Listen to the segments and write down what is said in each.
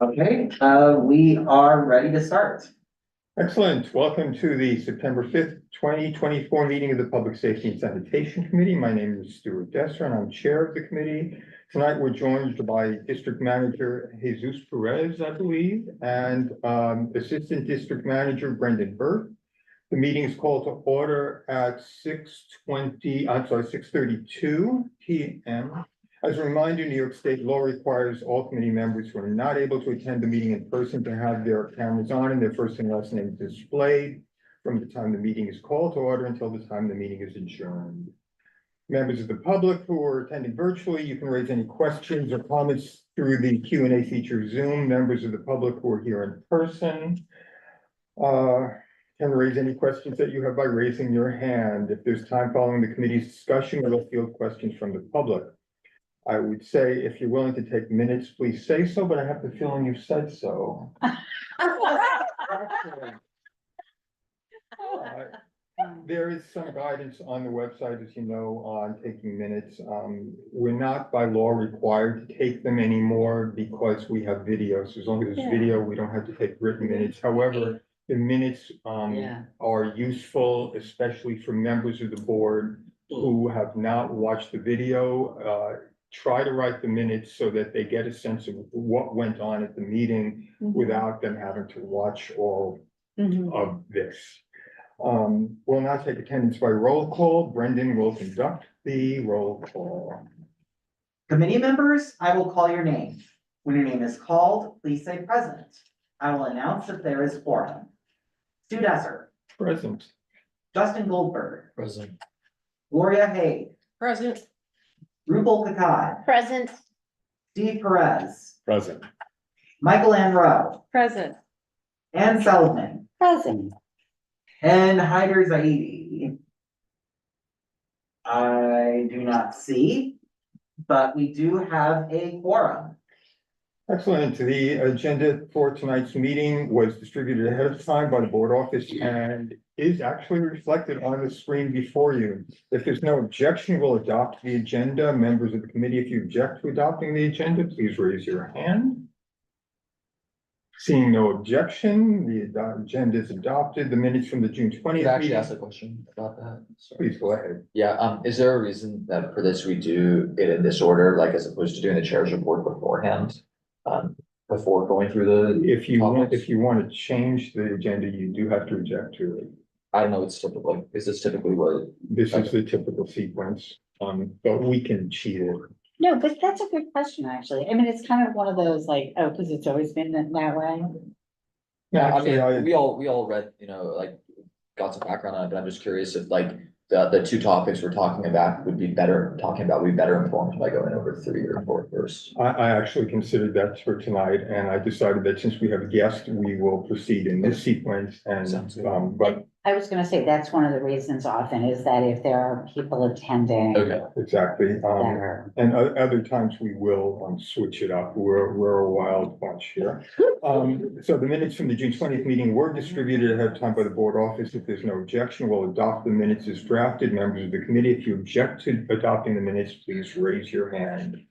Okay, we are ready to start. Excellent. Welcome to the September 5th, 2024 meeting of the Public Safety and Sanitation Committee. My name is Stuart Desser and I'm chair of the committee. Tonight, we're joined by District Manager Jesus Perez, I believe, and Assistant District Manager Brendan Burt. The meeting is called to order at 6:32 p.m. As a reminder, New York State law requires all committee members who are not able to attend the meeting in person to have their cameras on and their first and last name displayed from the time the meeting is called to order until the time the meeting is adjourned. Members of the public who are attending virtually, you can raise any questions or comments through the Q&A feature of Zoom. Members of the public who are here in person can raise any questions that you have by raising your hand. If there's time following the committee's discussion, we'll field questions from the public. I would say if you're willing to take minutes, please say so, but I have the feeling you've said so. There is some guidance on the website, as you know, on taking minutes. We're not by law required to take them anymore because we have videos. As long as it's video, we don't have to take written minutes. However, the minutes are useful, especially for members of the board who have not watched the video. Try to write the minutes so that they get a sense of what went on at the meeting without them having to watch all of this. We'll now take attendance by roll call. Brendan will conduct the roll call. Committee members, I will call your name. When your name is called, please say present. I will announce if there is quorum. Stu Desser. Present. Justin Goldberg. Present. Gloria Haig. Present. Rupal Kakad. Present. Steve Perez. Present. Michael Ann Rowe. Present. Ann Seligman. Present. And Hyder Zaidi. I do not see, but we do have a quorum. Excellent. The agenda for tonight's meeting was distributed ahead of time by the board office and is actually reflected on the screen before you. If there's no objection, we'll adopt the agenda. Members of the committee, if you object to adopting the agenda, please raise your hand. Seeing no objection, the agenda is adopted. The minutes from the June 20th Could I actually meeting. ask a question about that? Sorry. Please go ahead. Yeah, is there a reason that for this we do it in this order, like as opposed to doing the chair's report beforehand? Before going through the, If you want to change the agenda, you do have to object to it. I don't know, it's typical, is this typically what? This is the typical sequence, but we can cheat it. No, but that's a good question, actually. I mean, it's kind of one of those like, oh, because it's always been that way. Yeah, I Actually, mean, we all read, like, got some background on it, but I'm just curious if like the two topics we're talking about would be better informed by going over 3 or 4 first. I actually considered that for tonight, and I decided that since we have a guest, we will proceed in this sequence Sounds good. and, but I was gonna say, that's one of the reasons often is that if there are people attending. Okay. exactly. That are, And other times we will switch it up. We're a wild bunch here. So the minutes from the June 20th meeting were distributed ahead of time by the board office. If there's no objection, we'll adopt the minutes as drafted. Members of the committee, if you object to adopting the minutes, please raise your hand.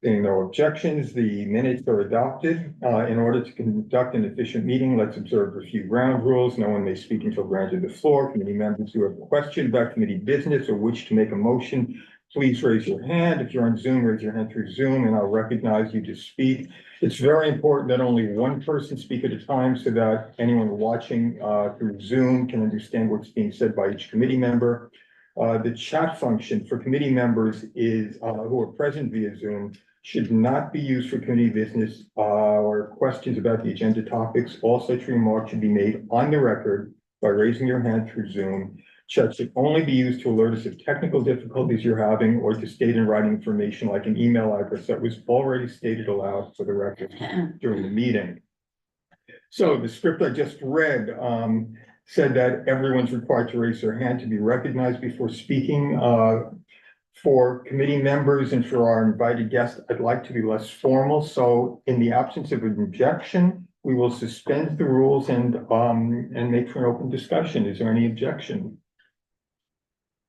Seeing no objections, the minutes are adopted. In order to conduct an efficient meeting, let's observe a few ground rules. No one may speak until granted the floor. Committee members who have a question about committee business or wish to make a motion, please raise your hand. If you're on Zoom, raise your hand through Zoom and I'll recognize you to speak. It's very important that only one person speak at a time so that anyone watching through Zoom can understand what's being said by each committee member. The chat function for committee members is who are present via Zoom should not be used for committee business or questions about the agenda topics. All such remarks should be made on the record by raising your hand through Zoom. Chat should only be used to alert us of technical difficulties you're having or to state in writing information like an email address that was already stated aloud for the record during the meeting. So the script I just read said that everyone's required to raise their hand to be recognized before speaking. For committee members and for our invited guests, I'd like to be less formal. So in the absence of an objection, we will suspend the rules and make for an open discussion. Is there any objection?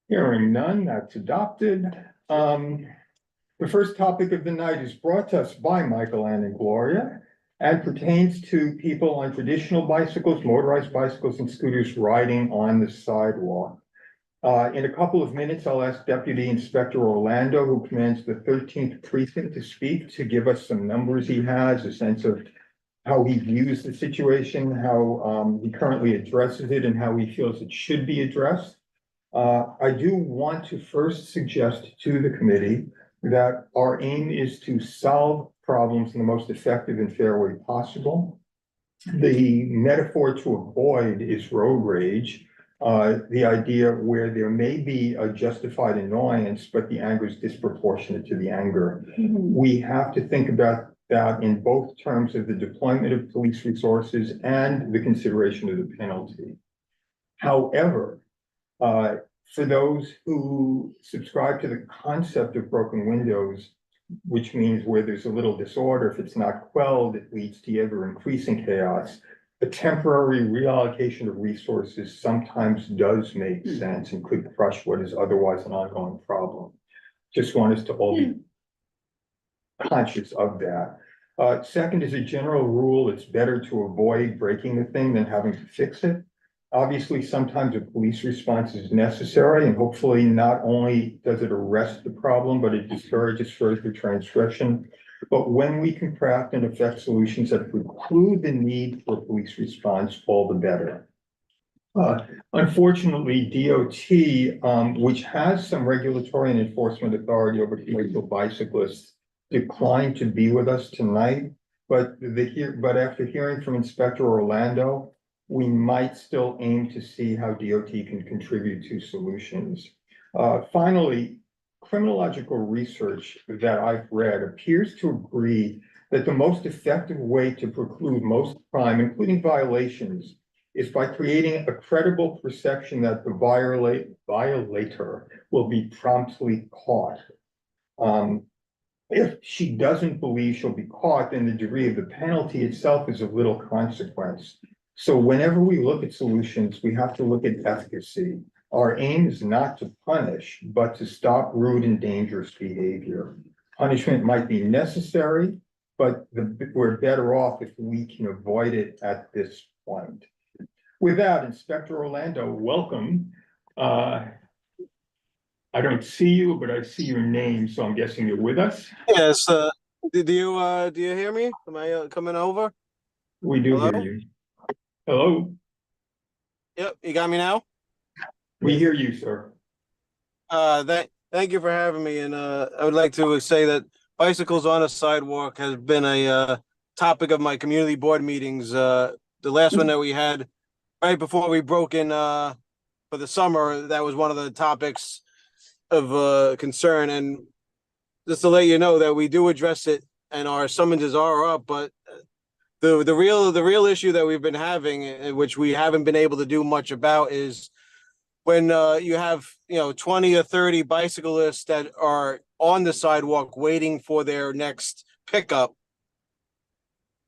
Hearing none, that's adopted. The first topic of the night is brought to us by Michael, Ann, and Gloria and pertains to people on traditional bicycles, motorized bicycles, and scooters riding on the sidewalk. In a couple of minutes, I'll ask Deputy Inspector Orlando, who commands the 13th precinct, to speak, to give us some numbers he has, a sense of how he views the situation, how he currently addresses it, and how he feels it should be addressed. I do want to first suggest to the committee that our aim is to solve problems in the most effective and fair way possible. The metaphor to avoid is road rage. The idea where there may be a justified annoyance, but the anger is disproportionate to the anger. We have to think about that in both terms of the deployment of police resources and the consideration of the penalty. However, for those who subscribe to the concept of broken windows, which means where there's a little disorder, if it's not quelled, it leads to ever increasing chaos. A temporary reallocation of resources sometimes does make sense and could crush what is otherwise an ongoing problem. Just want us to all be conscious of that. Second, as a general rule, it's better to avoid breaking the thing than having to fix it. Obviously, sometimes a police response is necessary, and hopefully not only does it arrest the problem, but it discourages further transgression. But when we can craft and effect solutions that preclude the need for a police response, all the better. Unfortunately, DOT, which has some regulatory and enforcement authority over commercial bicyclists, declined to be with us tonight. But after hearing from Inspector Orlando, we might still aim to see how DOT can contribute to solutions. Finally, criminological research that I've read appears to agree that the most effective way to preclude most crime, including violations, is by creating a credible perception that the violator will be promptly caught. If she doesn't believe she'll be caught, then the degree of the penalty itself is of little consequence. So whenever we look at solutions, we have to look at efficacy. Our aim is not to punish, but to stop rude and dangerous behavior. Punishment might be necessary, but we're better off if we can avoid it at this point. With that, Inspector Orlando, welcome. I don't see you, but I see your name, so I'm guessing you're with us. Yes, do you hear me? Am I coming over? We do Hello? hear you. Hello, Yep, you got me now? we hear you, sir. Thank you for having me, and I would like to say that bicycles on a sidewalk has been a topic of my community board meetings. The last one that we had right before we broke in for the summer, that was one of the topics of concern. And just to let you know that we do address it, and our summonses are up, but the real issue that we've been having, which we haven't been able to do much about, is when you have 20 or 30 bicyclists that are on the sidewalk waiting for their next pickup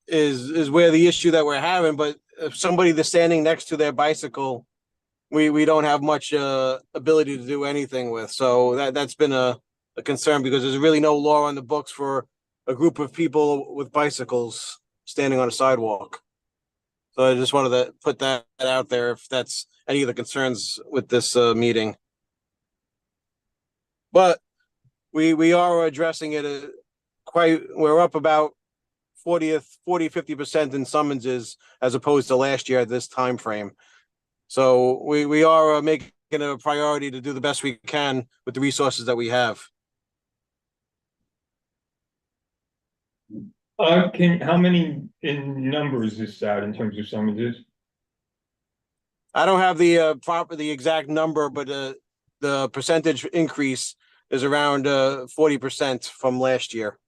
is where the issue that we're having. But if somebody that's standing next to their bicycle, we don't have much ability to do anything with. So that's been a concern, because there's really no law on the books for a group of people with bicycles standing on a sidewalk. So I just wanted to put that out there, if that's any of the concerns with this meeting. But we are addressing it we're up about 50% in summonses as opposed to last year at this time frame. So we are making it a priority to do the best we can with the resources that we have. How many in numbers is that in terms of summonses? I don't have the exact number, but the percentage increase is around 40% from last year.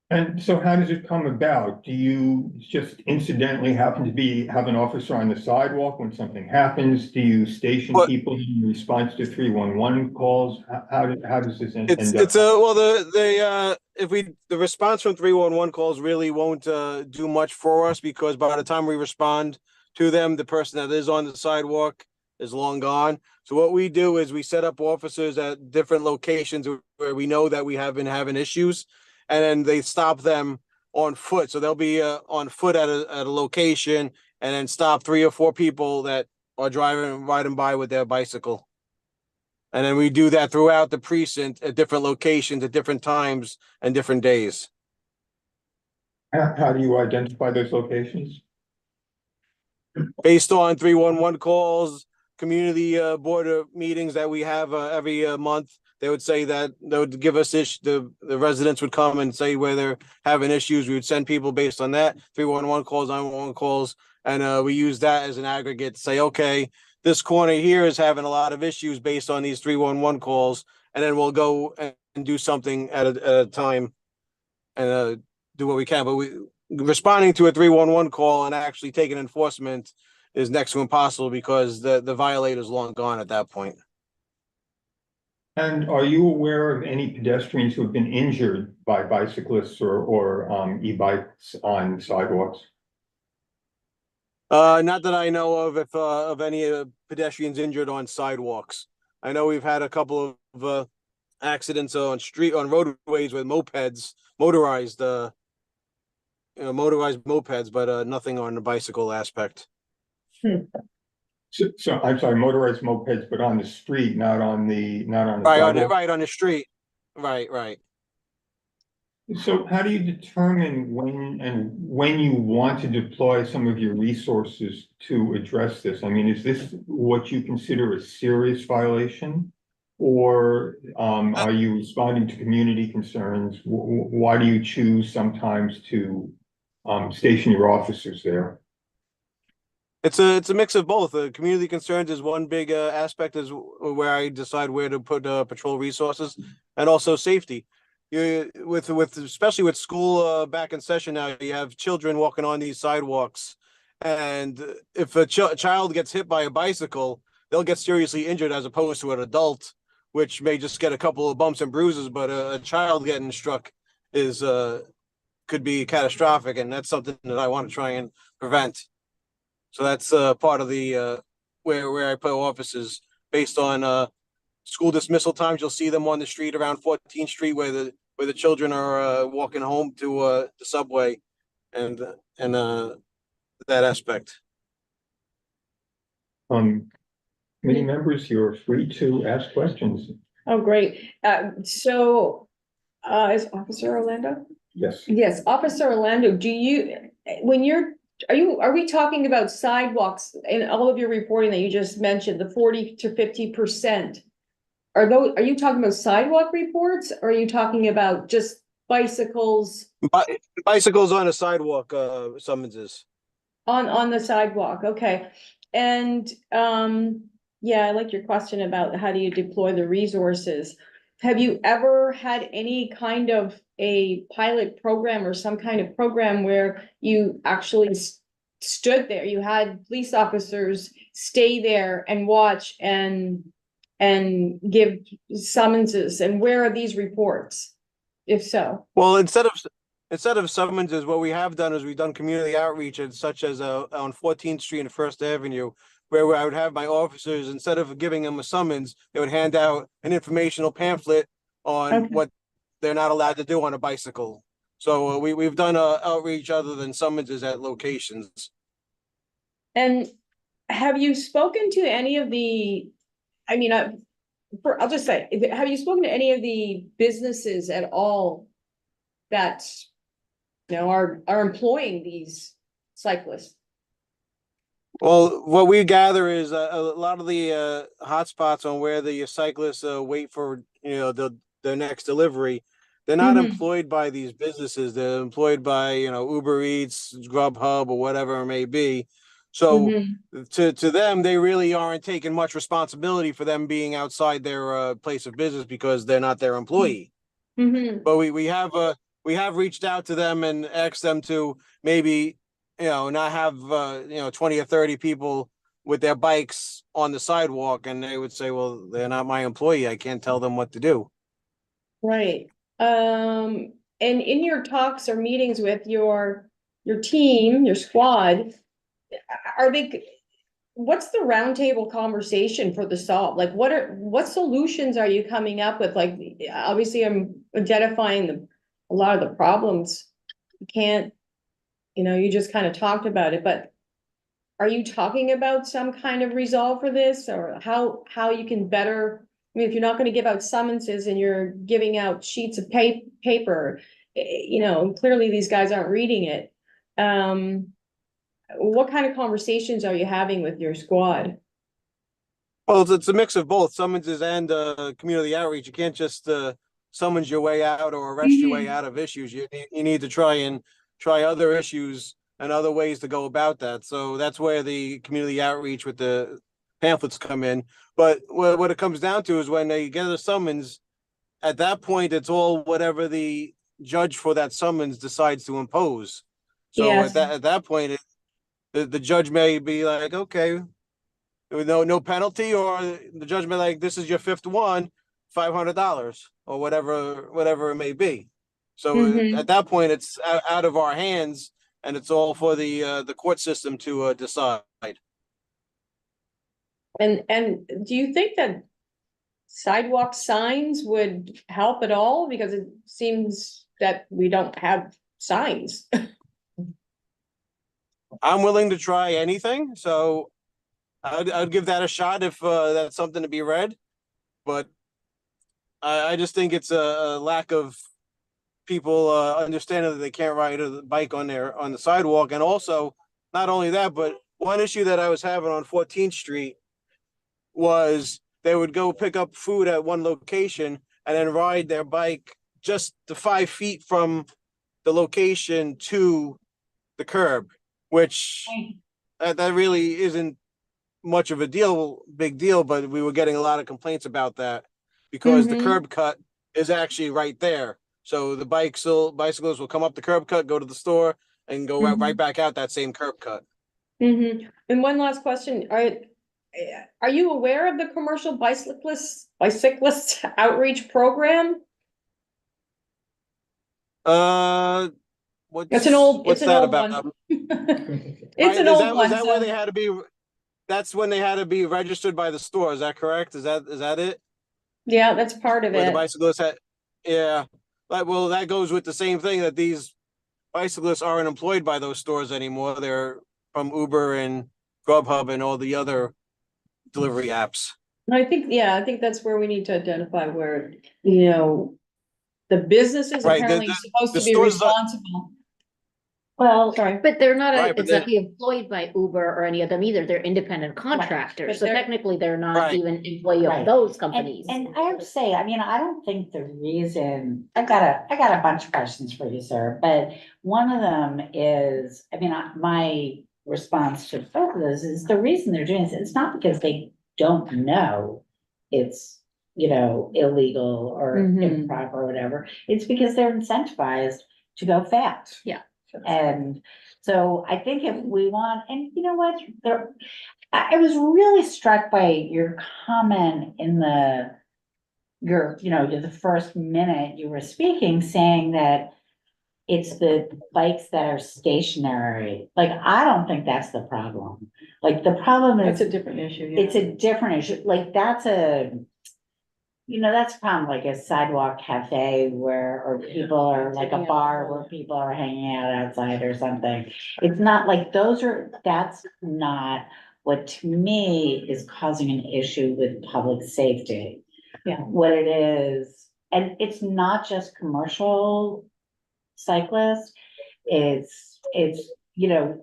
And so how does it come about? Do you just incidentally happen to have an officer on the sidewalk when something happens? Do you station But people in response to 311 calls? How does this end up? it's well, the response from 311 calls really won't do much for us, because by the time we respond to them, the person that is on the sidewalk is long gone. So what we do is we set up officers at different locations where we know that we have been having issues, and then they stop them on foot. So they'll be on foot at a location, and then stop 3 or 4 people that are riding by with their bicycle. And then we do that throughout the precinct at different locations at different times and different days. How do you identify those locations? Based on 311 calls, community board meetings that we have every month, they would say that they would give us the residents would come and say where they're having issues. We would send people based on that, 311 calls, 911 calls, and we use that as an aggregate to say, okay, this corner here is having a lot of issues based on these 311 calls, and then we'll go and do something at a time and do what we can. But responding to a 311 call and actually taking enforcement is next to impossible, because the violator is long gone at that point. And are you aware of any pedestrians who have been injured by bicyclists or e-bikes on sidewalks? Not that I know of, if of any pedestrians injured on sidewalks. I know we've had a couple of accidents on roadways with motorized mopeds, but nothing on the bicycle aspect. So I'm sorry, motorized mopeds, but on the street, not on the Right sidewalk? on the street. Right. So how do you determine when you want to deploy some of your resources to address this? I mean, is this what you consider a serious violation? Or are you responding to community concerns? Why do you choose sometimes to station your officers there? It's a mix of both. Community concerns is one big aspect, is where I decide where to put patrol resources, and also safety. You with especially with school back in session now, you have children walking on these sidewalks, and if a child gets hit by a bicycle, they'll get seriously injured, as opposed to an adult, which may just get a couple of bumps and bruises. But a child getting struck is could be catastrophic, and that's something that I want to try and prevent. So that's part of the where I put offices based on school dismissal times. You'll see them on the street around 14th Street, where the children are walking home to the subway, and that aspect. Many members, you're free to ask questions. Oh, great. Is Officer Orlando? Yes. Yes, Officer Orlando, are we talking about sidewalks in all of your reporting that you just mentioned, the 40 to 50%? Are you talking about sidewalk reports, or are you talking about just bicycles Bicycles on a sidewalk summonses. on the sidewalk? Okay. And, yeah, I like your question about how do you deploy the resources? Have you ever had any kind of a pilot program or some kind of program where you actually stood there? You had police officers stay there and watch and give summonses, and where are these reports? If so? Well, instead of summonses, what we have done is we've done community outreach, such as on 14th Street and First Avenue, where I would have my officers, instead of giving them a summons, they would hand out an informational pamphlet on Okay. what they're not allowed to do on a bicycle. So we've done outreach other than summonses at locations. And have you spoken to any of the, I mean, I'll just say, have you spoken to any of the businesses at all that, are employing these cyclists? Well, what we gather is a lot of the hotspots on where the cyclists wait for their next delivery. They're not Mhm. employed by these businesses. They're employed by Uber Eats, Grubhub, or whatever it may be. So to them, they really aren't taking much responsibility for them being outside their place of business, because they're not their employee. Mhm. But we have we have reached out to them and asked them to maybe, not have, 20 or 30 people with their bikes on the sidewalk, and they would say, well, they're not my employee. I can't tell them what to do. Right, and in your talks or meetings with your team, your squad, are they, what's the roundtable conversation for the solve? Like, what solutions are you coming up with? Like, obviously, I'm identifying a lot of the problems. You can't, you just kind of talked about it, but are you talking about some kind of resolve for this, or how you can better? I mean, if you're not gonna give out summonses and you're giving out sheets of paper, clearly these guys aren't reading it. What kind of conversations are you having with your squad? Well, it's a mix of both summonses and community outreach. You can't just summons your way out or arrest your way out of issues. You need to try other issues and other ways to go about that. So that's where the community outreach with the pamphlets come in. But what it comes down to is when they get a summons, at that point, it's all whatever the judge for that summons decides to impose. So Yes. at that point, the judge may be like, okay, with no penalty, or the judge may like, this is your fifth one, $500 or whatever it may be. So Mhm. at that point, it's out of our hands, and it's all for the court system to decide. And do you think that sidewalk signs would help at all? Because it seems that we don't have signs. I'm willing to try anything, so I'd give that a shot if that's something to be read. But I just think it's a lack of people understanding that they can't ride a bike on the sidewalk. And also, not only that, but one issue that I was having on 14th Street was they would go pick up food at one location and then ride their bike just the 5 feet from the location to the curb, which that really isn't much of a big deal, but we were getting a lot of complaints about that because the Mhm. curb cut is actually right there. So the bicycles will come up the curb cut, go to the store, and go right back out that same curb cut. And one last question, are you aware of the commercial bicyclist outreach program? What's It's an old about? one. It's Right, an old was one, that where so, they had to be? That's when they had to be registered by the store. Is that correct? Is that it? yeah, that's part of Where the it. bicyclists had, yeah. Like, well, that goes with the same thing that these bicyclists aren't employed by those stores anymore. They're from Uber and Grubhub and all the other delivery apps. I think that's where we need to identify where, the business is Right. apparently supposed The to be stores, responsible. Well, Sorry. But they're not Right, but exactly employed by Uber or any of them either. They're independent But contractors. So they're- technically, they're not Right. even employee Right. of those and, companies. and I have to say, I mean, I don't think the reason, I got a bunch of questions for you, sir, but one of them is, I mean, my response to both of those is the reason they're doing this, it's not because they don't know it's, illegal or improper or whatever. It's because they're incentivized to go fast. Yeah. And so I think if we want, and you know what, I was really struck by your comment in the first minute you were speaking, saying that it's the bikes that are stationary. Like, I don't think that's the problem. Like, the problem That's is, a different issue, it's a different issue. Like, that's a problem, like a sidewalk cafe or people are like a bar where people are hanging out outside or something. It's not like that's not what to me is causing an issue with public safety. Yeah. What it is, and it's not just commercial cyclists, it's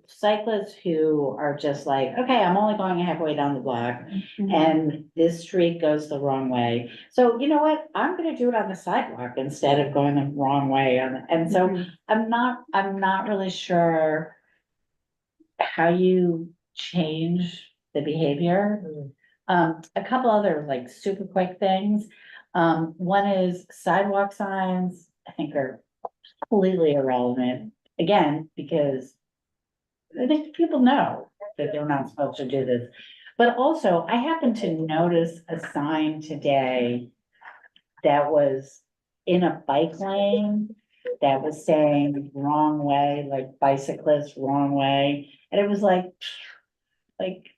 cyclists who are just like, okay, I'm only going halfway down the block and this street goes the wrong way. So you know what? I'm gonna do it on the sidewalk instead of going the wrong way and so I'm not really sure how you change the behavior. A couple other like super quick things. One is sidewalk signs, I think are completely irrelevant, again, because I think people know that they're not supposed to do this. But also, I happened to notice a sign today that was in a bike lane that was saying wrong way, like bicyclist, wrong way. And it was like,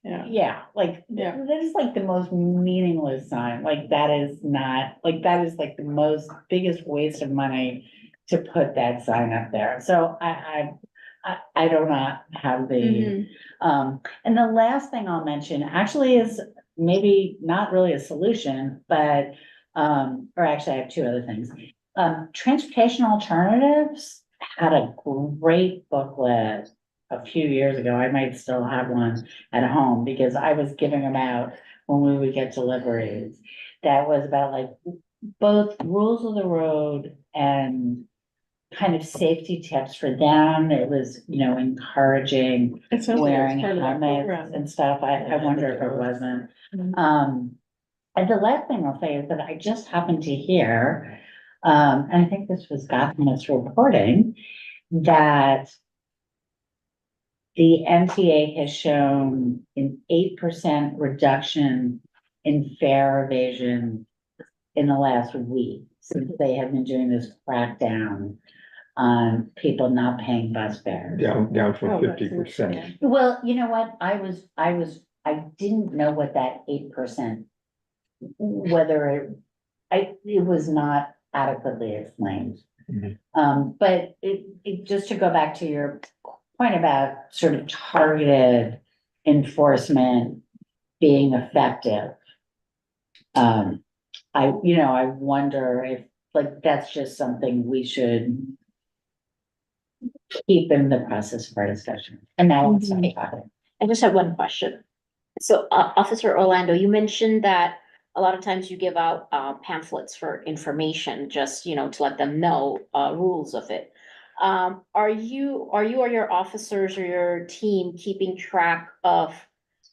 Yeah. yeah, like, Yeah. that is like the most meaningless sign. Like, that is not, like, that is like the most biggest waste of money to put that sign up there. So I do not have the, Mhm. and the last thing I'll mention actually is maybe not really a solution, but, or actually I have two other things. Transportation Alternatives had a great booklet a few years ago. I might still have one at home because I was giving them out when we would get deliveries. That was about like both rules of the road and kind of safety tips for them. It was, encouraging It sounds like wearing it's part of that helmets program. and stuff. I wonder if it wasn't. And the last thing I'll say is that I just happened to hear, and I think this was Gotham's reporting, that the MTA has shown an 8% reduction in fare evasion in the last week, since they have been doing this crackdown on people not paying bus fares. Down from Oh, that's 50%. Well, you know what? I didn't know what that 8%, whether it was not adequately explained. Mhm. But just to go back to your point about sort of targeted enforcement being effective. I wonder if, like, that's just something we should keep in the process of our discussion. And now let's talk about it. I just have one question. So, Officer Orlando, you mentioned that a lot of times you give out pamphlets for information, just, to let them know rules of it. Are you or your officers or your team keeping track of,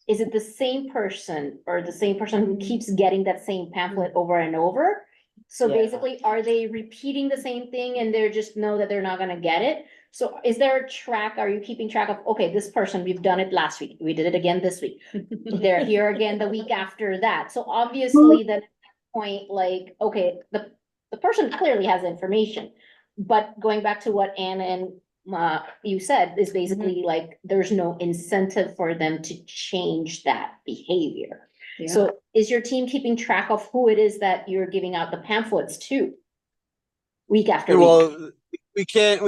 is it the same person or the same person who keeps getting that same pamphlet over and over? So Yeah. basically, are they repeating the same thing and they're just know that they're not gonna get it? So is there a track, are you keeping track of, okay, this person, we've done it last week, we did it again this week. They're here again the week after that. So obviously then at that point, like, okay, the person clearly has information. But going back to what Anne and you said, is basically like, there's no incentive for them to change that behavior. Yeah. So is your team keeping track of who it is that you're giving out the pamphlets to? Week after week? Well, we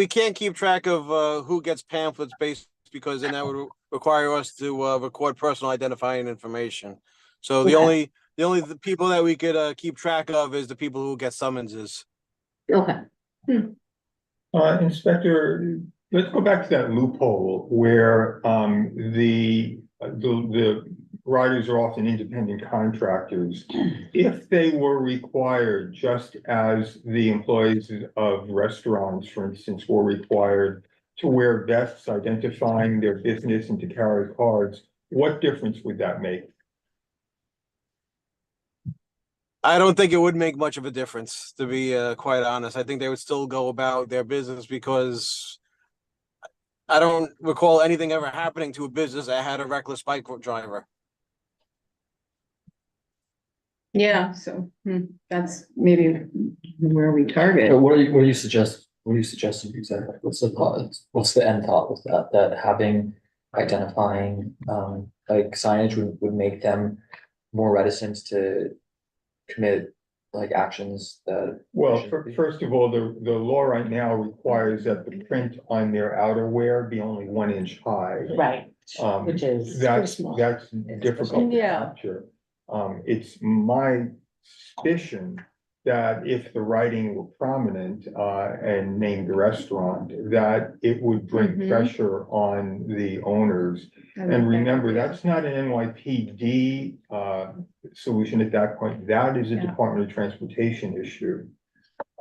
can't keep track of who gets pamphlets based, because then that would require us to record personal identifying information. So the Okay. only the people that we could keep track of is the people who get summonses. Okay. Inspector, let's go back to that loophole where the riders are often independent contractors. If they were required, just as the employees of restaurants, for instance, were required to wear vests identifying their business and to carry cards, what difference would that make? I don't think it would make much of a difference, to be quite honest. I think they would still go about their business, because I don't recall anything ever happening to a business that had a reckless bike driver. Yeah, so, that's maybe where we target. So what do you suggest, what are you suggesting exactly? What's the thought, what's the end thought with that, that having identifying, like signage would make them more reticent to commit like actions that. Well, shouldn't be? first of all, the law right now requires that the print on their outerwear be only 1 inch high. Right, which is That's small. difficult to Yeah. capture. It's my suspicion that if the writing were prominent, and named restaurant, that it would bring Mhm. pressure on the owners. And remember, that's not an NYPD, solution at that point. That is a Yeah. Department of Transportation issue.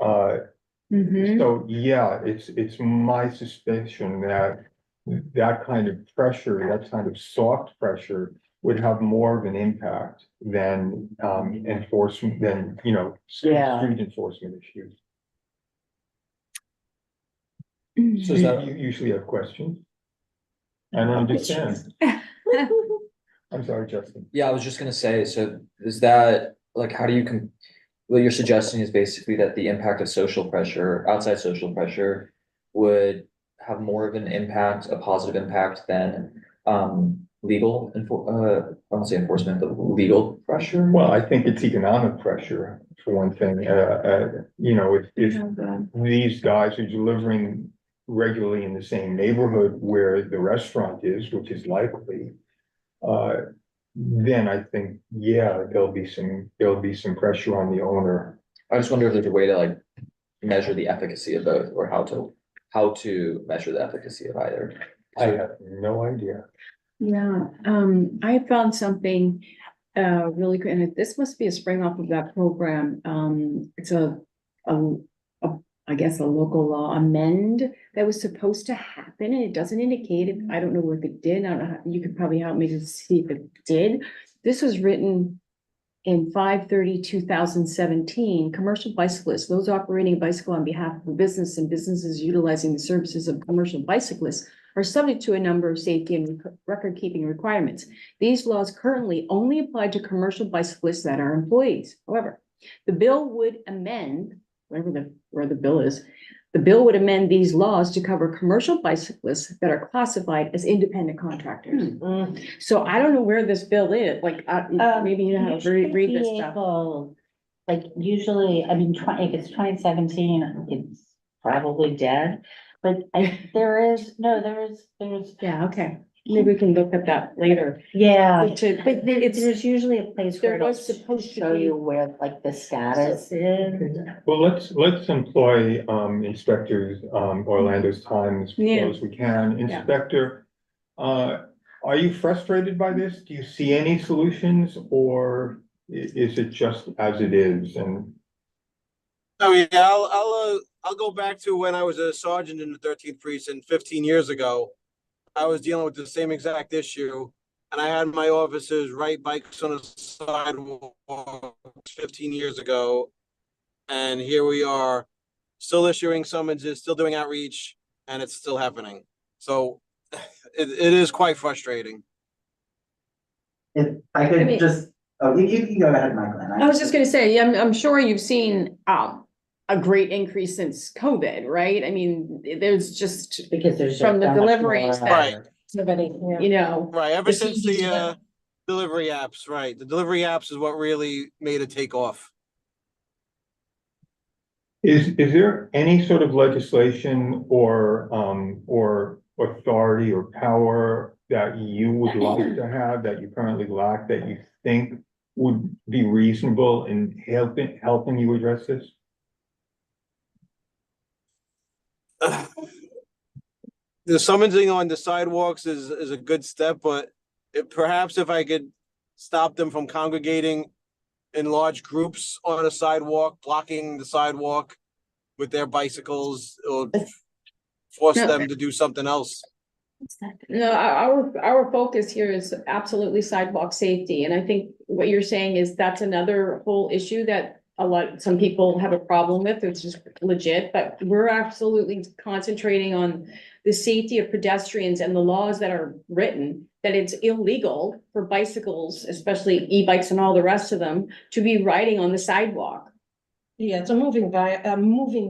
Mhm. So, yeah, it's my suspicion that that kind of pressure, that kind of soft pressure would have more of an impact than, enforcement, than, Yeah. street enforcement issues. So is You that, you usually have questions? I don't understand. I'm sorry, Justin. yeah, I was just gonna say, so is that, like, how do you what you're suggesting is basically that the impact of social pressure, outside social pressure, would have more of an impact, a positive impact than, I won't say enforcement, but legal pressure? Well, I think it's economic pressure for one thing. You know, if these guys are delivering regularly in the same neighborhood where the restaurant is, which is likely, then I think, yeah, there'll be some pressure on the owner. I just wonder if there's a way to like measure the efficacy of both, or how to measure the efficacy of either. I have no idea. Yeah, I found something, really great, and this must be a spring off of that program. It's a, I guess a local law amend that was supposed to happen, and it doesn't indicate it. I don't know if it did. I don't know, you could probably help me to see if it did. This was written in 5/30/2017. Commercial bicyclists, those operating a bicycle on behalf of a business and businesses utilizing the services of commercial bicyclists are subject to a number of safety and record-keeping requirements. These laws currently only apply to commercial bicyclists that are employees. However, the bill would amend, where the bill is, the bill would amend these laws to cover commercial bicyclists that are classified as independent contractors. So I don't know where this bill is, like, maybe you know how to read this stuff. Like usually, I mean, if it's 2017, it's probably dead. But there's, Yeah, okay, maybe we can look at that later. yeah, To- but there's usually a place There where it'll was supposed to show be- you where like the status is. Well, let's employ inspectors, Orlando's time as Yeah. well as we can. Inspector, are you frustrated by this? Do you see any solutions, or is it just as it is? And Oh, yeah, I'll go back to when I was a sergeant in the 13th precinct 15 years ago. I was dealing with the same exact issue, and I had my officers ride bikes on the sidewalk 15 years ago. And here we are, still issuing summonses, still doing outreach, and it's still happening. So it is quite frustrating. If I I could mean- just, oh, you can go ahead, Michael. I was just gonna say, I'm sure you've seen, a great increase since COVID, right? I mean, there's just, Because there's. From the so much deliveries more, Right. Somebody, you know, Right, ever The since the CDs, delivery apps, right? The delivery apps is what really made it take off. is there any sort of legislation or authority or power that you would like to have that you currently lack, that you think would be reasonable in helping you address this? The summonsing on the sidewalks is a good step, but perhaps if I could stop them from congregating in large groups on a sidewalk, blocking the sidewalk with their bicycles, or force No. them to do something else. no, our focus here is absolutely sidewalk safety, and I think what you're saying is that's another whole issue that some people have a problem with, it's just legit, but we're absolutely concentrating on the safety of pedestrians and the laws that are written, that it's illegal for bicycles, especially e-bikes and all the rest of them, to be riding on the sidewalk. Yeah, it's a moving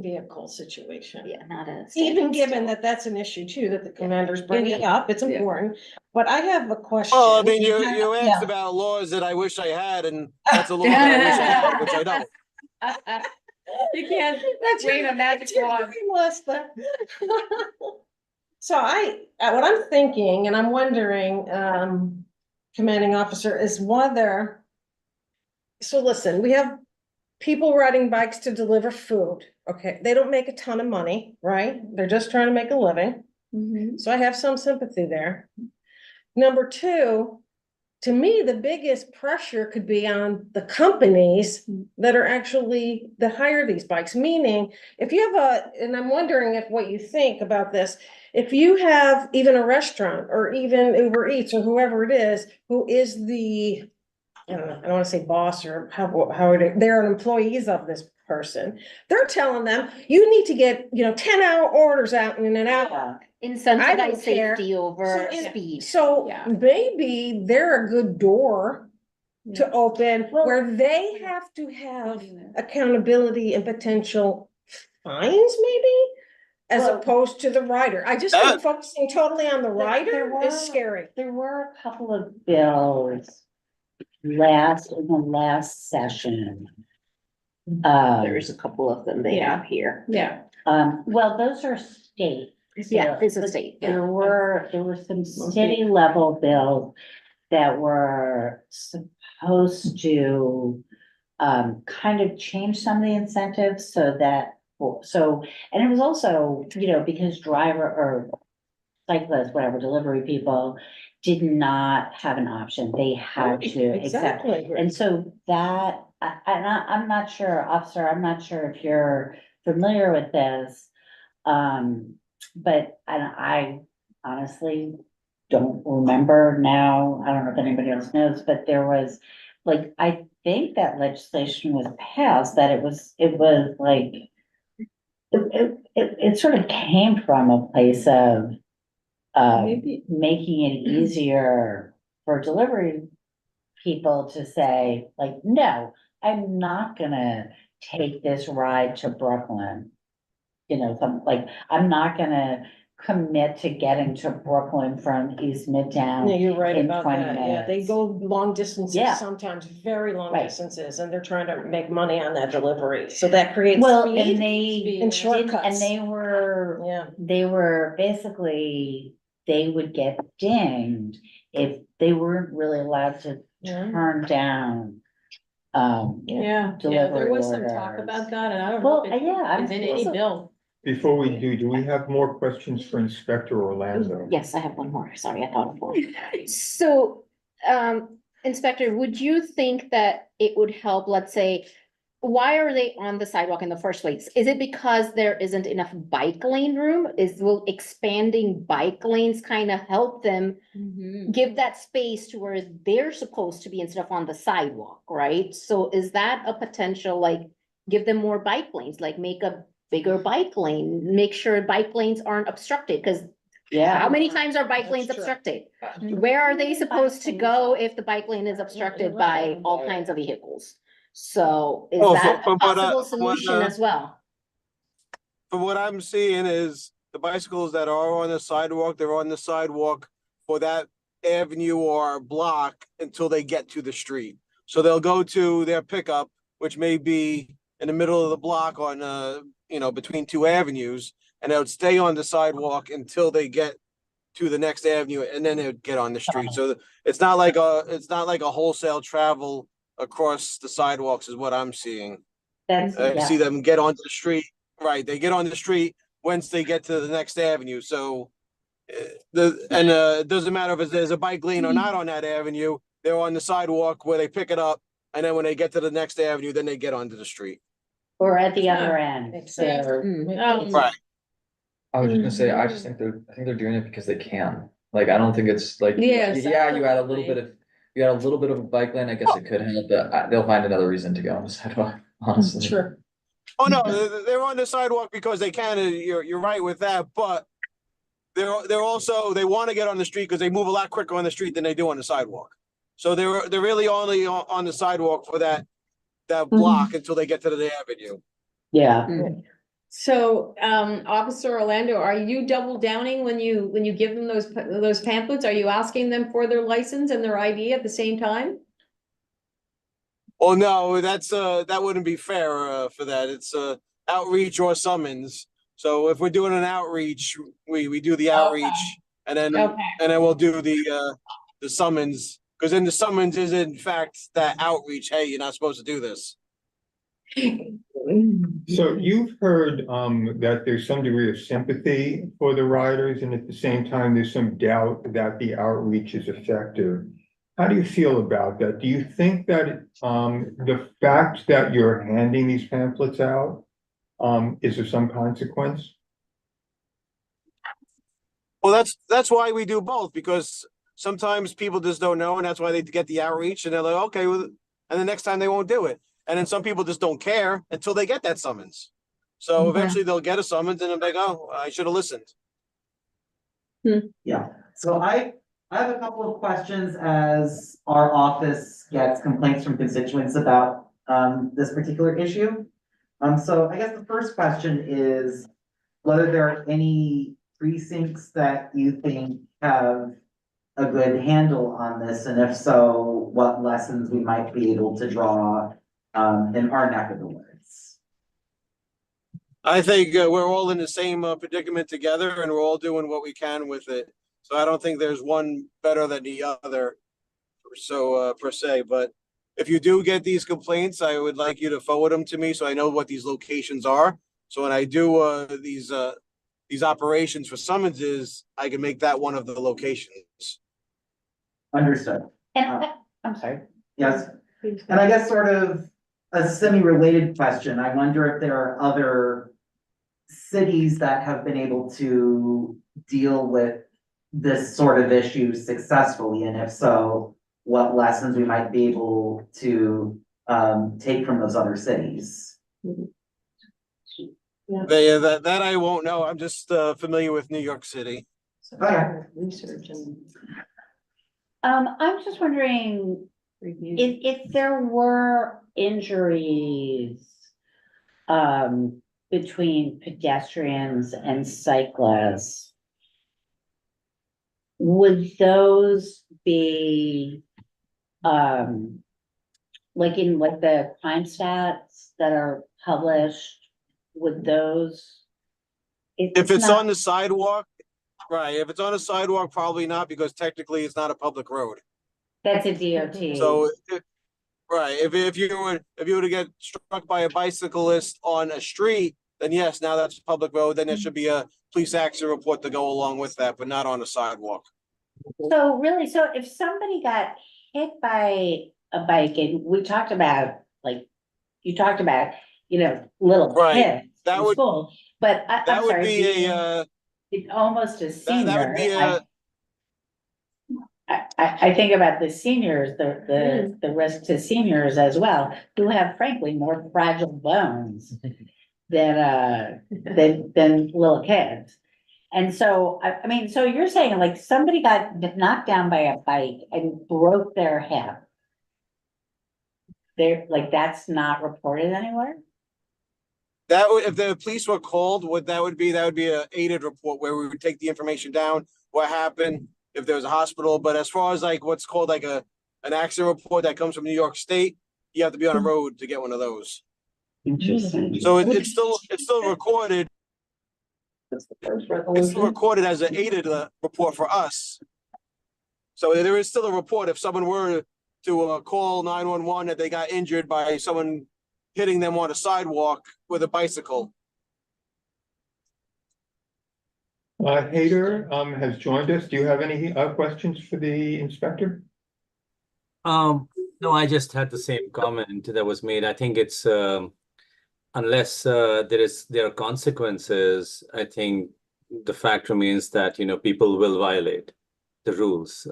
vehicle situation. Yeah, not a. Even given that that's an issue too, that the commander's bringing up, it's Yeah. important, but I have a question. Well, I mean, you asked Yeah. about laws that I wish I had, and that's a law that I wish I had, which I don't. You can't That's wave a magic It's your wand. dream list, but- So what I'm thinking, and I'm wondering, commanding officer, is whether. So listen, we have people riding bikes to deliver food, okay, they don't make a ton of money, right? They're just trying to make a living. Mhm. So I have some sympathy there. Number two, to me, the biggest pressure could be on the companies that are actually, that hire these bikes, meaning if you have and I'm wondering if what you think about this, if you have even a restaurant or even Uber Eats or whoever it is, who is the, I don't know, I don't wanna say boss or they're employees of this person. They're telling them, you need to get, 10-hour orders out in an hour. Yeah. I Incentivize don't care. safety over So, speed. So Yeah. maybe they're a good door to open Well- where they have to have accountability and potential fines, maybe? As Well- opposed to the rider. I just think focusing totally on the There rider were- is scary. There were a couple of bills in the last session. There's a couple of them they Yeah. have here. Yeah, Well, those are state. Yeah, this is But state, yeah. There were some city level bills that were supposed to kind of change some of the incentives so that, and it was also, because driver or cyclists, whatever, delivery people did not have an option. They had to accept. Exactly. And so that, I'm not sure, officer, I'm not sure if you're familiar with this. But I honestly don't remember now. I don't know if anybody else knows, but there was, like, I think that legislation was passed, that it was like, it sort of came from a place of Maybe- making it easier for delivery people to say, like, no, I'm not gonna take this ride to Brooklyn. I'm not gonna commit to getting to Brooklyn from East Yeah, Midtown. you're right in about 20 that. Yeah, they minutes. go long distances, Yeah. sometimes very long Right. distances, and they're trying to make money on that delivery. So that creates Well, and speed they, and did- shortcuts. and Yeah. they were basically, they would get dinged if they weren't really allowed to Yeah. turn down. yeah, there Delivery was some talk orders. about that, and I don't Well, know if yeah, I'm. it's in any bill. Before we do we have more questions for Inspector Orlando? Yes, I have one more. Sorry, I thought of one. So, Inspector, would you think that it would help, let's say, why are they on the sidewalk in the first place? Is it because there isn't enough bike lane room? Will expanding bike lanes kind of help them give that space to where they're supposed to be instead of on the sidewalk, right? So is that a potential, like, give them more bike lanes, like make a bigger bike lane, make sure bike lanes aren't obstructed, because how Yeah, many times are bike That's lanes true. obstructed? Where are they supposed to go if the bike lane is obstructed by all kinds of vehicles? So is Well, that a from what, possible from what, solution as well? From what I'm seeing is the bicycles that are on the sidewalk, they're on the sidewalk for that avenue or block until they get to the street. So they'll go to their pickup, which may be in the middle of the block on, between two avenues, and they'll stay on the sidewalk until they get to the next avenue, and then they would get on the street. So it's not like a wholesale travel across the sidewalks is what I'm seeing. that's, I see yeah, them get onto the street, right, they get on the street once they get to the next avenue, so. It doesn't matter if there's a bike lane or not on that avenue, they're on the sidewalk where they pick it up. And then when they get to the next avenue, then they get onto the street. or at the other end. Makes sense. they're- Right. I was just gonna say, I think they're doing it because they can. Like, I don't think it's like, Yeah, yeah, you add a little exactly. bit of, you add a little bit of a bike lane, I guess it could help, but they'll find another reason to go on the sidewalk, honestly. Sure. Oh, no, they're on the sidewalk because they can, and you're right with that, but. They're also, they want to get on the street because they move a lot quicker on the street than they do on the sidewalk. So they're really only on the sidewalk for that block until they get to the avenue. Yeah, So, Officer Orlando, are you double downing when you give them those pamphlets? Are you asking them for their license and their ID at the same time? Oh, no, that wouldn't be fair, for that. It's, outreach or summons. So if we're doing an outreach, we do the outreach and then, Okay. we'll do the summons. Cause then the summons is in fact that outreach. Hey, you're not supposed to do this. So you've heard that there's some degree of sympathy for the riders, and at the same time, there's some doubt that the outreach is effective. How do you feel about that? Do you think that the fact that you're handing these pamphlets out is of some consequence? Well, that's why we do both, because sometimes people just don't know, and that's why they get the outreach, and they're like, okay, well, and the next time they won't do it. And then some people just don't care until they get that summons. So eventually they'll get a summons and they're like, oh, I should have listened. Yeah, so I have a couple of questions as our office gets complaints from constituents about this particular issue. So I guess the first question is whether there are any precincts that you think have a good handle on this, and if so, what lessons we might be able to draw in our neck of the woods. I think we're all in the same predicament together and we're all doing what we can with it. So I don't think there's one better than the other. So per se, but if you do get these complaints, I would like you to forward them to me so I know what these locations are. So when I do these operations for summonses, I can make that one of the locations. Understood. And, I'm sorry. Yes, and I guess sort of a semi-related question, I wonder if there are other cities that have been able to deal with this sort of issue successfully, and if so, what lessons we might be able to take from those other cities. That I won't know. I'm just familiar with New York City. Okay. Research and. I'm just wondering if there were injuries between pedestrians and cyclists, would those be like in like the crime stats that are published, would those? If it's not- on the sidewalk, right, if it's on a sidewalk, probably not, because technically it's not a public road. That's a DOT. So, right, if you were to get struck by a bicyclist on a street, then yes, now that's a public road, then there should be a police accident report to go along with that, but not on a sidewalk. So really, so if somebody got hit by a bike, and we talked about, like, you talked about, little Right. kids That in would- school, but That I'm would sorry. be a, It's almost a senior. that would be a, I think about the seniors, the risk to seniors as well, who have frankly more fragile bones than little kids. And so, I mean, so you're saying like somebody got knocked down by a bike and broke their hip. They're like, that's not reported anywhere? that would, if the police were called, that would be a aided report where we would take the information down, what happened, if there was a hospital. But as far as like what's called like an accident report that comes from New York State, you have to be on a road to get one of those. Interesting. So it's still recorded. It's still recorded as an aided report for us. So there is still a report if someone were to call 911 that they got injured by someone hitting them on a sidewalk with a bicycle. Hader has joined us. Do you have any questions for the inspector? No, I just had the same comment that was made. I think it's unless there are consequences, I think the fact remains that people will violate the rules.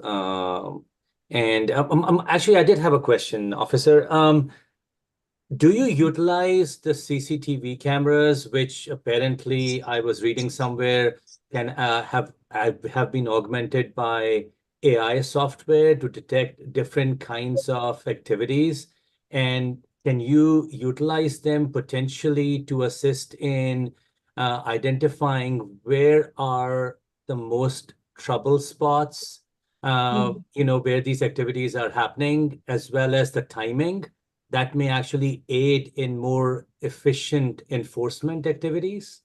And actually, I did have a question, officer. Do you utilize the CCTV cameras, which apparently I was reading somewhere can have been augmented by AI software to detect different kinds of activities? And can you utilize them potentially to assist in identifying where are the most trouble spots, where these activities are happening, as well as the timing that may actually aid in more efficient enforcement activities?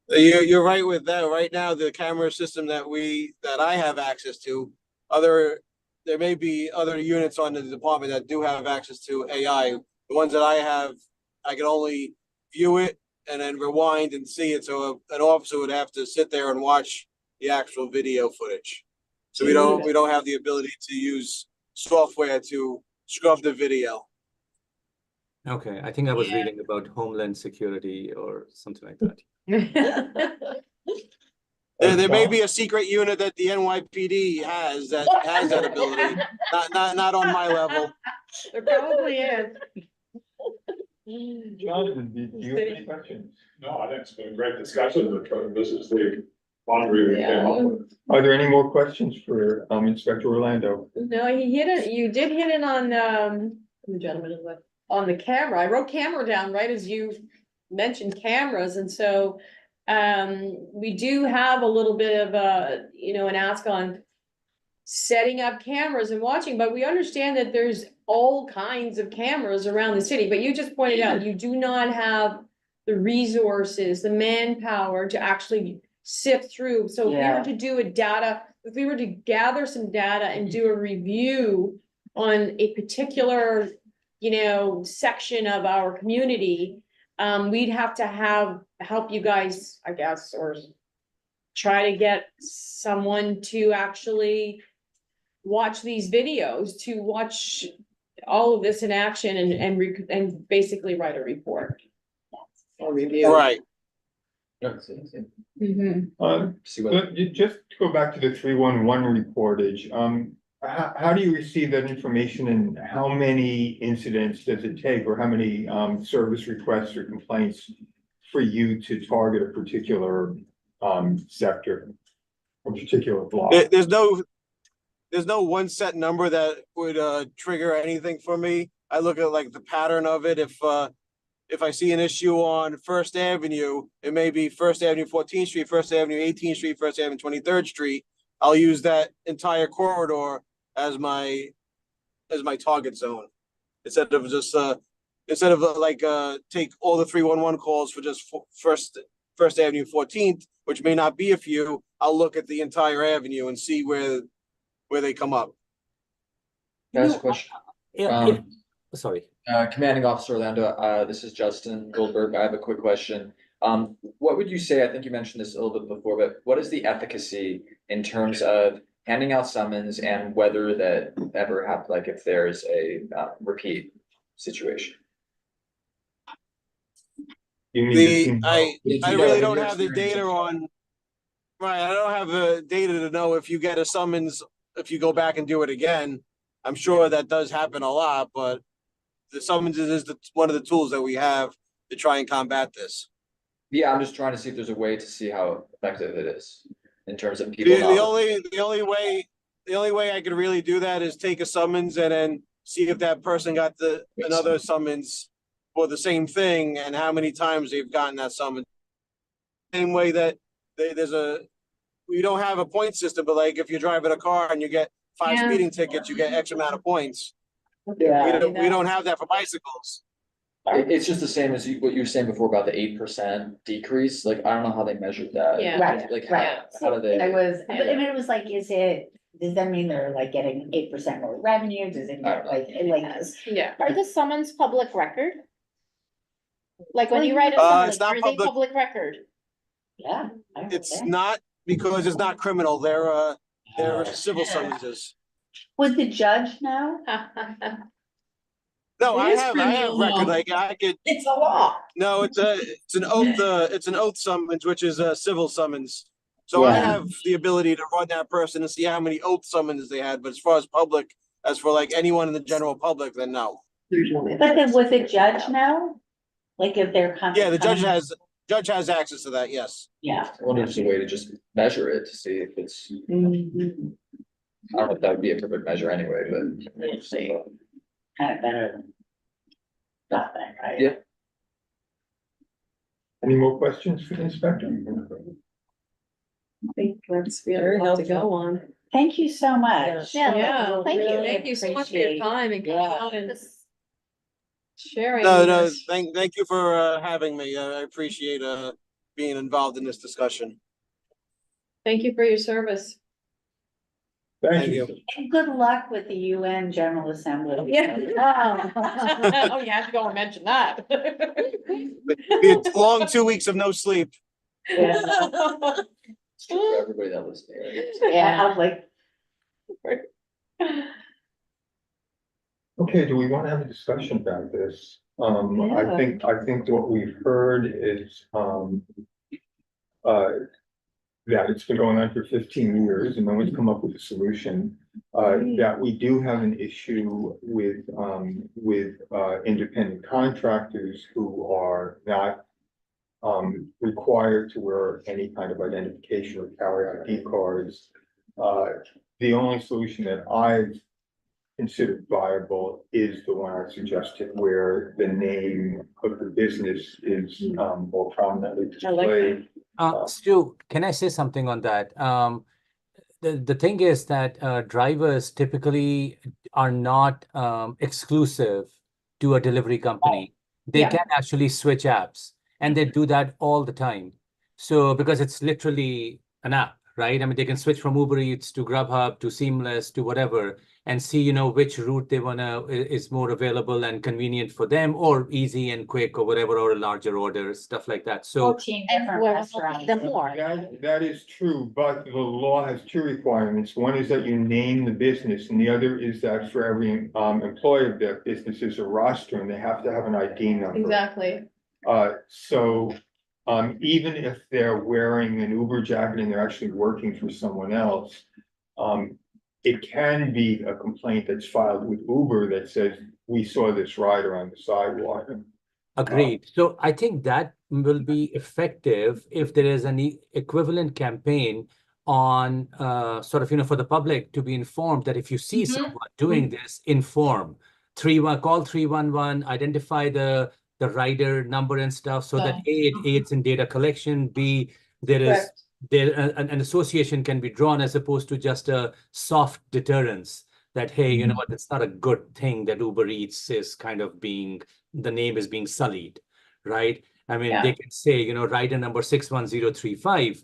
You're right with that. Right now, the camera system that I have access to, there may be other units on the department that do have access to AI. The ones that I have, I can only view it and then rewind and see it. So an officer would have to sit there and watch the actual video footage. So we don't have the ability to use software to scrub the video. Okay, I think I was reading about Homeland Security or something like that. There may be a secret unit that the NYPD has that ability. Not on my level. There probably is. Jonathan, do you have any questions? No, I think it's been a great discussion, but this is the boundary we came up with. Are there any more questions for Inspector Orlando? No, you did hit it on, the gentleman in the, on the camera. I wrote camera down right as you mentioned cameras, and so we do have a little bit of an ask on setting up cameras and watching, but we understand that there's all kinds of cameras around the city, but you just pointed out, you do not have the resources, the manpower to actually sift through. So if we were Yeah. to do if we were to gather some data and do a review on a particular, section of our community, we'd have to help you guys, I guess, or try to get someone to actually watch these videos, to watch all of this in action and basically write a report. Or review. Right. Mhm. See what, Just to go back to the 311 reportage, how do you receive that information and how many incidents does it take, or how many service requests or complaints for you to target a particular sector, a particular block? There's no one set number that would trigger anything for me. I look at like the pattern of it. If I see an issue on First Avenue, it may be First Avenue, 14th Street, First Avenue, 18th Street, First Avenue, 23rd Street. I'll use that entire corridor as my target zone. Instead of just take all the 311 calls for just First Avenue, 14th, which may not be a few. I'll look at the entire avenue and see where they come up. can I ask a question? Yeah, sorry. Commanding Officer Orlando, this is Justin Goldberg. I have a quick question. What would you say, I think you mentioned this a little bit before, but what is the efficacy in terms of handing out summons and whether that ever happens, like if there's a repeat situation? You mean I know, really in don't your have the experience, data on. Right, I don't have the data to know if you get a summons, if you go back and do it again. I'm sure that does happen a lot, but the summonses is one of the tools that we have to try and combat this. Yeah, I'm just trying to see if there's a way to see how effective it is in terms of The, people the not. only way I could really do that is take a summons and then see if that person got another summons for the same thing and how many times they've gotten that summons. Same way that we don't have a point system, but like if you're driving a car and you get 5 speeding tickets, you get X amount of points. Yeah. We don't have that for bicycles. It's just the same as what you were saying before about the 8% decrease. Like, I don't know how they measured that. Yeah. Right, Like, right. how do they? I was, but I mean, it was like, does that mean they're like getting 8% more revenue? Does it mean I don't know. like, Yeah. Are the summons public record? Like when you write a It's summons, not are they public. public record? yeah. I would It's think. not because it's not criminal. They're civil summonses. Would the judge know? No, It I is have criminal record. law. Like I could. It's a law. No, it's an oath. It's an oath summons, which is a civil summons. So I Yeah. have the ability to run that person and see how many oath summonses they had. But as far as public, as for like anyone in the general public, then no. But then would the judge know? Like if they're coming? Yeah, the judge has access to that. Yes. Yeah. I wonder if there's a way to just measure it to see if it's, Mhm. I don't know if that would be a perfect measure anyway, but. We'll see. Kind of better than nothing, right? Yeah. Any more questions for the inspector? I think we have a lot to go on. Thank you so much. Yeah, thank you. Thank you so much for your time and coming out and This- sharing. No, with no. us. Thank you for having me. I appreciate being involved in this discussion. Thank you for your service. Thank you. And good luck with the UN General Assembly. Yeah. Oh, you have to go and mention that. Be a long 2 weeks of no sleep. Yeah. It's true for everybody that was there. Yeah, I'm like, Okay, do we want to have a discussion about this? Yeah. I think what we've heard is, that it's been going on for 15 years and no one's come up with a solution. That we do have an issue with independent contractors who are not required to wear any kind of identification or carry ID cards. The only solution that I've considered viable is the one I suggested, where the name of the business is more prominently displayed. Stu, can I say something on that? The thing is that drivers typically are not exclusive to a delivery company. They Yeah. can actually switch apps, and they do that all the time. So because it's literally an app, right? I mean, they can switch from Uber Eats to Grubhub to Seamless to whatever, and see, which route they wanna is more available and convenient for them, or easy and quick, or whatever, or a larger order, stuff like that. So 14 And different we're restaurants. the more. That is true, but the law has two requirements. One is that you name the business, and the other is that for every employee of that business is a roster, and they have to have an ID number. Exactly. So even if they're wearing an Uber jacket and they're actually working for someone else, it can be a complaint that's filed with Uber that says, we saw this rider on the sidewalk. agreed. So I think that will be effective if there is an equivalent campaign on sort of, for the public to be informed that if you see someone doing this, inform. Call 311, identify the rider number and stuff, so that A, it aids in data collection, B, there is Correct. an association can be drawn, as opposed to just a soft deterrence that, hey, you know what, it's not a good thing that Uber Eats is kind of the name is being sullied, right? I mean, they can say, rider number 61035,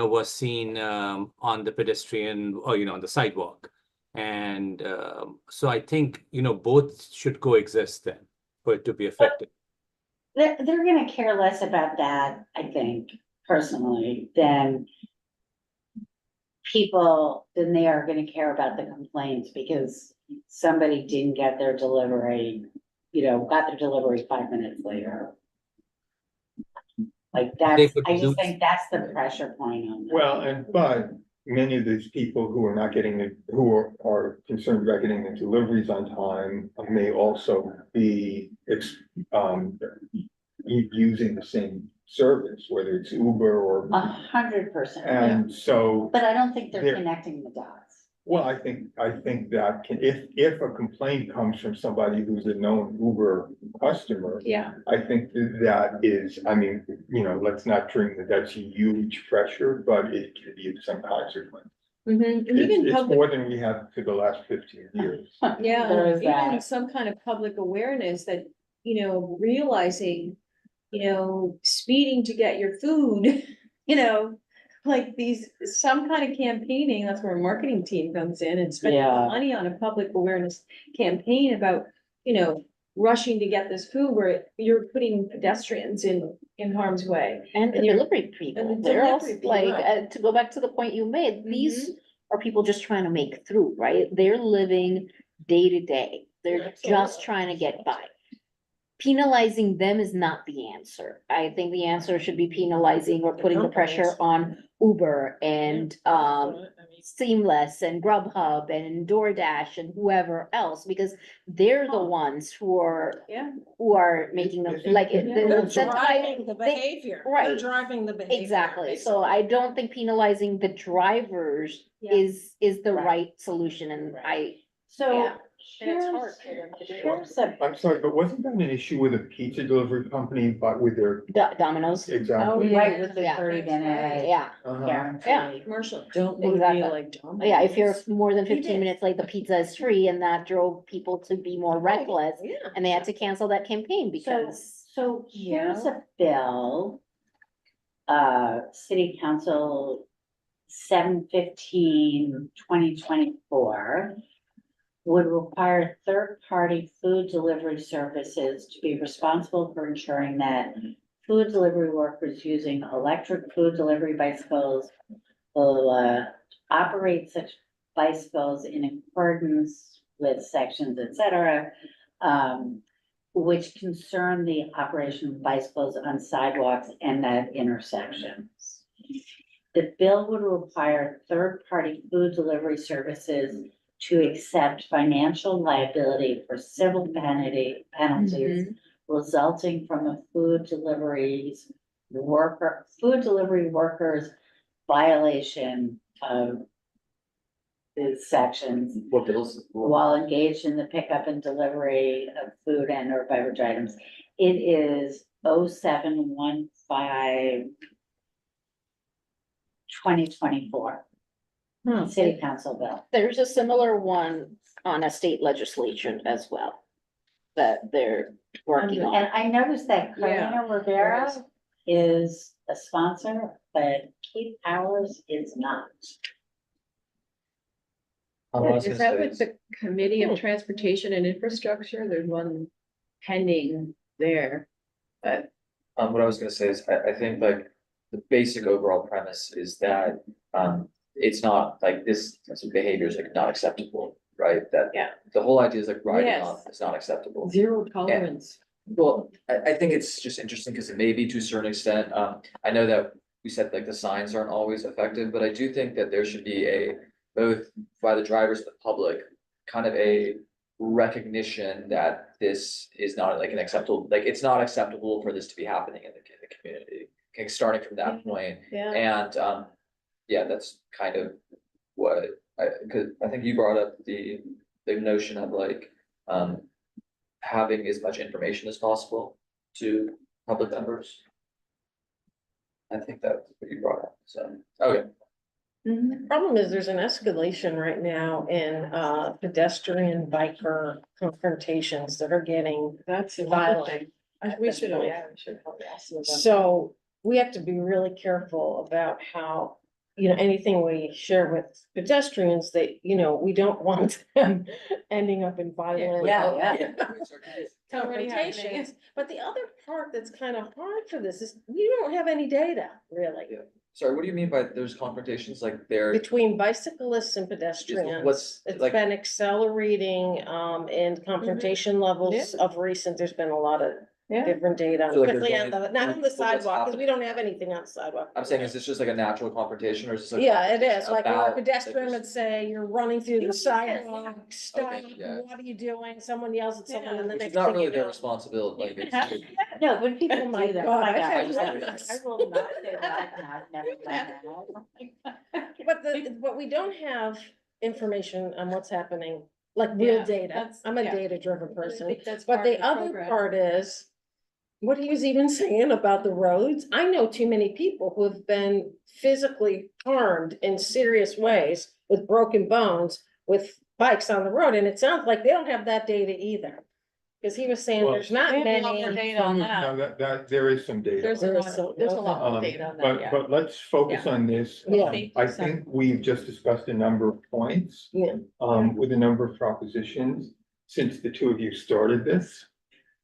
was seen on the pedestrian, or, on the sidewalk. And so I think, both should coexist then for it to be effective. They're gonna care less about that, I think, personally, than they are gonna care about the complaints, because somebody didn't get their delivery, got their delivery 5 minutes later. Like I just think that's the pressure point on that. Well, but many of these people who are not getting who are concerned about getting the deliveries on time may also be using the same service, whether it's Uber or. 100%. And so, But I don't think they're There- connecting the dots. well, I think that can, if a complaint comes from somebody who's a known Uber customer, Yeah. I think that is, I mean, let's not dream that that's huge pressure, but it can be of some consequence. And even It's public, more than we have for the last 15 years. yeah, There is even that. some kind of public awareness that, realizing, speeding to get your food, like some kind of campaigning, that's where a marketing team comes in and spending Yeah. money on a public awareness campaign about, rushing to get this food where you're putting pedestrians in harm's way. And the And you're- delivery people, and the they're also delivery people, like, right. to go back to the point you made, these are people just trying to make it through, right? They're living day to day. They're just trying to get by. Penalizing them is not the answer. I think the answer should be penalizing or putting the pressure on Uber and Seamless and Grubhub and DoorDash and whoever else, because they're the ones who are making them, like, Yeah. they're They're incentivizing. driving the behavior. They're right. driving the behavior. Exactly, so I don't think penalizing the drivers Yeah. is the Right. right solution, and So Yeah. here's, hard for them to do. here's a, I'm sorry, but wasn't that an issue with a pizza delivery company, but with their, Domino's, exactly? right with the Yeah. 30-minute yeah, Uh-huh. guarantee. Commercial. Don't wanna be be like yeah, if you're more than You 15 did. minutes late, the pizza is free, and that drove people to be more reckless, Yeah. and they had to cancel that campaign because. So here's a bill. City Council 7/15/2024 would require third-party food delivery services to be responsible for ensuring that food delivery workers using electric food delivery bicycles will operate such bicycles in accordance with sections, et cetera, which concern the operation of bicycles on sidewalks and at intersections. the bill would require third-party food delivery services to accept financial liability for civil penalties resulting from a food delivery workers violation of these sections What bills? while engaged in the pickup and delivery of food and or beverage items. It is 0715 2024 city council bill. There's a similar one on a state legislation as well that they're working on. And I noticed that Carolina Rivera is a sponsor, but Keith Powers is not. I was Is gonna that with say, the Committee of Transportation and Infrastructure? There's one pending there. But what I was gonna say is, I think like the basic overall premise is that, it's not like this type of behavior is like not acceptable, right? That. Yeah. The whole idea is like riding Yes. on, it's not acceptable. zero tolerance. Well, I think it's just interesting because it may be to a certain extent, I know that we said like the signs aren't always effective, but I do think that there should be a, both by the drivers and the public, kind of a recognition that this is not like an acceptable, like, it's not acceptable for this to be happening in the community. Okay, starting from that point, Yeah. and, yeah, that's kind of what, cause I think you brought up the notion of like, having as much information as possible to public members. I think that's what you brought up, so, okay. Problem is, there's an escalation right now in pedestrian biker confrontations that are getting That's violent. We should, yeah, we should probably ask them about that. So we have to be really careful about how, you know, anything we share with pedestrians, that, you know, we don't want them ending up in violent. Yeah. Confrontations. But the other part that's kind of hard for this is we don't have any data, really, Yeah. Sorry, what do you mean by there's confrontations, like there, between bicyclists and pedestrians. what's, It's like, been accelerating, in confrontation levels of recent, there's been a lot of Yeah. different data, So, like, there's especially on only- the, not on the what's sidewalk, because happening? we don't have anything on the sidewalk. I'm saying, is this just like a natural confrontation, or is this like? Yeah, it is, like, where a about, pedestrian like, would say, you're running through the sidewalk, stop, Okay, yeah. what are you doing? Someone yells at someone and the Which next is not thing really you their know. responsibility, like, it's. No, when people Oh my do that, God, my I've God, had I moments. will not say that, never done that. But we don't have information on what's happening, like real Yeah, data. that's- I'm a yeah. data-driven person. think that's But part of the the other program. part is, what he was even saying about the roads, I know too many people who have been physically harmed in serious ways with broken bones with bikes on the road, and it sounds like they don't have that data either. Cause he was saying Well- there's not They have a lot many. more data on that. No, that, there is some data. There's a There is lot, some- there's a lot more Um, data on that, yeah. But let's focus on this. Yeah. I think we've just discussed a number of points. Yeah. With a number of propositions, since the two of you started this.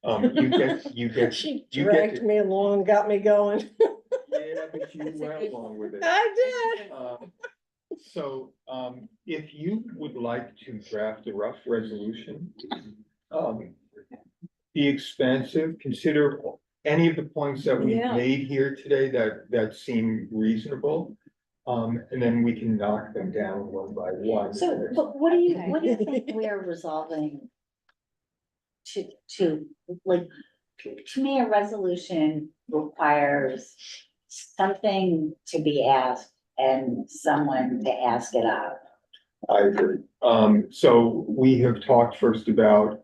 You get. She you get dragged to- me along, got me going. Yeah, but you went along with it. I did. So, if you would like to draft a rough resolution, be expansive, consider any of the points that we've Yeah. made here today that seem reasonable. And then we can knock them down one by one. So, but what do you think we are resolving? To, like, to me, a resolution requires something to be asked and someone to ask it out. I agree. So we have talked first about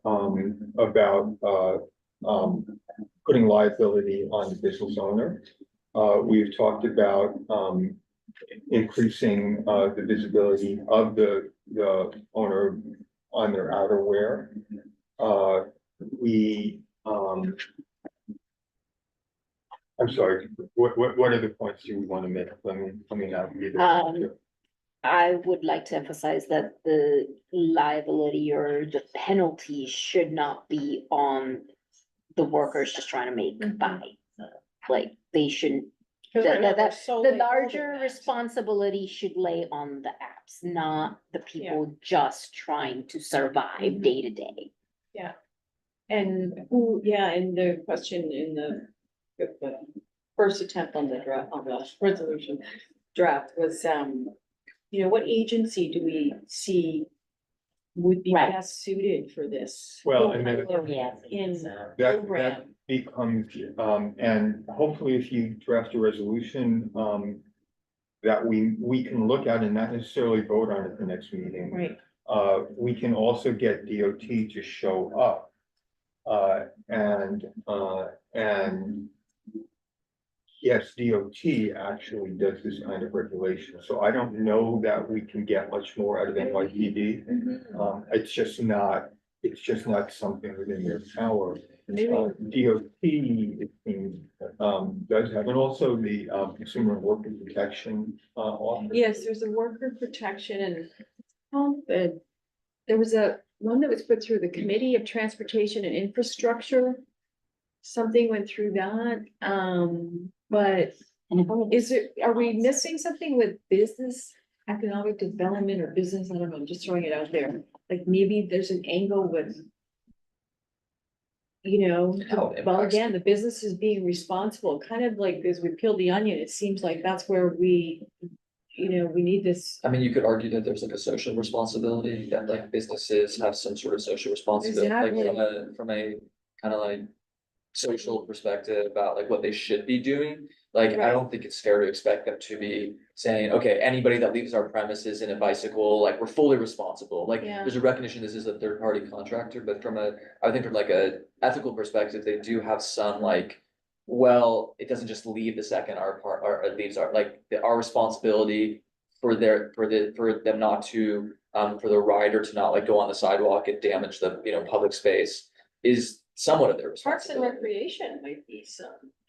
putting liability on the business owner. We've talked about, increasing, the visibility of the owner on their outerwear. I'm sorry, what are the points you want to make? Let me not read it. I would like to emphasize that the liability or the penalty should not be on the workers just trying to make by. Like, they shouldn't, 'Cause right now the they're solely larger holding that. responsibility should lay on the apps, not the people just trying to survive day to day. And who, yeah, and the question in the first attempt on the draft, on the resolution, draft was, you know, what agency do we see would be Right. best suited for this? Well, and then Yeah. In that program. becomes, and hopefully if you draft a resolution, that we can look at and not necessarily vote on at the next meeting. Right. We can also get DOT to show up. And yes, DOT actually does this kind of regulation, so I don't know that we can get much more out of NYPD. It's just not something within their power. DOT, it seems, does have, and also the, Consumer and Worker Protection, office. Yes, there's a worker protection and there was one that was put through the Committee of Transportation and Infrastructure. Something went through that, but are we missing something with business, economic development or business? I don't know, I'm just throwing it out there. Like maybe there's an angle with, you know, How it well, impacts- again, the business is being responsible, kind of like as we peel the onion, it seems like that's where we, you know, we need this. I mean, you could argue that there's like a social responsibility, that like businesses have some sort of social responsibility, like Exactly. from a kind of like social perspective about like what they should be doing. Like, I Right. don't think it's fair to expect them to be saying, okay, anybody that leaves our premises in a bicycle, like, we're fully responsible. Like, Yeah. there's a recognition this is a third party contractor, but I think from like a ethical perspective, they do have some like, well, it doesn't just leave the second it leaves our responsibility for them not to, for the rider to not like go on the sidewalk and damage the, public space is somewhat of their Parks and responsibility. Recreation might be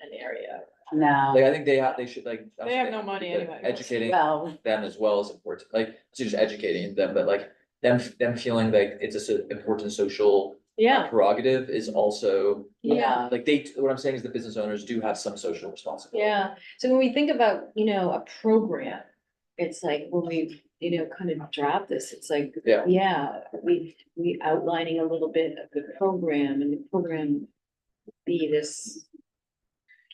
an area. No, Like, I think they should like. They have no money anyway. Educating well, them as well is important, like, so just educating them, but like them feeling like it's important social Yeah, prerogative is also, yeah, like, what I'm saying is the business owners do have some social responsibility. yeah. So when we think about, a program, it's like when we, kind of drop this, it's like, Yeah. we outlining a little bit of the program and the program be this.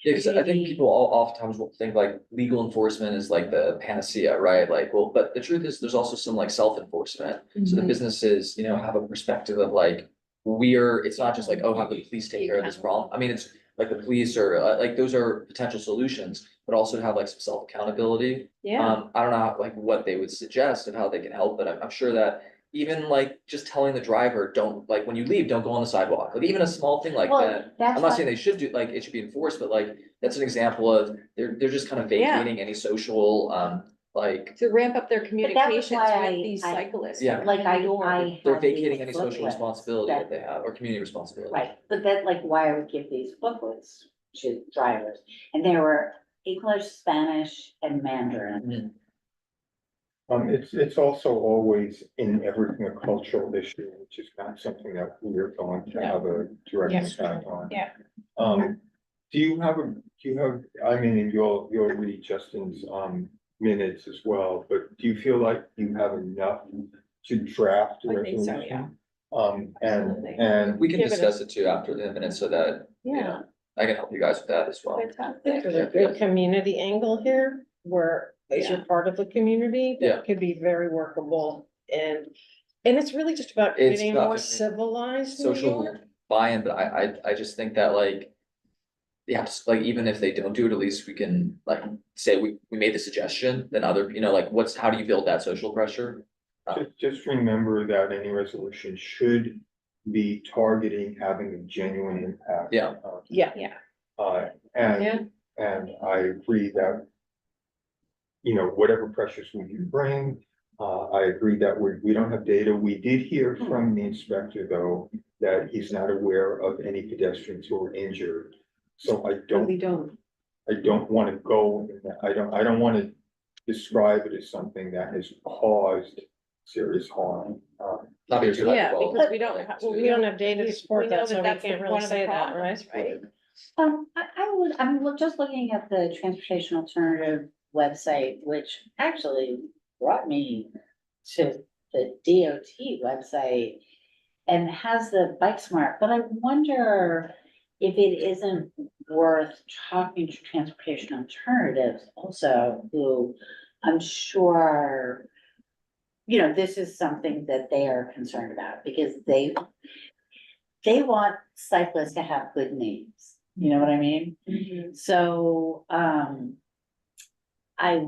Yeah, because I think people oftentimes will think like legal enforcement is like the panacea, right? Like, well, but the truth is there's also some like self-enforcement. So the Mhm. businesses, have a perspective of like, it's not just like, oh, have the police take care of this problem. I mean, it's like the police are, like, those are potential solutions, but also to have like some self-accountability. Yeah, I don't know what they would suggest of how they can help, but I'm sure that even like just telling the driver, don't, like, when you leave, don't go on the sidewalk, like even a small thing like well, that. that's I'm not what, saying they should do, like, it should be enforced, but like, that's an example of, they're just kind of vacating any social, like, to ramp up their that was communications why with these I- cyclists. Yeah. like, I they're had vacating these any social booklets responsibility that that- they have, or community responsibility. Right, but that, like, why I would give these booklets to drivers, and they were English, Spanish, and Mandarin. It's also always in everything a cultural issue, which is not something that we're going to have a direct impact on. Yeah. Do you have, I mean, and you'll read Justin's, minutes as well, but do you feel like you have enough to draft a I think so, resolution? Absolutely. And We can Give it a- discuss it too after the minutes so that, Yeah. I can help you guys with that as well. There's a good community angle here, where as you're part of the community, Yeah. that could be very workable. And it's really just about It's creating a not more just civilized New Social York. buy-in, but I just think that like, yeah, like, even if they don't do it, at least we can like say we made the suggestion, then other, like, how do you build that social pressure? just remember that any resolution should be targeting having a genuine impact. Yeah. Yeah. And I agree that, whatever pressures we can bring, I agree that we don't have data. We did hear from the inspector, though, that he's not aware of any pedestrians who were injured. So I don't want to go, I don't want to describe it as something that has caused serious harm. Not be too Yeah, hyperbolic. because we don't have, We don't have data to support we know that, so we that's can't one really of the say that, problems, right? I'm just looking at the Transportation Alternative website, which actually brought me to the DOT website and has the bike smart, but I wonder if it isn't worth talking to Transportation Alternatives also, who I'm sure, you know, this is something that they are concerned about because they want cyclists to have good names, you know what I mean? So, I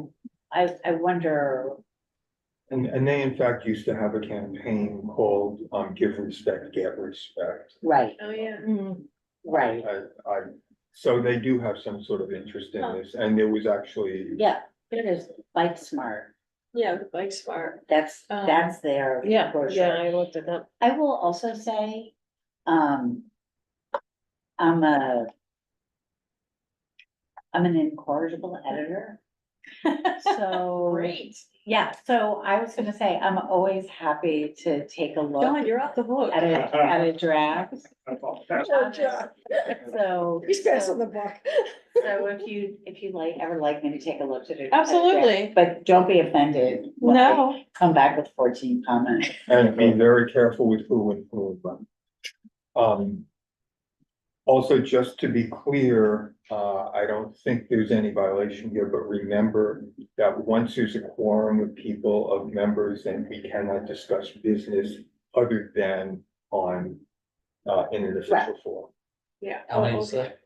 wonder, And they in fact used to have a campaign called, Give Respect, Get Respect. right, Oh, yeah. right, So they do have some sort of interest in this, and there was actually. yeah, there's Bike Smart, Yeah, the bike smart. that's their. Yeah, brochure. yeah, I looked it up. I will also say, I'm an incorrigible editor. So. Great. Yeah, so I was gonna say, I'm always happy to take a look John, you're off the hook. at a draft. So. He's passing the buck. So if you ever like me to take a look at it. Absolutely. But don't be offended. when I No. Come back with 14 comments. And be very careful with who influenced them. Also, just to be clear, I don't think there's any violation here, but remember that once there's a quorum of people, of members, then we cannot discuss business other than on, in an official forum. Yeah. How many is that?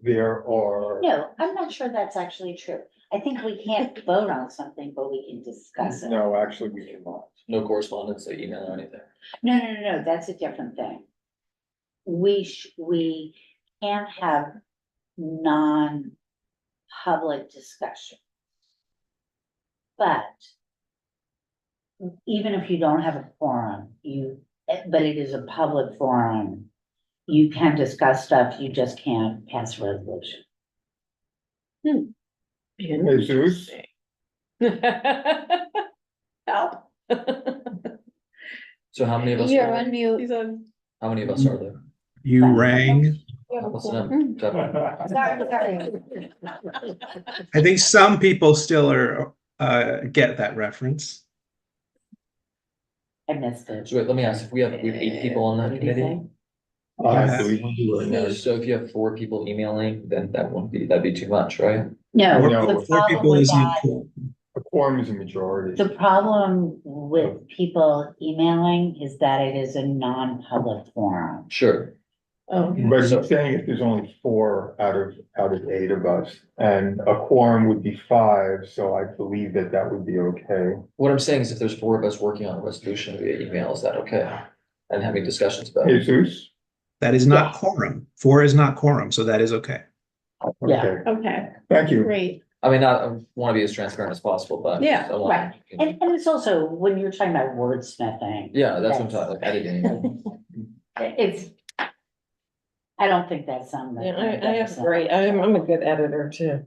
There are. No, I'm not sure that's actually true. I think we can't vote on something, but we can discuss it. No, actually, we cannot. No correspondence, like email or anything? No, that's a different thing. We can't have non-public discussion. But even if you don't have a forum, but it is a public forum, you can discuss stuff, you just can't pass a resolution. Jesus. Help. So how many of us? You're are there? on mute. He's on. How many of us are there? You rang. What's the number? Sorry. I think some people still are, get that reference. I missed it. So wait, let me ask, if we have 8 people on that committee, I believe we do right now. so if you have 4 people emailing, then that'd be too much, right? No, No. the Four problem people with isn't that, cool. A quorum is a majority. the problem with people emailing is that it is a non-public forum. Sure. Oh, But So- he's saying if there's only 4 out of 8 of us, and a quorum would be 5, so I believe that would be okay. What I'm saying is if there's 4 of us working on a resolution via email, is that okay? And having discussions about it? Jesus? That is not quorum. 4 is not quorum, so that is okay. Yeah. Okay, Okay, thank you. great. I mean, I want to be as transparent as possible, but. Yeah, I want- Right, and it's also, when you're talking about wordsmithing. Yeah, that's what I'm talking, like editing. It's, I don't think that's something. yeah, that- I have great, I'm a good editor too.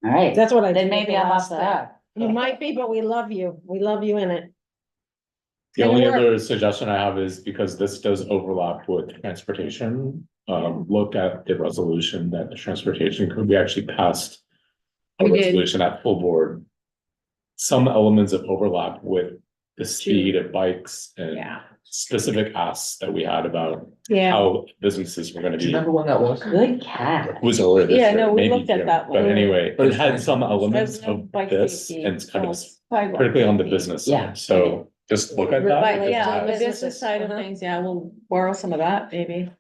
All right, That's what I. then did maybe the I'm last off the time. hook. You might be, but we love you in it. The And only we're- other suggestion I have is because this does overlap with transportation, look at the resolution that the transportation could be actually passed. A We did. resolution at full board. Some elements of overlap with the speed of bikes and Yeah, specific asks that we had about yeah. how businesses were gonna Do you be. remember when that was? Good cat. Was earlier this Yeah, year, no, we maybe looked at June. that But one. anyway, But it it's had fine. some elements As no of bike this safety, and kind of sidewalk critically on the safety. business Yeah. side, so just look at that. Right, because Yeah, on the that's- business side of things, yeah, we'll borrow some of that, maybe.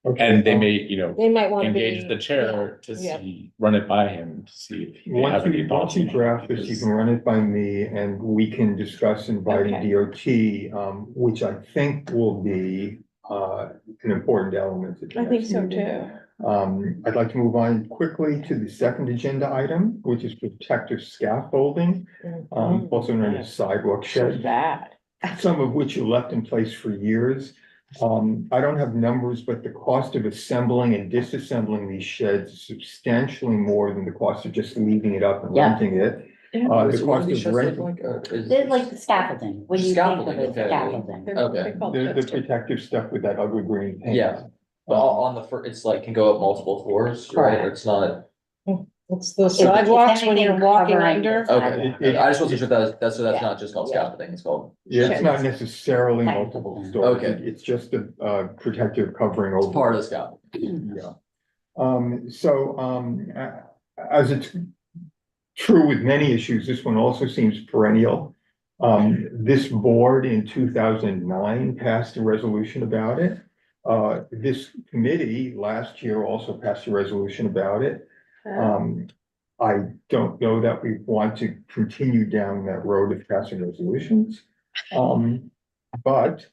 Okay, And they may, you know, They might want to be. engage the chair to yeah. see, run it by him to see if he may have any Once thoughts. you on it, draft this, you because- can run it by me and we can discuss inviting Okay. DOT, which I think will be, an important element. at the I think next so meeting. too. I'd like to move on quickly to the second agenda item, which is protective scaffolding, also known as sidewalk So shed, bad. some of which are left in place for years. I don't have numbers, but the cost of assembling and disassembling these sheds is substantially more than the cost of just leaving it up and Yeah. renting it. So The what do cost these of sheds look renting, like? They're like the scaffolding, when you think of Scaffolding, it, okay. scaffolding. Okay. They're called the sheds. protective stuff with that ugly green paint. Yeah. But on the it's like can go up multiple floors, right? Or it's not, It's the It's sidewalks when you're anything walking covering the under. sidewalk. okay. I just wasn't sure that's so that's Yeah. not just called Yeah. scaffolding, it's called. Yeah, it's Sheds. not necessarily Technical. multiple stories. Okay. It's just a protective covering It's over. part of the scaffolding. Yeah. As it's true with many issues, this one also seems perennial. This board in 2009 passed a resolution about it. This committee last year also passed a resolution about it. I don't know that we want to continue down that road of passing resolutions. But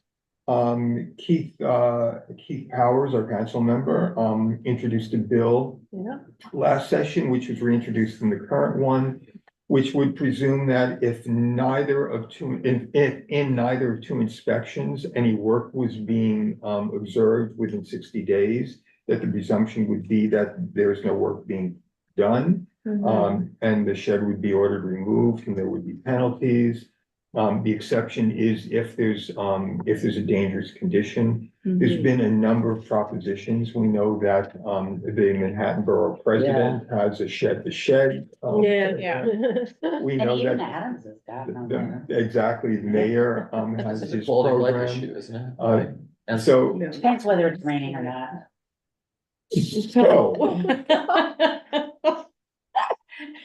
Keith Powers, our council member, introduced a bill Yeah. last session, which was reintroduced in the current one, which would presume that if neither of two, in neither of two inspections, any work was being observed within 60 days, that the presumption would be that there's no work being done. And the shed would be ordered removed and there would be penalties. The exception is if there's a dangerous condition. There's been a number of propositions. We know that the Manhattan Borough President has a shed to shed. Yeah. We And know even that Adams has got one the- there. exactly, the mayor has It's a his quality of life program. issue, isn't it? And so, Depends whether it's raining or not.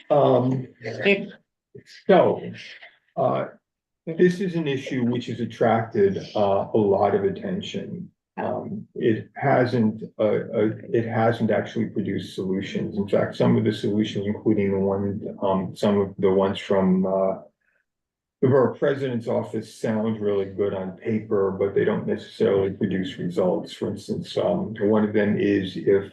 um, so, this is an issue which has attracted a lot of attention. It hasn't actually produced solutions. In fact, some of the solutions, including some of the ones from the borough president's office, sound really good on paper, but they don't necessarily produce results. For instance, one of them is if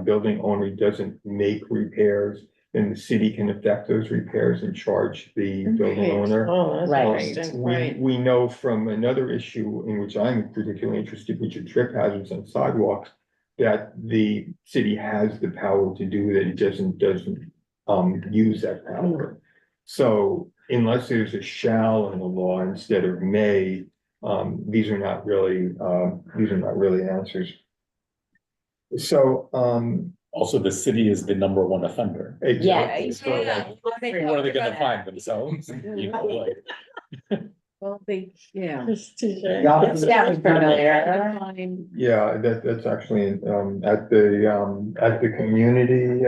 building owner doesn't make repairs, then the city can effect those repairs and charge the building owner. Oh, that's Right. interesting, right. We know from another issue in which I'm particularly interested, which are trip hazards on sidewalks, that the city has the power to do that, it doesn't use that power. So unless there's a shall in the law instead of may, these are not really answers. So, Also, the city is the number one offender. exactly. So like, where are they gonna find themselves? You know, like, Well, yeah. Y'all- Sounds familiar. Yeah, that's actually, at the community,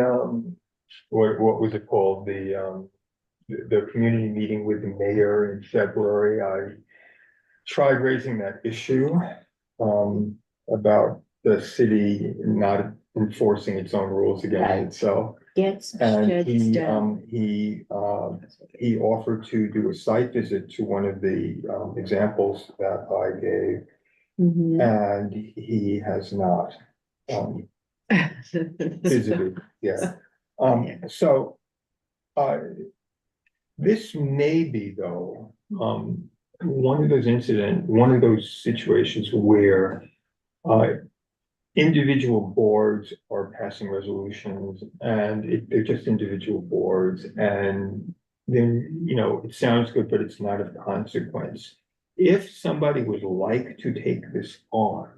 what was it called? The community meeting with the mayor in February, I tried raising that issue, about the city not enforcing its own rules against itself. Gets And sheds down. he offered to do a site visit to one of the, examples that I gave, and he has not, visited yet. So, this may be though, one of those situations where, individual boards are passing resolutions and they're just individual boards and then, it sounds good, but it's not of consequence. If somebody would like to take this on,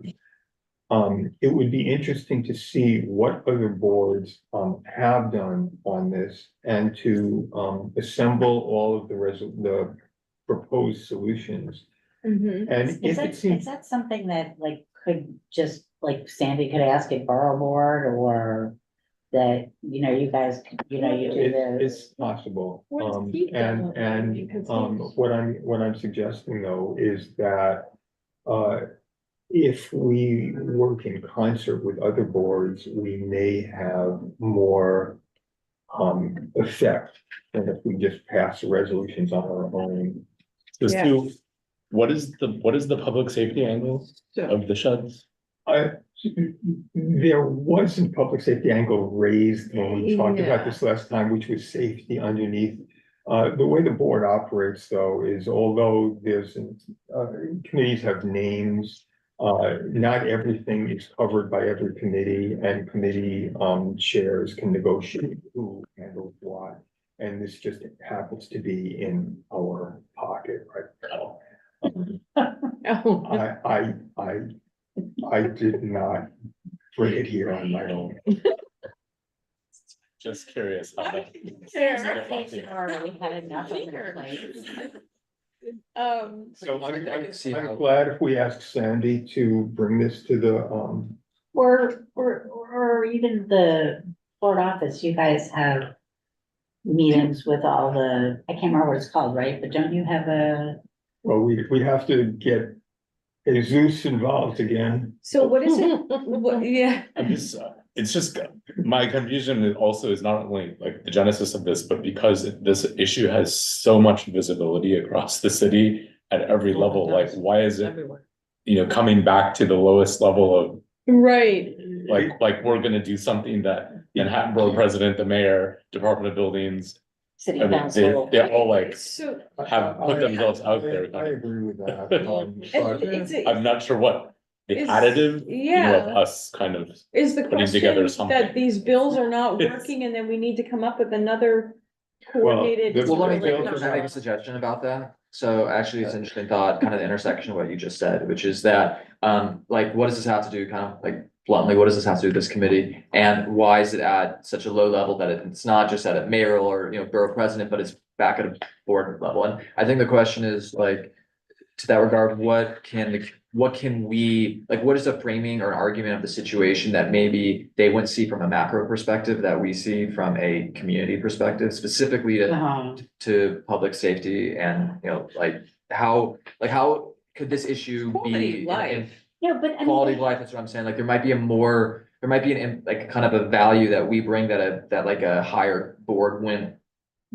it would be interesting to see what other boards have done on this and to assemble all of the proposed solutions. And if it Is seems, that something that like could just, like Sandy could ask at borough board or that, you guys, you do it's this? possible. Where's Keith And going? Because he's- what I'm suggesting though is that if we work in concert with other boards, we may have more effect than if we just pass the resolutions on our own. So Yeah. Stu, what is the public safety angle of the sheds? There was a public safety angle raised when we talked about Yeah. this last time, which was safety underneath. The way the board operates though is although committees have names, not everything is covered by every committee and committee chairs can negotiate who handles what. And this just happens to be in our pocket right now. Oh. I did not bring it here on my own. Just curious. How that- Or we had enough on their plate. So I can see how- I'm glad if we ask Sandy to bring this to the, Or even the board office, you guys have meetings with all the, I can't remember what it's called, right? But don't you have a, Well, we have to get Jesus involved again. So what is it? What, yeah. I'm just, it's just, my confusion also is not only like the genesis of this, but because this issue has so much visibility across the city at every level, like, why is it, Everywhere. coming back to the lowest level of Right. like we're gonna do something that Manhattan Borough President, the mayor, Department of Buildings, City I mean, council. they're all like, So have put themselves out there. I agree with that. and it's, I'm not sure what the Is- additive, yeah. of us kind of, is the putting together question something. that these bills are not It's- working and then we need to come up with another coordinated. the- Well, let me, Well, can I make a suggestion about that? So actually, it's an interesting thought, kind of the intersection of what you just said, which is that, like, what does this have to do, kind of like bluntly, what does this have to do with this committee? And why is it at such a low level that it's not just at a mayoral or, borough president, but it's back at a board level? And I think the question is like, to that regard, what can we, like, what is a framing or an argument of the situation that maybe they wouldn't see from a macro perspective that we see from a community perspective, specifically to public safety and, how could this issue Quality be of life. no, but I quality of mean, life? That's what I'm saying. Like, there might be like kind of a value that we bring that like a higher board wouldn't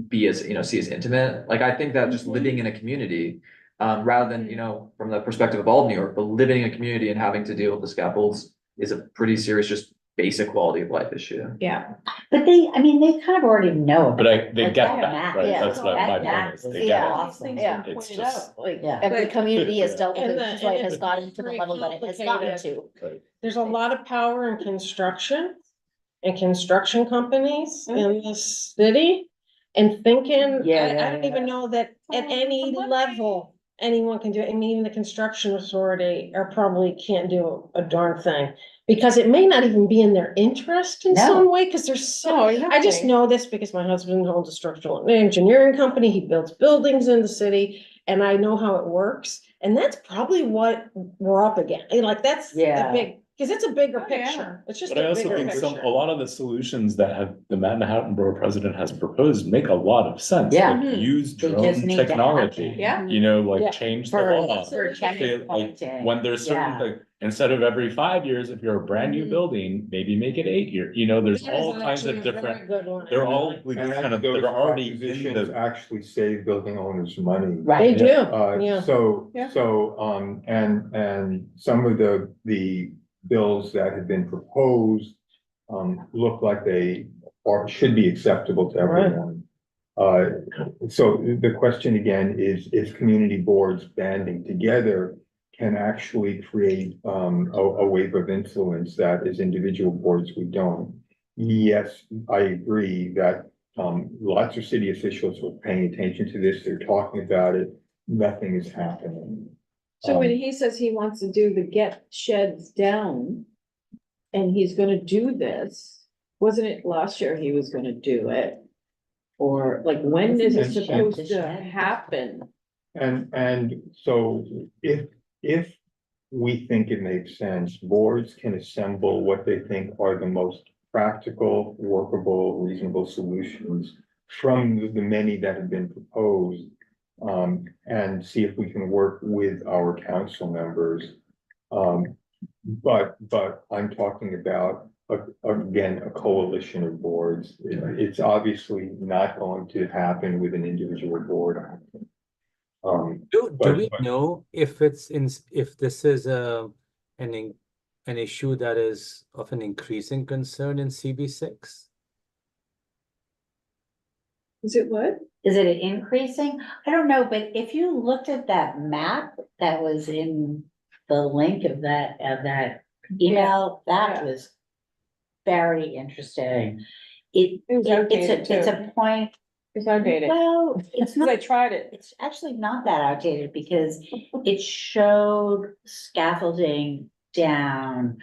be as, see as intimate. Like, I think that just living in a community, rather than, from the perspective of all of New York, but living in a community and having to deal with the scaffolds is a pretty serious, just basic quality of life issue. Yeah. but they kind of already know. but they Like, get that that, matters. right? Yeah. That's what my That point is, they matters. get it. Awesome. Yeah. It's just, Yeah. Every But- community has dealt with And it, the- which is why it and has it's gotten to the very level that it has gotten to. There's a lot of power in construction and construction companies in this city. And thinking, I don't even know that at any level, anyone can do it. I mean, even the construction authority are probably can't do a darn thing. Because it may not even be in their interest in No. some way, because there's so, I just know this because my husband owns a structural engineering company. He builds buildings in the city. And I know how it works. And that's probably what we're up against. Like, that's the Yeah. big, because it's a bigger Oh, yeah. picture. It's just but I a also bigger think a picture. lot of the solutions that have the Manhattan Borough President has proposed make a lot of sense. Yeah. Like, use They drone just need to technology, Yeah. Yeah. change the For, law. for Okay, checking, like, pointing. when there's certain, Yeah. like, instead of every 5 years, if you're a brand new Mhm. building, maybe make it 8 year, there's That is all kinds of actually a very different, good one. they're all like, And kind of, those they're already in propositions the. actually save building owners money. They Right. do, Yeah. yeah. And some of the bills that have been proposed, look like they should be acceptable to Right. everyone. So the question again is, if community boards banding together can actually create, a wave of influence that as individual boards we don't. Yes, I agree that, lots of city officials are paying attention to this, they're talking about it, nothing is happening. So when he says he wants to do the get sheds down. And he's gonna do this, wasn't it last year he was gonna do it? Or like, when is it And- supposed to happen? And so if we think it makes sense, boards can assemble what they think are the most practical, workable, reasonable solutions from the many that have been proposed, and see if we can work with our council members. But I'm talking about, again, a coalition of boards. It's obviously not going to happen with an individual board. Do But- we know if if this is an issue that is of an increasing concern in CB6? Is it what? Is it increasing? I don't know, but if you looked at that map that was in the link of that email, that Yeah. was very interesting. It's outdated, a too. point, It's outdated, well, it's cause I not, tried it. it's actually not that outdated because it showed scaffolding down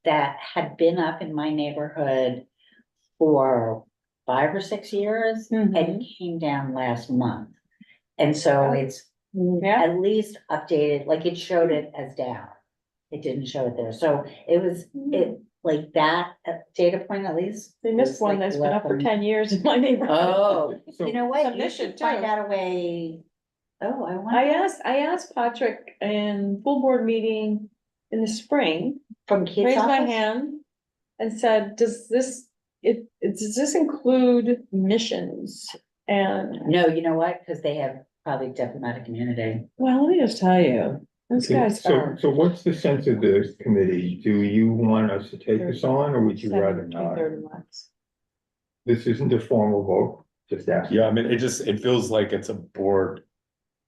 that had been up in my neighborhood for 5 or 6 years Mhm. and came down last month. And so it's Yeah. at least updated, like it showed it as down. It didn't show it there. So it was, like that data point at least. They missed is, one like, that's been up for less 10 years in my neighborhood. Oh, So- you know what? You Submission should find too. out a way. Oh, I I wonder, asked Patrick in full board meeting in the spring, from kids' raised my office? hand and said, does this include missions? And, No, you know what? Because they have probably diplomatic immunity. well, let me just tell you, those Okay, guys so, are. so what's the sense of the committee? Do you want us to take this on, or would you rather not? 30 months. This isn't a formal vote, just asking. Yeah, I mean, it feels like it's a board.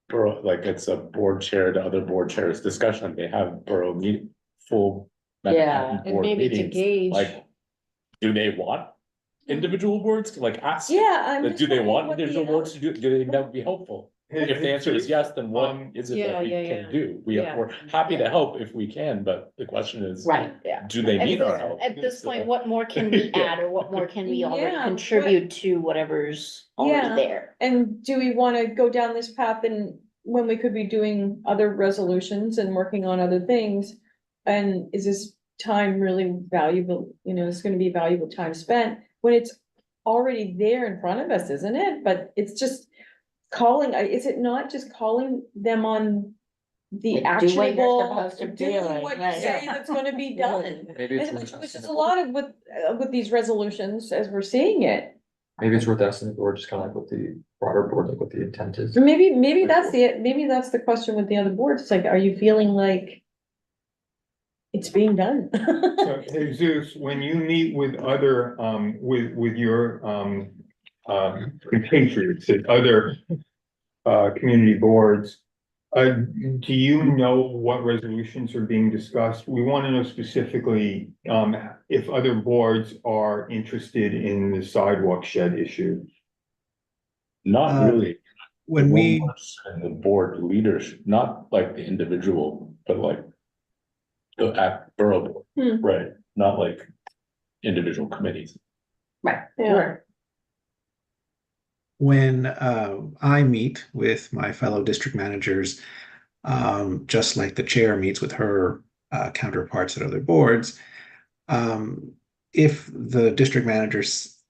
Borough, like it's a board chair to other board chairs discussion. They have borough meet full. Yeah, And board maybe to meetings. gauge. Like, do they want individual boards to like ask? Yeah, I'm just Do they wondering want what the- individual boards to do, do they think that would be helpful? If the answer is yes, then what is it Yeah, that we yeah, can yeah. do? Yeah. We're happy to help if we can, but the question is. right. Yeah. Do they need our help? At this So- point, what more can we Yeah. add or what more can we already Yeah, contribute to whatever's Yeah. already there? And do we wanna go down this path and when we could be doing other resolutions and working on other things? And is this time really valuable, it's gonna be valuable time spent when it's already there in front of us, isn't it? But it's just calling, is it not just calling them on the Like, do what you're actionable, supposed to do, doing what you right. say that's gonna be done? Maybe it's And worth which is asking a the lot of with these resolutions as we're seeing it. maybe it's worth asking the board, just kind of like what the broader board, like what the intent is. Maybe that's the question with the other boards. It's like, are you feeling like it's being done? So, Jesus, when you meet with other, with your, compatriots at other, community boards, do you know what resolutions are being discussed? We want to know specifically, if other boards are interested in the sidewalk shed issue. Not Uh, really. When The we, one person in the board leadership, not like the individual, but like. The borough board, Hmm. right, not like individual committees. Right. Yeah. when I meet with my fellow district managers, just like the chair meets with her counterparts at other boards, if the district manager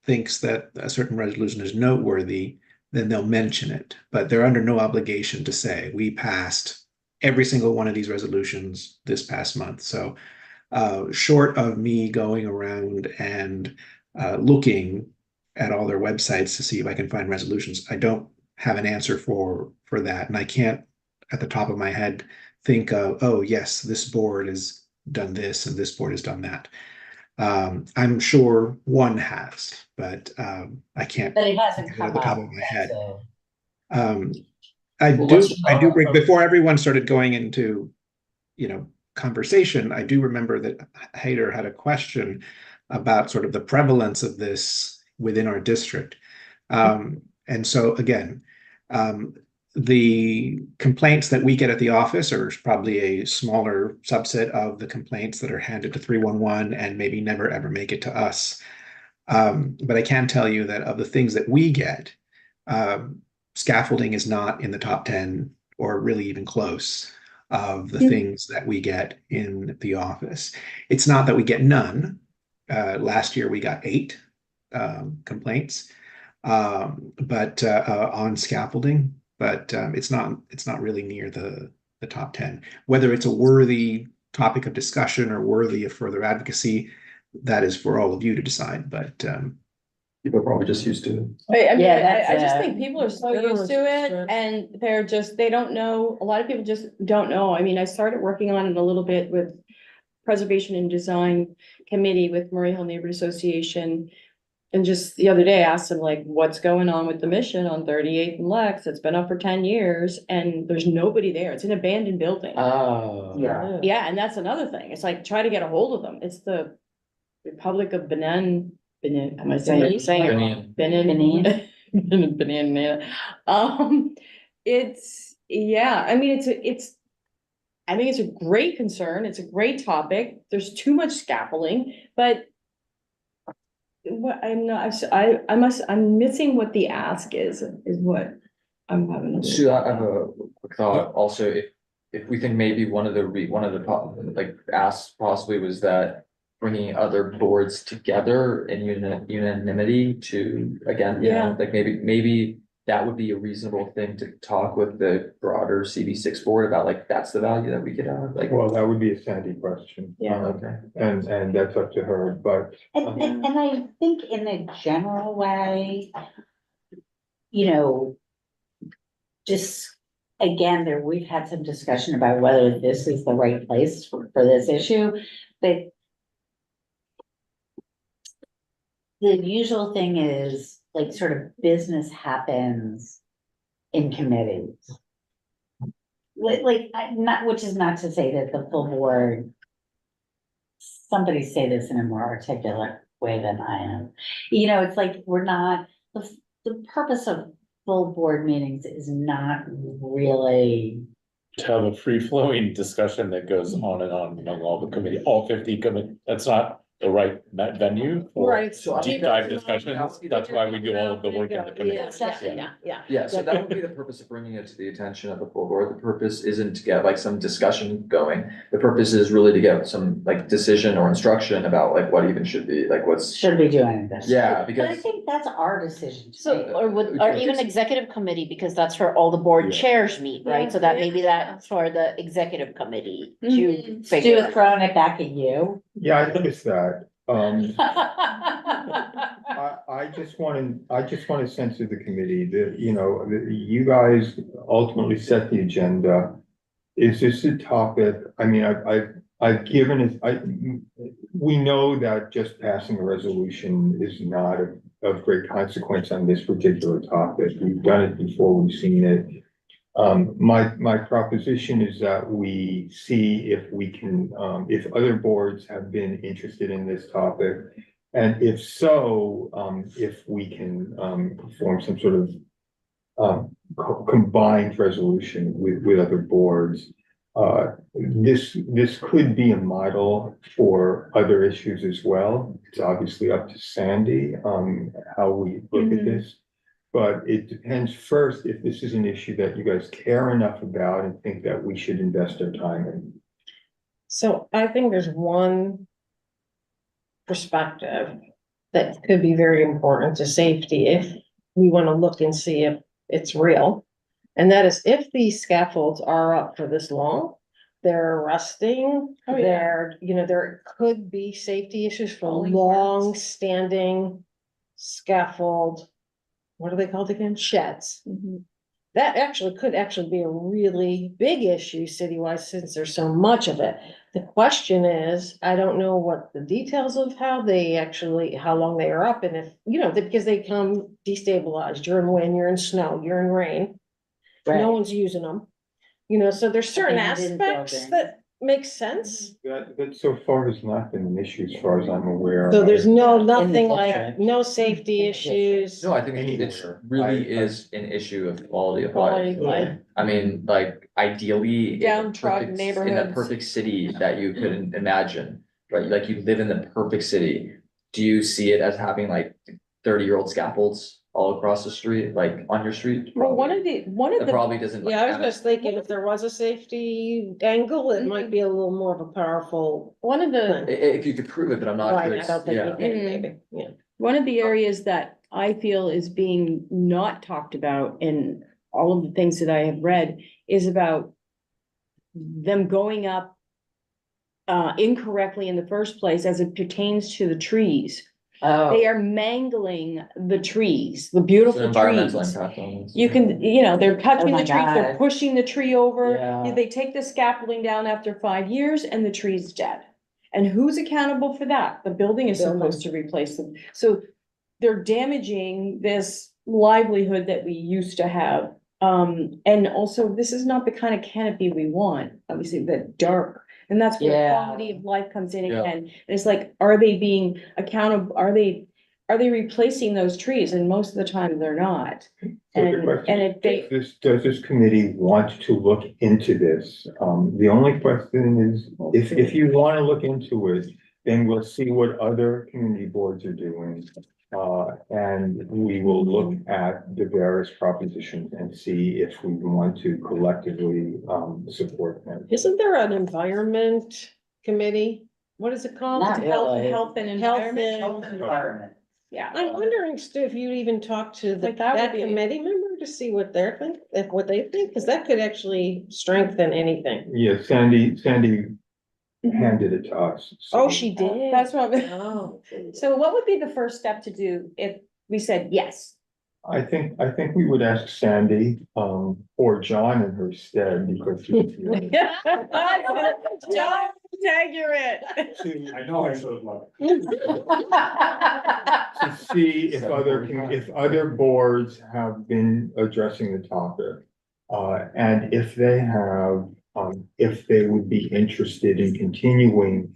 thinks that a certain resolution is noteworthy, then they'll mention it. But they're under no obligation to say, we passed every single one of these resolutions this past month. So short of me going around and looking at all their websites to see if I can find resolutions, I don't have an answer for that. And I can't, at the top of my head, think of, oh, yes, this board has done this and this board has done that. I'm sure one has, but I can't But it hasn't think of it come at the top up. of my head. So, I Well, do, let's I do not- bring, before everyone started going into, conversation, I do remember that Hayter had a question about sort of the prevalence of this within our district. And so again, the complaints that we get at the office are probably a smaller subset of the complaints that are handed to 311 and maybe never ever make it to us. But I can tell you that of the things that we get, scaffolding is not in the top 10 or really even close of the things that we get in the office. It's not that we get none. Last year we got 8 complaints, but on scaffolding, but it's not really near the top 10. Whether it's a worthy topic of discussion or worthy of further advocacy, that is for all of you to decide. But People are probably just used to it. I mean, Yeah, that's, I just think people are so used to it and they don't know, a lot of people just don't know. I mean, I started working on it a little bit with Preservation and Design Committee with Murray Hill Neighborhood Association. And just the other day I asked them like, what's going on with the mission on 38th and Lex? It's been up for 10 years and there's nobody there. It's an abandoned building. Oh. Yeah. Yeah, and that's another thing. It's like, try to get a hold of them. It's the Republic of Benin, am I saying it wrong? Benin. Benin. It's, yeah, I mean, I think it's a great concern. It's a great topic. There's too much scaffolding, but what I'm not, I'm missing what the ask is what I'm having. a Sue, I have a quick thought. Also, if we think maybe one of the asks possibly was that bringing other boards together in unanimity to, again, you know, Yeah. like maybe that would be a reasonable thing to talk with the broader CB6 board about, like, that's the value that we could have, like. Well, that would be a Sandy question. Yeah. Okay. And that's up to her, but. And I think in a general way, you know, just, again, we've had some discussion about whether this is the right place for this issue, but the usual thing is, like, sort of business happens in committees. Not, which is not to say that the full board, somebody say this in a more articulate way than I am. You know, it's like, we're not, the purpose of full board meetings is not really. To have a free-flowing discussion that goes on and on among all the committee, all 50 committee, that's not the right venue for Right. So I deep think dive that's- discussions. That's why we do all of the work in the committee. Yeah, so that would be the purpose of bringing it to the attention of the full board. The purpose isn't to get like some discussion going. The purpose is really to get some like decision or instruction about like what even should be, like what's. Should be doing this. Yeah, But I because, think that's our decision to So, make. or even executive committee, because that's where all the board Yeah. chairs meet, right? So that maybe that's for the executive committee to figure. Stu throwing it back at you. Yeah, I noticed that. I just want to sense of the committee that, you know, that you guys ultimately set the agenda. Is this a topic? I mean, I've given it, we know that just passing a resolution is not of great consequence on this particular topic. We've done it before, we've seen it. My proposition is that we see if we can, if other boards have been interested in this topic. And if so, if we can, form some sort of, combined resolution with other boards. This could be a model for other issues as well. It's obviously up to Sandy, how we look at this. But it depends first if this is an issue that you guys care enough about and think that we should invest our time in. So I think there's one perspective that could be very important to safety if we want to look and see if it's real. And that is if these scaffolds are up for this long, they're rusting, Oh, yeah. there could be safety issues for Falling long standing scaffold. What are they called again? Sheds. That could actually be a really big issue citywide since there's so much of it. The question is, I don't know what the details of how long they are up and if, because they come destabilized. You're in wind, you're in snow, you're in rain. No one's using them. So there's certain Abandoned aspects building. that make sense. That so far has not been an issue as far as I'm aware. So there's nothing district. like, no safety issues. no, I think it Anywhere. really is an issue of quality of Quality life. of life. I mean, like ideally. Downtrodden In the neighborhoods. perfect city that you couldn't imagine, right? Like you live in the perfect city. Do you see it as having like 30-year-old scaffolds all across the street, like on your street? Well, one Probably. of It the, probably doesn't. Yeah, I was just thinking if there was a safety angle, it might be a little more of a powerful. one of the, If you could prove it, but I'm not sure. Right, I it's- don't think yeah. you can, maybe, yeah. one of the areas that I feel is being not talked about in all of the things that I have read is about them going up incorrectly in the first place as it pertains to the trees. Oh, They are mangling the trees, the It's beautiful an environmental trees. impact on this. You can, they're touching Oh my the trees, they're God. pushing the tree over, Yeah. they take the scaffolding down after 5 years and the tree's dead. And who's accountable for that? The building is Building. supposed to replace them. So they're damaging this livelihood that we used to have. And also, this is not the kind of canopy we want, obviously, the dark. And that's where Yeah. quality of life comes in Yeah. again. And it's like, are they being accountable? Are they replacing those trees? And most of the time, they're not. So the And, question and if they, does this committee want to look into this? The only question is, if you want to look into it, then we'll see what other community boards are doing. And we will look at the various propositions and see if we want to collectively, support them. Isn't there an environment committee? what is it called? Not Health, really. health and Health environment, Health and environment. yeah. I'm wondering, Stu, if you even talk to Like that would that be- committee member to see what they're think, if what they think, because that could actually strengthen anything. Yeah, Sandy handed it to us. Oh, so- she did? That's what, Oh. so what would be the first step to do if we said yes? I think we would ask Sandy, or John in her stead, because he's the John, tag you're it. other- I know I showed love. to see if other boards have been addressing the topic. And if they have, if they would be interested in continuing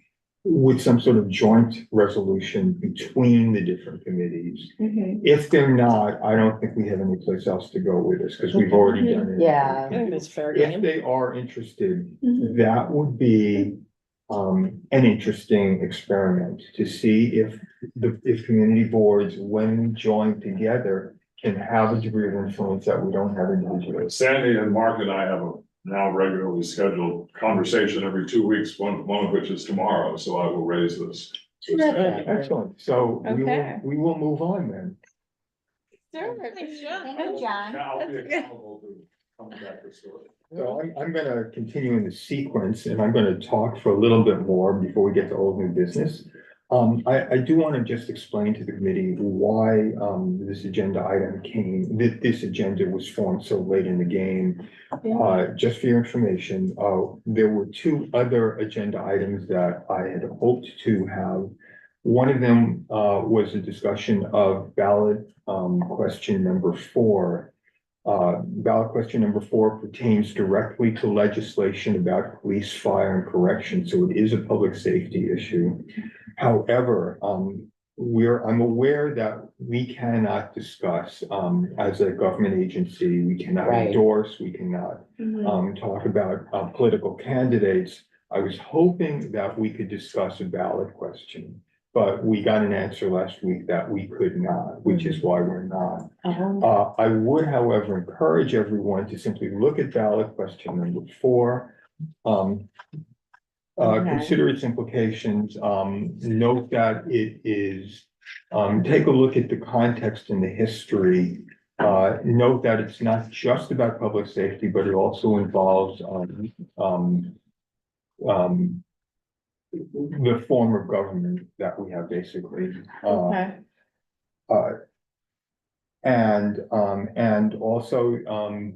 with some sort of joint resolution between the different committees. If they're not, I don't think we have any place else to go with this, because we've already done it. Yeah. I think that's fair If game. they are interested, that would be an interesting experiment to see if community boards, when joined together, can have a degree of influence that we don't have individually. Sandy and Mark and I have a now regularly scheduled conversation every 2 weeks, one of which is tomorrow, so I will raise this. Excellent, so Okay. we will move on then. Thank you, John. I'll be accountable to come back to story. So I'm gonna continue in the sequence, and I'm gonna talk for a little bit more before we get to old new business. I do want to just explain to the committee why, this agenda item this agenda was formed so late in the game. Just for your information, there were two other agenda items that I had hoped to have. One of them, was a discussion of ballot, question number 4. Ballot question number 4 pertains directly to legislation about police, fire, and correction, so it is a public safety issue. However, I'm aware that we cannot discuss, as a government agency, we cannot Right. endorse, we cannot, talk about, political candidates. I was hoping that we could discuss a ballot question, but we got an answer last week that we could not, which is why we're not. I would, however, encourage everyone to simply look at ballot question number 4. Consider its implications, note that it is, take a look at the context and the history. Note that it's not just about public safety, but it also involves, the form of government that we have basically. Okay. And also,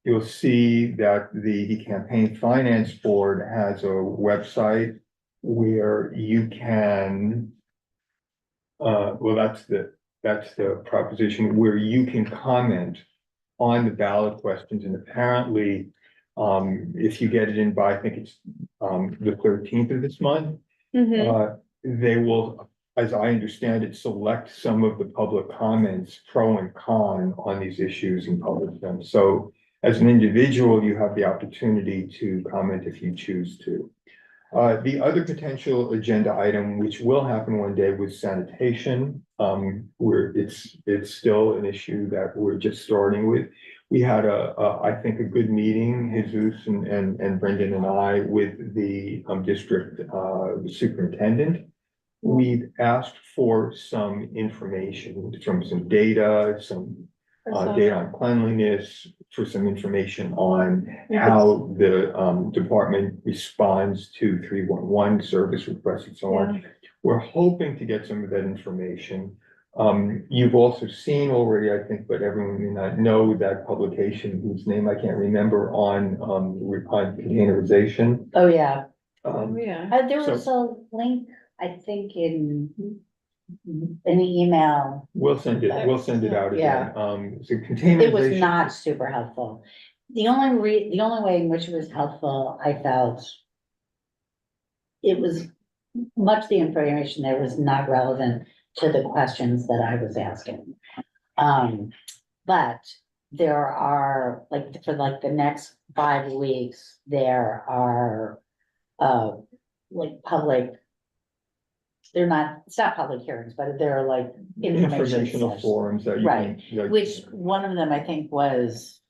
you'll see that the Campaign Finance Board has a website where you can, well, that's the proposition, where you can comment on the ballot questions, and apparently, if you get it in by, I think it's, the 13th of this month, they will, as I understand it, select some of the public comments, pro and con, on these issues and publish them. So as an individual, you have the opportunity to comment if you choose to. The other potential agenda item, which will happen one day, was sanitation, where it's still an issue that we're just starting with. We had I think a good meeting, Jesus and Brendan and I, with the district superintendent. We've asked for some information, from some data, data on cleanliness, for some information on how the department responds to 311 service requests and so on. We're hoping to get some of that information. You've also seen already, I think, but everyone may not know, that publication whose name I can't remember, on containerization. Oh, yeah. Yeah. There was a link, I think, in the email. We'll send it out Yeah. again. So containerization. It was not super helpful. The only way in which it was helpful, I felt, it was much of the information there was not relevant to the questions that I was asking. But there are, like, for like the next 5 weeks, there are like public, it's not public hearings, but there are like Informational sessions. forums that you Right, can. like, which one of them I think was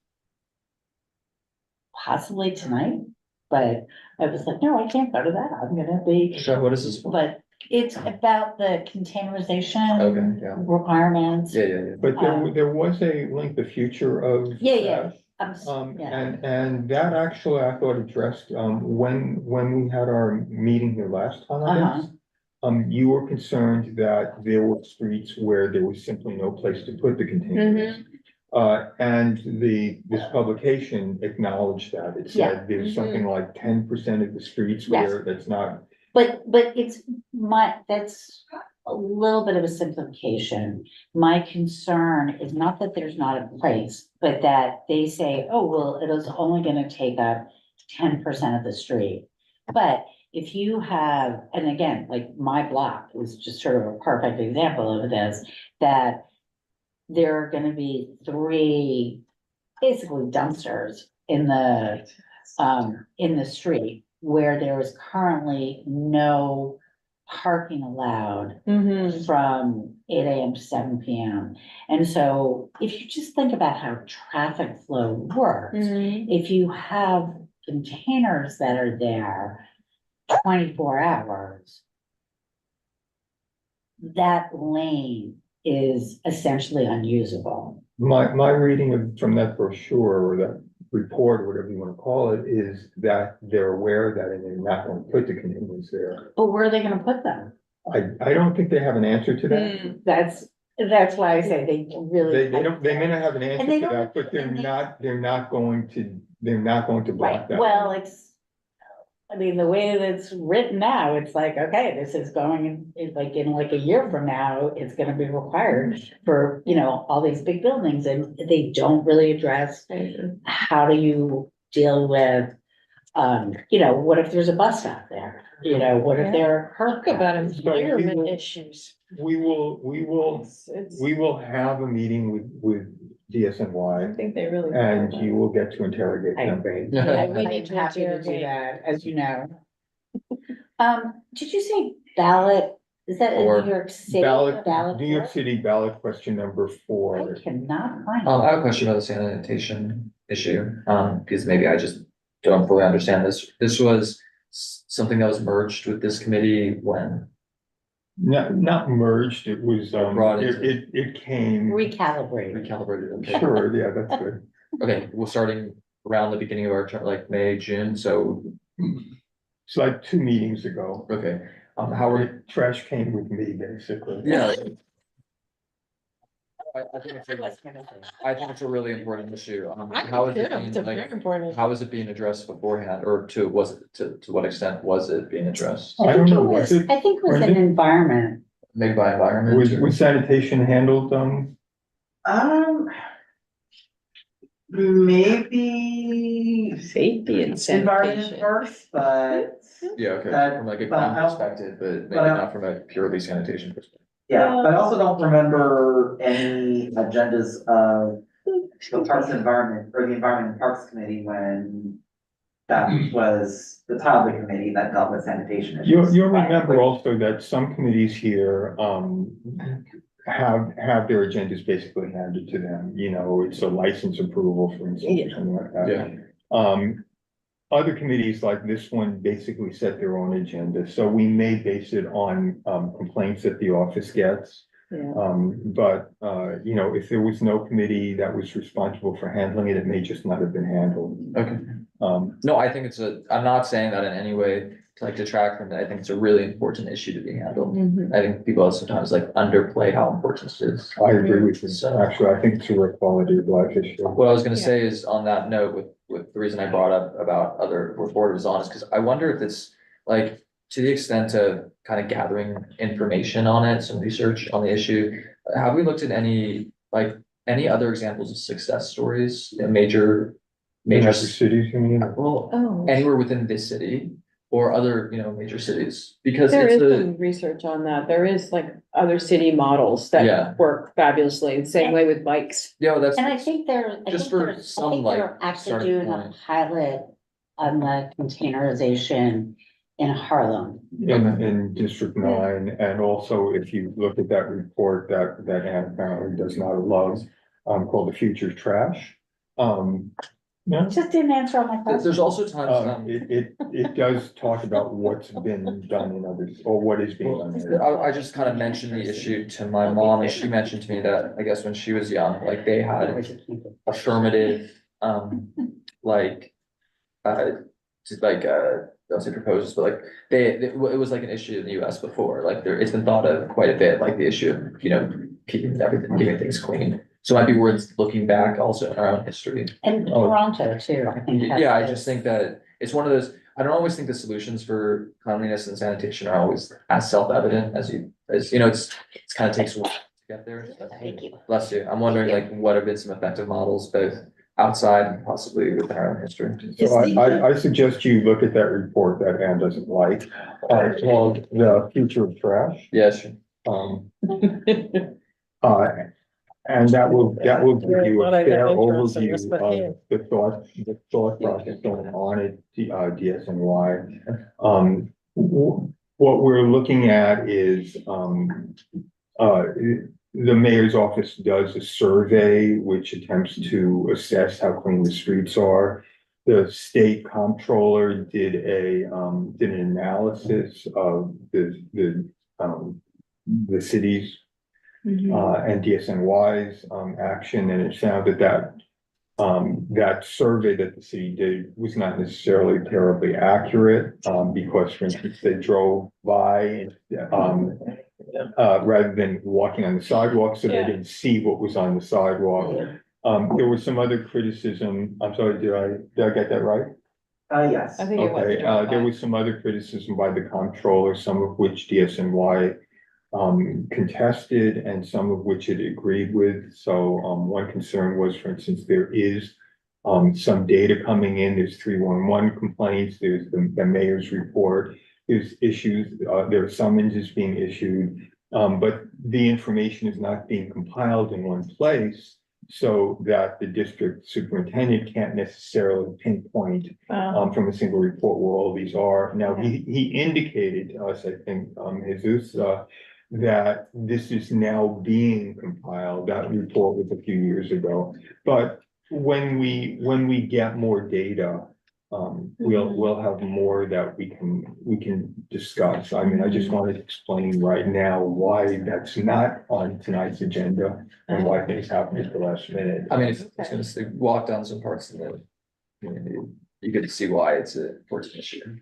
possibly tonight, but I was like, no, I can't go to that. I'm gonna be, So what is this? for? but it's about the containerization. Okay, yeah. Requirements. Yeah. But there was a link, the future of. Yeah. And that actually, I thought addressed, when we had our meeting here last time, I Uh-huh. guess. You were concerned that there were streets where there was simply no place to put the containers. And this publication acknowledged that. It said there's something like 10% of the streets where that's not. But it's that's a little bit of a simplification. My concern is not that there's not a place, but that they say, oh, well, it is only gonna take up 10% of the street. But if you have, and again, like my block is just sort of a perfect example of this, that there are gonna be 3 basically dumpsters in the street where there is currently no parking allowed Mhm. from 8 a.m. to 7 p.m. And so if you just think about how traffic flow works, Mhm. if you have containers that are there 24 hours, that lane is essentially unusable. My reading from that brochure or that report, whatever you want to call it, is that they're aware of that and they're not going to put the containers there. But where are they gonna put them? I don't think they have an answer to that. That's why I say they really. They may not have an answer they to don't- that, but they're and they- not going to block Right, that. well, I mean, the way that it's written now, it's like, okay, this is going in like a year from now, it's gonna be required for, all these big buildings, and they don't really address how do you deal with, what if there's a bus stop there? What if there are Talk about environment environment issues. We will have a meeting with I DSNY think they really. and you will get to interrogate I them. agree. Yeah, we I'm need to happy to do interrogate. that, as you know. Did you say ballot, is that in Or New York City? Ballot, Ballot New York board? City ballot question number 4. I cannot find I it. have a question about the sanitation issue, because maybe I just don't fully understand this. This was something that was merged with this committee when? Not merged, it was, Brought into- it came. Recalibrated. Recalibrated, okay. Sure, yeah, that's good. Okay, well, starting around the beginning of our term, like May, June, so, It's like 2 meetings ago. okay, how are, Trash came with me, basically. yeah. I think it's a really important issue. How is it It's a being, very like, important. how is it being addressed beforehand, or to what extent was it being addressed? I don't know, was it, I think it was an Brendan? environment. Maybe by environment? was sanitation handled, Maybe Safety and environment sanitation. first, but Yeah, okay, That- from like a but I crime don't- perspective, but maybe but I- not from a purely sanitation perspective. yeah, but I also don't remember any agendas of the Parks and Environment or the Environment and Parks Committee when that was the topic committee that dealt with sanitation issues. you'll remember also that some committees here, have their agendas basically handed to them, it's a license approval, for instance, or something like that. Yeah. Other committees like this one basically set their own agenda, so we may base it on, complaints that the office gets. Yeah. But, if there was no committee that was responsible for handling it, it may just not have been handled. Okay. Um, No, I think I'm not saying that in any way to like detract from it. I think it's a really important issue to be handled. Mhm. I think people sometimes like underplay how important it is. I agree with you, So- actually, I think it's a quality of life issue. What I was gonna say is on that note, with the reason I brought up about other report was on is because I wonder if it's like, to the extent of kind of gathering information on it, some research on the issue, have we looked at any other examples of success stories, major, Major cities, you mean? well, Oh, anywhere within this city or other, major cities? Because there it's is a, some research on that. There is like other city models Yeah. that work fabulously. Same way with bikes. that's. And I think Just for some, like, they're actually starting doing a point. pilot on the containerization in Harlem. In District 9, and also if you look at that report that Anne apparently does not love, called The Future Trash. No? Just didn't answer all my questions. There's also times, It does talk about what's been done in others, or what is being done. in others. I just kind of mentioned the issue to my mom, and she mentioned to me that, I guess when she was young, like they had affirmative, like, just like, I don't say proposals, but like, it was like an issue in the US before, like it's been thought of quite a bit, like the issue of, keeping everything, keeping things clean. So it might be worth looking back also in our own history. And Toronto too, I think. has Yeah, I this. just think that it's one of those, I don't always think the solutions for cleanliness and sanitation are always as self-evident as it's kind of takes a while to get there. Thank you. Bless you. I'm wondering like what have been some effective models both outside and possibly within our own history. So I suggest you look at that report that Anne doesn't like, called The Future of Trash. Yeah, sure. And that will give you a Thought I'd have fair interest in overview this, but yeah. of the thought process going on at the DSNY. What we're looking at is, the mayor's office does a survey which attempts to assess how clean the streets are. The state comptroller did an analysis of the city's and DSNY's action, and it found that survey that the city did was not necessarily terribly accurate, because, for instance, they drove by rather than walking on the sidewalk, so they didn't see what was on the sidewalk. There was some other criticism. I'm sorry, did I get that right? Yes. I think it was. Okay, there was some other criticism by the comptroller, some of which DSNY contested and some of which it agreed with. So one concern was, for instance, there is some data coming in. There's 311 complaints. There's the mayor's report. There's issues. There are summonses being issued, but the information is not being compiled in one place, so that the district superintendent can't necessarily pinpoint from a single report where all these are. Now, he indicated to us, I think, Jesus, that this is now being compiled. That report was a few years ago. But when we get more data, we'll have more that we can discuss. I mean, I just wanted to explain right now why that's not on tonight's agenda and why things happen at the last minute. I mean, if it's gonna say, walk down some parts of the community, you get to see why it's a important issue.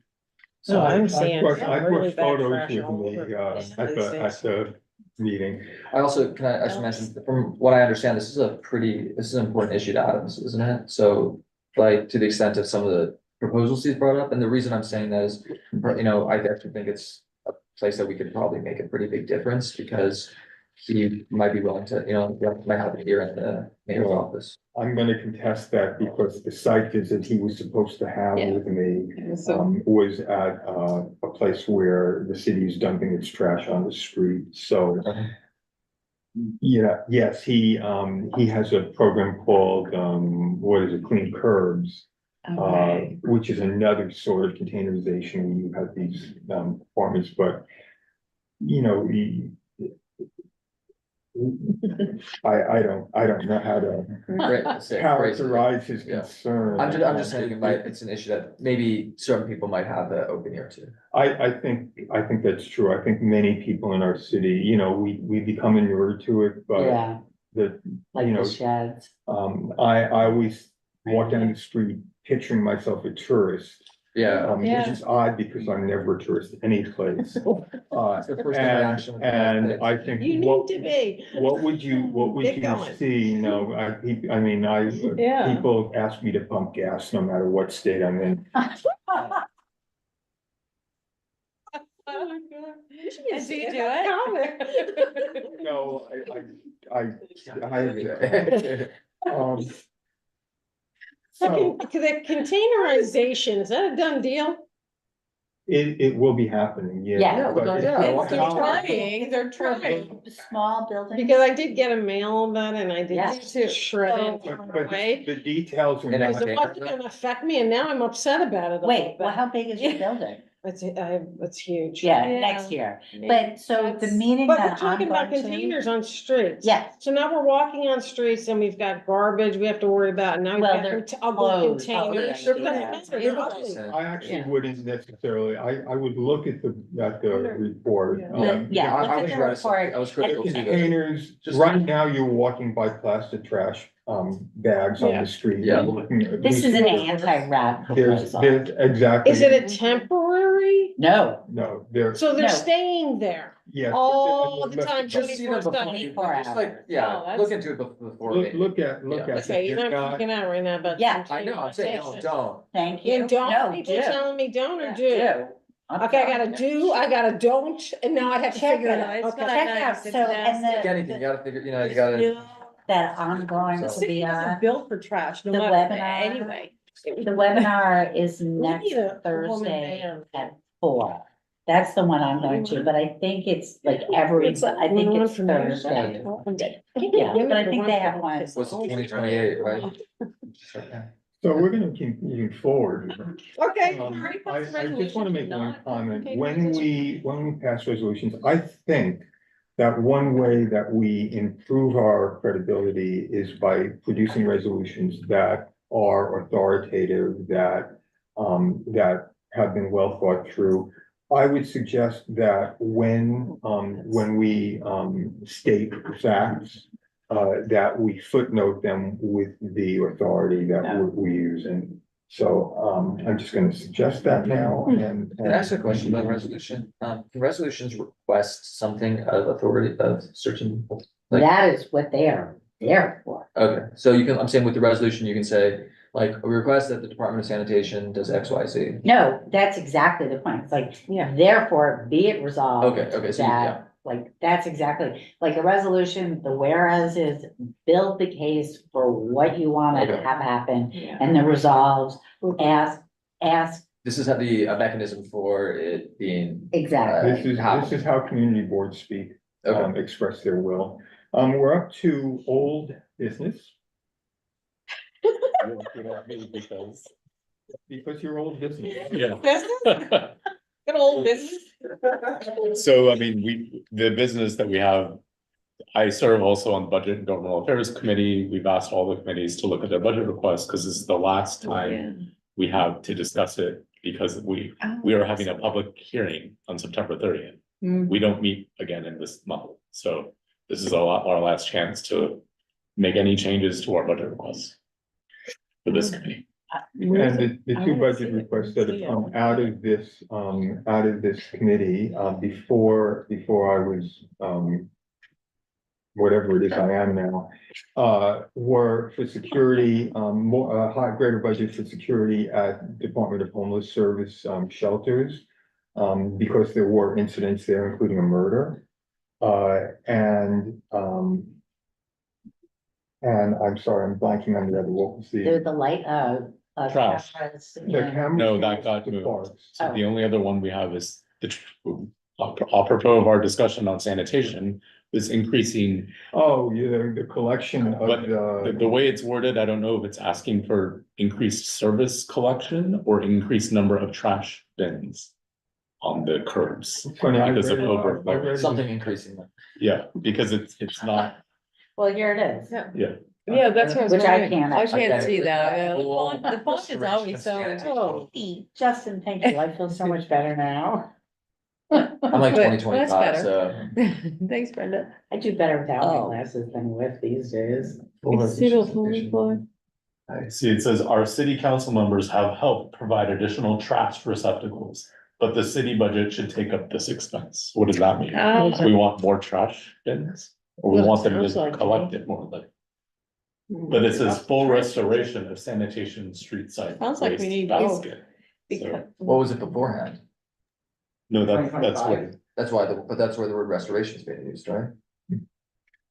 So I'm I seeing brought really bad photos trash with all me over. at the meeting. I also, can I just mention, from what I understand, this is an important issue to Adams, isn't it? So, like, to the extent of some of the proposals he's brought up, and the reason I'm saying that is, I actually think it's a place that we could probably make a pretty big difference, because he might be willing to, might have it here in the mayor's office. I'm gonna contest that because the site visit he was supposed to have Yeah. with me was at a place where the city is dumping its trash on the street, so. Yeah, yes, he has a program called, what is it, Clean Curbs. Which is another sort of containerization when you have these apartments, but. I don't know how to characterize his Yeah. concern. I'm just saying it's an issue that maybe certain people might have the open ear to. I think that's true. I think many people in our city, we become inured to it, but Yeah, like the sheds. I always walk down the street picturing myself a tourist. Yeah. Which is odd because I'm never a tourist any place. the first interaction. And I think You need to be. what would you Get going. see? I mean, Yeah. people ask me to pump gas no matter what state I'm in. And do you do it? No, I so The containerization, is that a done deal? it will be happening, Yeah. yeah. but They're trying. Small buildings. Because I did get a mail on that and I did Yes. too, shredded But away. the details are And not. Because it wasn't gonna affect me and now I'm upset about it a little Wait, well, bit. how big is your building? It's huge. Yeah, Yeah. next year. But so the That's- meeting But we're that I'm talking about going to. containers on streets. Yes. So now we're walking on streets and we've got garbage we have to worry about, and now we've Well, got they're ugly closed. containers. Oh, They're yeah. containers, they're ugly. I actually Yeah. wouldn't necessarily, I would look at the report. Yeah, I look at was the reticent. report. I was The critical too. though. containers, Just- right now you're walking by plastic trash, bags on Yeah. the street. Yeah. This is an anti-rat There's, proposal. exactly. Is it a temporary? No, No, there's, So they're No. staying there yes. all the time, Just see them 24/7. before, 24 just like, hours. yeah, Oh, that's- look into it before. Look, maybe. look at Yeah. it. Okay, you're It's not not- freaking out right now about. Yeah. I know, I'm saying, don't. thank you. You don't, No, people do. telling me don't or Yeah, do? do. I'm Okay, I telling gotta you. do, I gotta don't, and now I have to Check figure it it out. out. It's Okay. not Check nice, out, it's so, and Like the, anything, you gotta figure, you know, you gotta. that I'm going The to city be doesn't on, build for trash, no the matter, webinar. anyway. the webinar is We next need a woman Thursday mayor. at 4. That's the one I'm going to, but I think it's like every, It's like I think one it's for mayor. Thursday. Yeah, but I think they have one. What's 2028, right? So we're gonna keep moving forward. Okay. I just wanna make one comment. When we pass resolutions, I think that one way that we improve our credibility is by producing resolutions that are authoritative, that have been well thought through. I would suggest that when we, state facts, that we footnote them with the authority that we use. And so, I'm just gonna suggest that now and. Can I ask a question about resolution? Can resolutions request something of authority of certain? Like, That is what they are there for. okay, so you can, I'm saying with the resolution, you can say, like, we request that the Department of Sanitation does X, Y, Z. No, that's exactly the point. It's like, therefore, be it resolved. Okay, so, yeah, That, like, that's exactly, like a resolution, the whereas is build the case for what you wanna Okay. have happen. And the resolves, ask, this is how the mechanism for it being. exactly. This is how community boards speak, Okay, express their will. We're up to old business. Because you're old business. Yeah. Good old business. So, I mean, the business that we have, I serve also on the Budget and Governmental Affairs Committee. We've asked all the committees to look at their budget requests, because this is the last time we have to discuss it, because we are having a public hearing on September 30th. Mm. We don't meet again in this month, so this is our last chance to make any changes to our budget requests for this committee. And the two budget requests that have come out of this committee, before I was, whatever it is I am now, were for security, greater budget for security at Department of Homeless Service, shelters. Because there were incidents there, including a murder. And I'm sorry, I'm blanking on the other, what was They're the? the light, Trash. cameras The in- camera. No, that got The moved. parks. So the only other one we have is apropos of our discussion on sanitation, is increasing. Oh, yeah, the collection But of the way it's worded, I don't know if it's asking for increased service collection or increased number of trash bins on the curbs. Funny, I because of read it, overflow. I read it. something increasing. Yeah, because it's not, Well, here it is. Yeah, that's what I was Which I wondering. can't I actually- can't see that, yeah. Well, The font is always so, restoration. oh. Justin, thank you. I feel so much better now. I'm like But 2025, that's so. Thanks, Brenda. I do better without my Oh. glasses than with these days. see, it says our city council members have helped provide additional trash receptacles. But the city budget should take up this expense. What does that mean? We want more trash bins? Or we Well, it want them sounds like to to collect me. it more like? But it says full restoration of sanitation street side. Sounds like we waste need both. basket. Because, What was it beforehand? No, that's what, That's why, but that's where the word restoration is being used, right?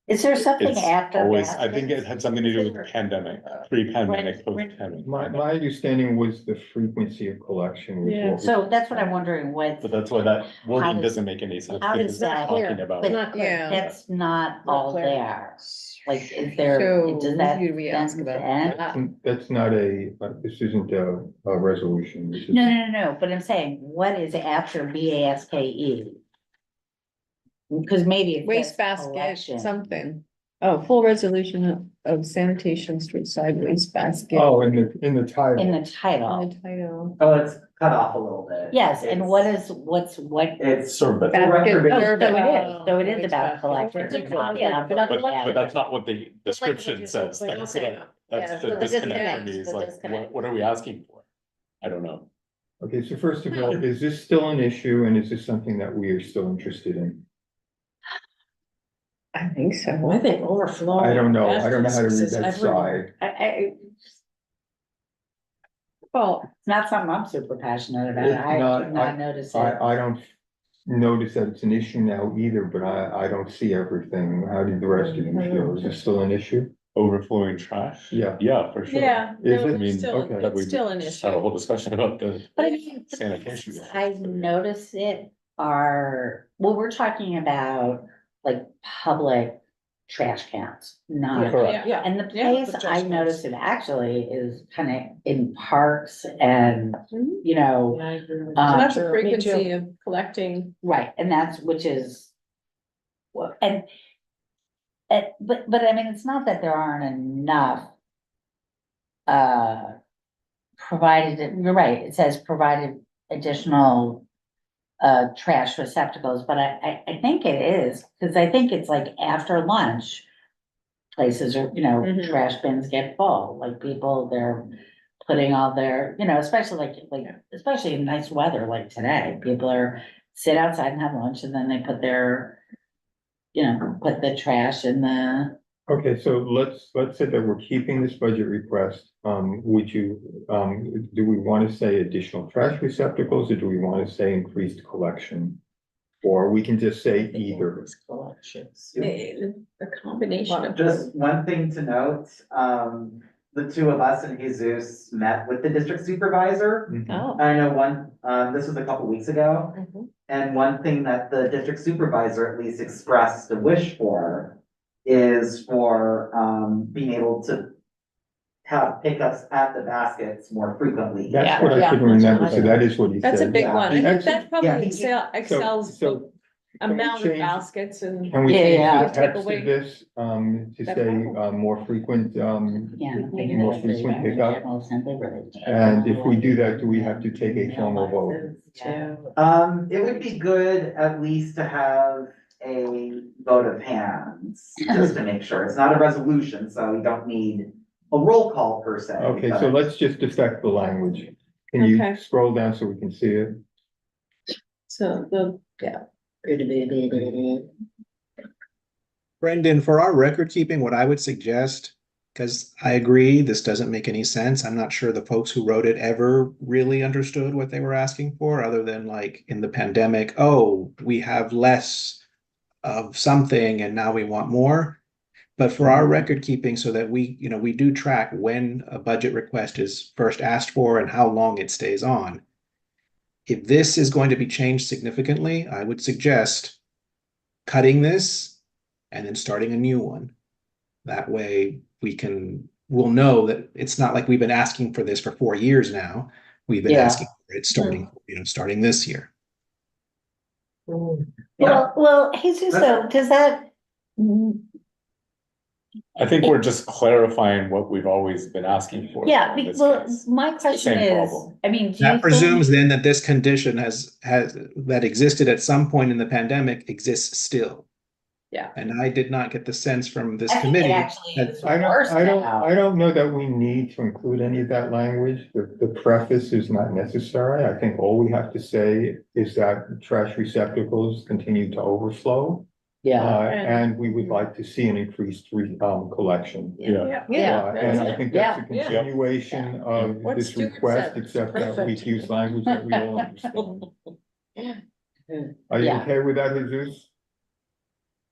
Is there something it's after always, that? I think it had something to do with pandemic, pre-pandemic, When- post-pandemic. My understanding was the frequency of collection. was Yeah. what was- So that's what I'm wondering, what, But that's why that How wording does- doesn't make any sense. how because does it's that- talking about. but yeah. that's not all clear. there. Like, is there, So does that who do we ask sentence about end? that? That's not this isn't a resolution. This is- No, but I'm saying, what is after BASKE? Because maybe it Waste says basket, collection. something. Oh, full resolution of sanitation street side waste basket. Oh, in the title. In the In title, the title. Oh, it's cut off a little bit. yes, and It's- what? It's. Sort of, Basket record- Oh, service. so it is Waste about basket. collection. Yeah, but that's not what the description says. That's Okay. the, that's Yeah, the so the disconnect disconnect, for me, is the like, disconnect. what are we asking for? I don't know. Okay, so first of all, is this still an issue and is this something that we are still interested in? I think so. I think overflow. I don't know. I don't know how to read is that everywhere. side. Well, It's not something I'm super passionate about. It's I not- did not notice it. I don't notice that it's an issue now either, but I don't see everything. How do the rest of you feel? Is it still an issue? Overflowing trash? Yeah. Yeah, for sure. yeah, Is no, it? I mean, it's still, okay. That we it's still an just had a issue. whole discussion about the But I mean, the sanitation. places I notice it are, well, we're talking about like public trash cans, not. Correct. Yeah, And the Yeah, place the I trash notice cans. it actually is kind of in parks and, Mhm. you know, Yeah, I agree with so that. that's a Me too. frequency of collecting. right, and that's, which is. Well, and. But I mean, it's not that there aren't enough. Provided, you're right, it says provided additional. Trash receptacles, but I think it is, cause I think it's like after lunch. Places are, Mhm. trash bins get full, like people, they're putting all their, especially especially in nice weather like today, people are. Sit outside and have lunch and then they put their. Put the trash in the, Okay, so let's say that we're keeping this budget request. Would you, do we want to say additional trash receptacles or do we want to say increased collection? Or we can just say either. collections. A combination of. Just one thing to note, the two of us and Jesus met with the district supervisor. Mhm. Oh. I know this was a couple weeks ago, Mhm. and one thing that the district supervisor at least expressed a wish for is for, being able to have pickups at the baskets more frequently. That's what I Yeah. should remember. So that is what he said. That's a big Yeah. one. I think Excellent. that probably Yeah. excels So the can we amount of change- baskets and. Can we Yeah, change yeah. the text Take away of this, to that say, problem. more frequent, Yeah. more frequent pickup? And if we do that, do we have to take a formal vote? It would be good at least to have a vote of hands, just to make sure. It's not a resolution, so we don't need a roll call per se. Okay, so but- let's just affect the language. Can you Okay. scroll down so we can see it? So the, yeah. Brendan, for our record keeping, what I would suggest, because I agree, this doesn't make any sense. I'm not sure the folks who wrote it ever really understood what they were asking for, other than like in the pandemic, oh, we have less of something and now we want more. But for our record keeping, so that we do track when a budget request is first asked for and how long it stays on. If this is going to be changed significantly, I would suggest cutting this and then starting a new one. That way we'll know that it's not like we've been asking for this for 4 years now. We've been Yeah. asking for it starting this year. Well, Jesus, so does that? I think we're just clarifying what we've always been asking for. Yeah, in this well, case. my question same is, problem. I mean, do you That think? presumes then that this condition that existed at some point in the pandemic exists still. Yeah. And I did not get the sense from this I think it committee. actually that- is I worse now. don't know that we need to include any of that language. The preface is not necessary. I think all we have to say is that trash receptacles continue to overflow. Yeah, And we would like to see an increased collection. Yeah. And I think that's a Yeah. continuation of What this Stuart request, said. except that we Perfect. use language that we all understand. Are you Yeah. okay with that, Jesus?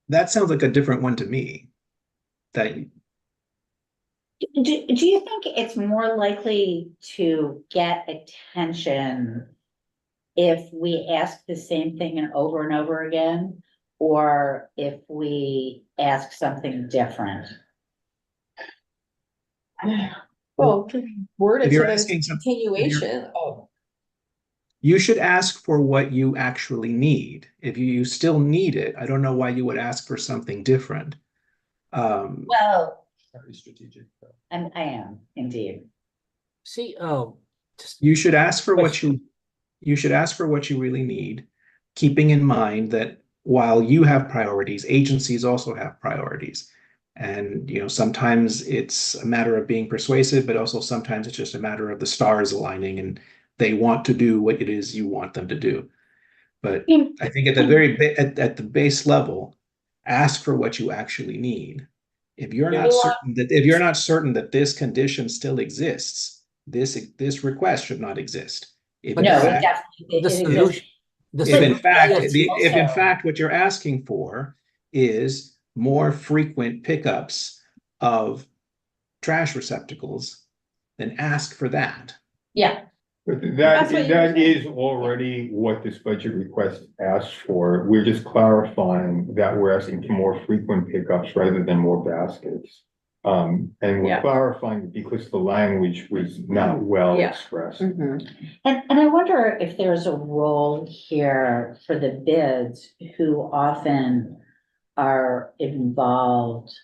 That sounds like a different one to me. That do you think it's more likely to get attention? If we ask the same thing over and over again, or if we ask something different? Well, word it If so you're that it's asking some- continuation of. You should ask for what you actually need. If you still need it, I don't know why you would ask for something different. Well, Very strategic. I am indeed. See, just You should ask for what you should ask for what you really need, keeping in mind that while you have priorities, agencies also have priorities. And sometimes it's a matter of being persuasive, but also sometimes it's just a matter of the stars aligning and they want to do what it is you want them to do. But I think at the base level, ask for what you actually need. If you're Yeah. not certain that this condition still exists, this request should not exist. If in No, it fact, definitely, the it exists. solution. The if in solution, fact, yes, if in also- fact what you're asking for is more frequent pickups of trash receptacles, then ask for that. Yeah, But That's what you were that saying. is already what this budget request asks for. We're just clarifying that we're asking for more frequent pickups rather than more baskets. And we're Yeah. clarifying because the language was not well Yeah. expressed. and I wonder if there's a role here for the bids who often are involved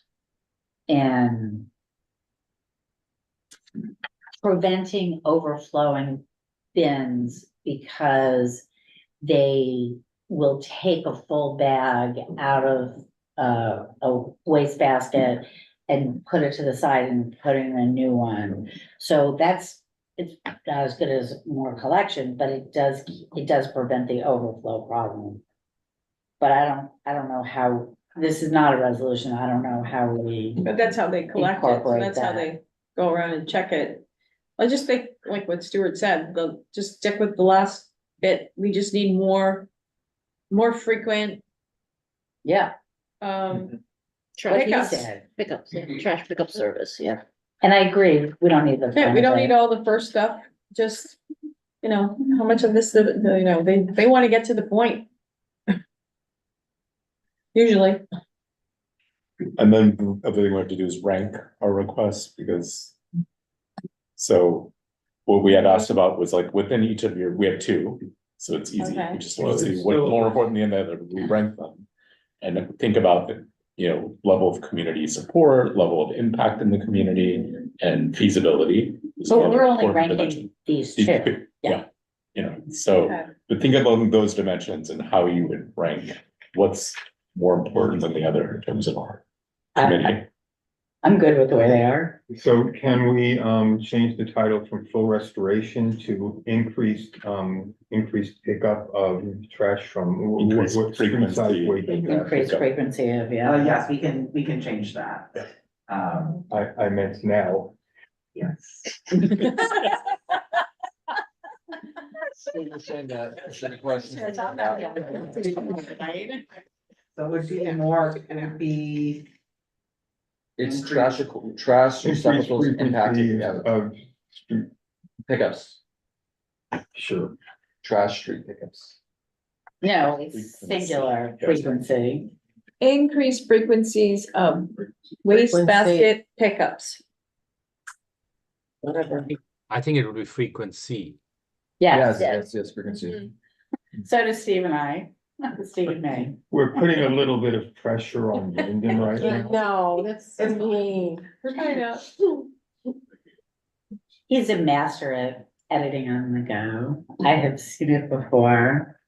in preventing overflowing bins because they will take a full bag out of a wastebasket and put it to the side and put in a new one. So it's not as good as more collection, but it does prevent the overflow problem. But I don't know how, this is not a resolution. I don't know how we, But that's how they collect it, so Incorporate that's how that. they go around and check it. I just think, like what Stuart said, they'll just stick with the last bit, we just need more frequent, yeah. um, What he pickups. said. Pickups, trash pickup service, yeah. And I agree, we don't need the. Yeah, we don't need benefit. all the first stuff, just, how much of this, they wanna get to the point. Usually, And then the other thing we have to do is rank our requests because. So what we had asked about was like within each of your, we have two, so it's easy. Okay. We just want to see what's more important than the other, we rank them. And then think about the, level of community support, level of impact in the community and feasibility. is So another we're only important ranking dimension. these These two. two, Yeah. So, Okay. but think about those dimensions and how you would rank what's more important than the other in terms of our committee. I'm good with the way they are. So can we change the title from full restoration to increased pickup of trash from Increased what frequency. street-side waste baskets? Increased frequency of, yeah. Yes, we can change that. I meant now. Yes. So it would be more, it would be, It's trash receptacles impacted, Frequency of street, pickups, sure. trash street pickups. No, it's singular frequency. increased frequencies of waste Frequency. basket pickups. Whatever. I think it would be frequency. Yes, Yes, frequency. so does Steve and I, Steve and me. We're putting a little bit of pressure on Brendan right now. No, that's mean. I know. He's a master at editing on the go. I have seen it before.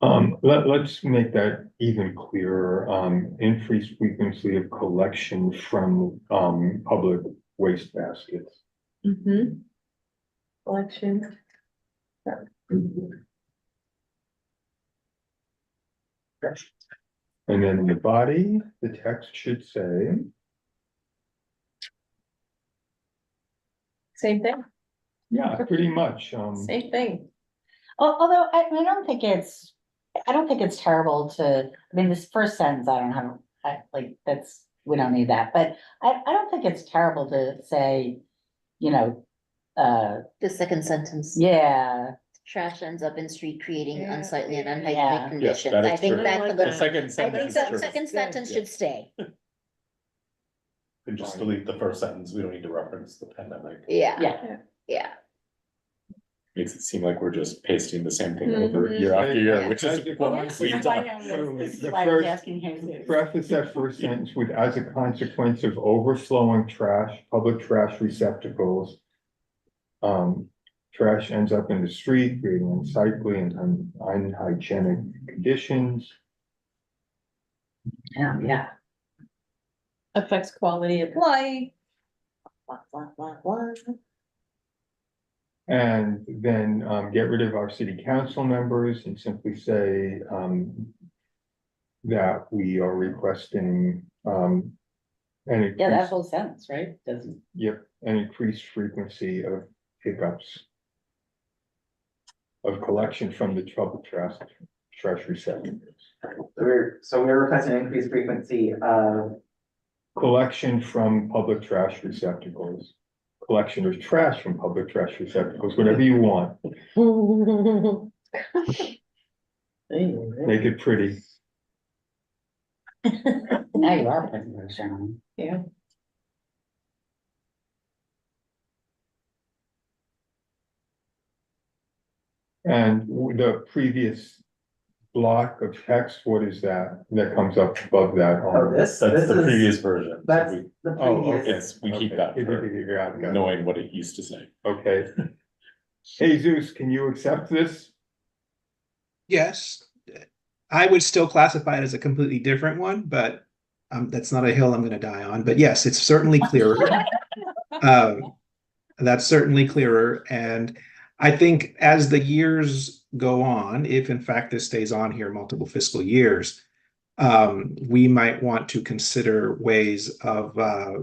Let's make that even clearer, increased frequency of collection from, public waste baskets. Mhm. Collection. And then in the body, the text should say, Same thing, yeah, pretty much, same thing. Although I don't think it's terrible to, I mean, this first sentence, I don't have, we don't need that, but I don't think it's terrible to say, The second sentence. yeah, Trash ends up in street creating Yeah. unsightly and Yeah. unhygienic Yes, conditions. that I is think true. that's a The little, second I think sentence is that true. second sentence should stay. And just delete the first sentence, we don't need to reference the pandemic. Yeah. Yeah. Makes it seem like we're just pasting the same thing over Mhm. year after year, which As is it what was- we've This is why done. The I was first- asking Jesus. Preface that first sentence with, as a consequence of overflowing trash, public trash receptacles. Trash ends up in the street, creating unsightly and unhygienic conditions. Yeah. Affects quality of life. Blah, blah, blah, blah. And then get rid of our city council members and simply say that we are requesting an Yeah, that increased, whole sentence, right? Doesn't. yep, an increased frequency of pickups of collection from the public trash receptacles. We're requesting increased frequency of, Collection from public trash receptacles. Collection of trash from public trash receptacles, whatever you want, make it pretty. Now you are putting those down. Yeah. And the previous block of text, what is that? That comes up above that. oh, this That's the is- previous version. So That's we- the Oh, previous. Yes, we keep that Okay. for Got it. knowing what it used to say. Okay. Hey Zeus, can you accept this? Yes, I would still classify it as a completely different one, but that's not a hill I'm gonna die on. But yes, it's certainly clearer. That's certainly clearer. And I think as the years go on, if in fact this stays on here multiple fiscal years, we might want to consider ways of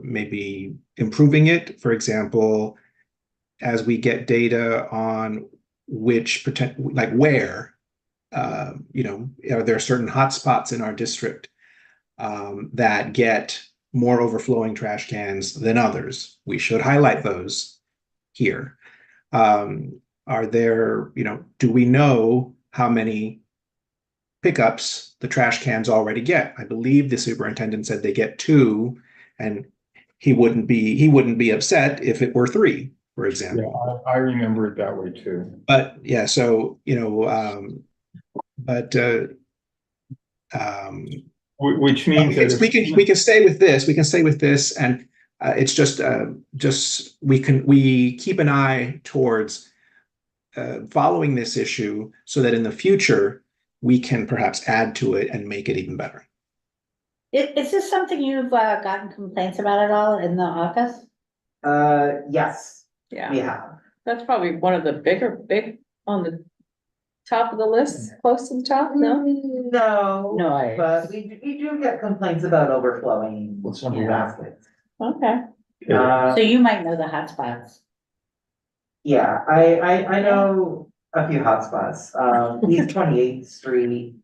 maybe improving it. For example, as we get data on which like where, are there certain hotspots in our district that get more overflowing trash cans than others? We should highlight those here. Are there, do we know how many pickups the trash cans already get? I believe the superintendent said they get 2, and he wouldn't be upset if it were 3, for example. Yeah, I remember it that way too. But yeah, so Which means that we can stay with this. We can stay with this, and it's just we keep an eye towards following this issue so that in the future we can perhaps add to it and make it even better. Is this something you've gotten complaints about at all in the office? Yes, Yeah, we have. that's probably one of the big on the top of the list, close to the top, no? No. No. But we do get complaints about overflowing. What's number one? baskets. Okay. So you might know the hotspots. Yeah, I know a few hotspots, East 28th Street,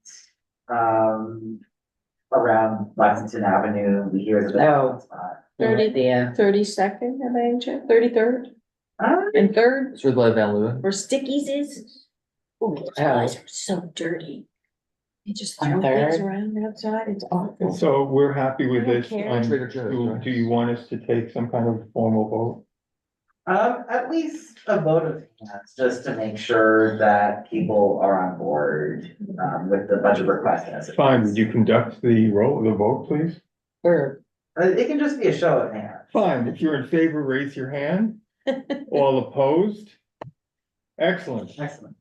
around Lexington Avenue, we hear the big Oh. hotspot. 32nd, am I in check? 33rd and 3rd, It's with Van Leeuwen. where Stickies is. Oh, those guys are so dirty. They just On throw things 3rd? around outside, it's awful. So we're happy with I don't this. care. Trader Joe's, right? Do you want us to take some kind of formal vote? At least a vote of hands, just to make sure that people are on board, with the budget request as it Fine, is. would you conduct the vote, please? Or It can just be a show of hands. Fine, if you're in favor, raise your hand. All opposed? Excellent. Excellent.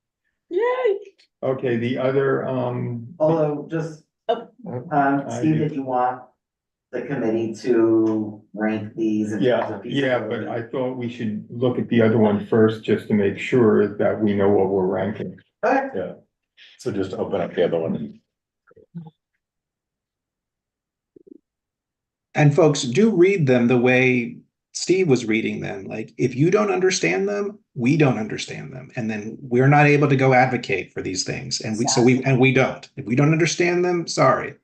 Yay. Okay, the other, Although, just, Steve, did you want the committee to rank these? in terms of yeah, but feasibility? I thought we should look at the other one first, just to make sure that we know what we're ranking. Okay. So just open up the other one. And folks, do read them the way Steve was reading them. Like, if you don't understand them, we don't understand them. And then we're not able to go advocate for these things. And we don't. If we don't understand them, sorry,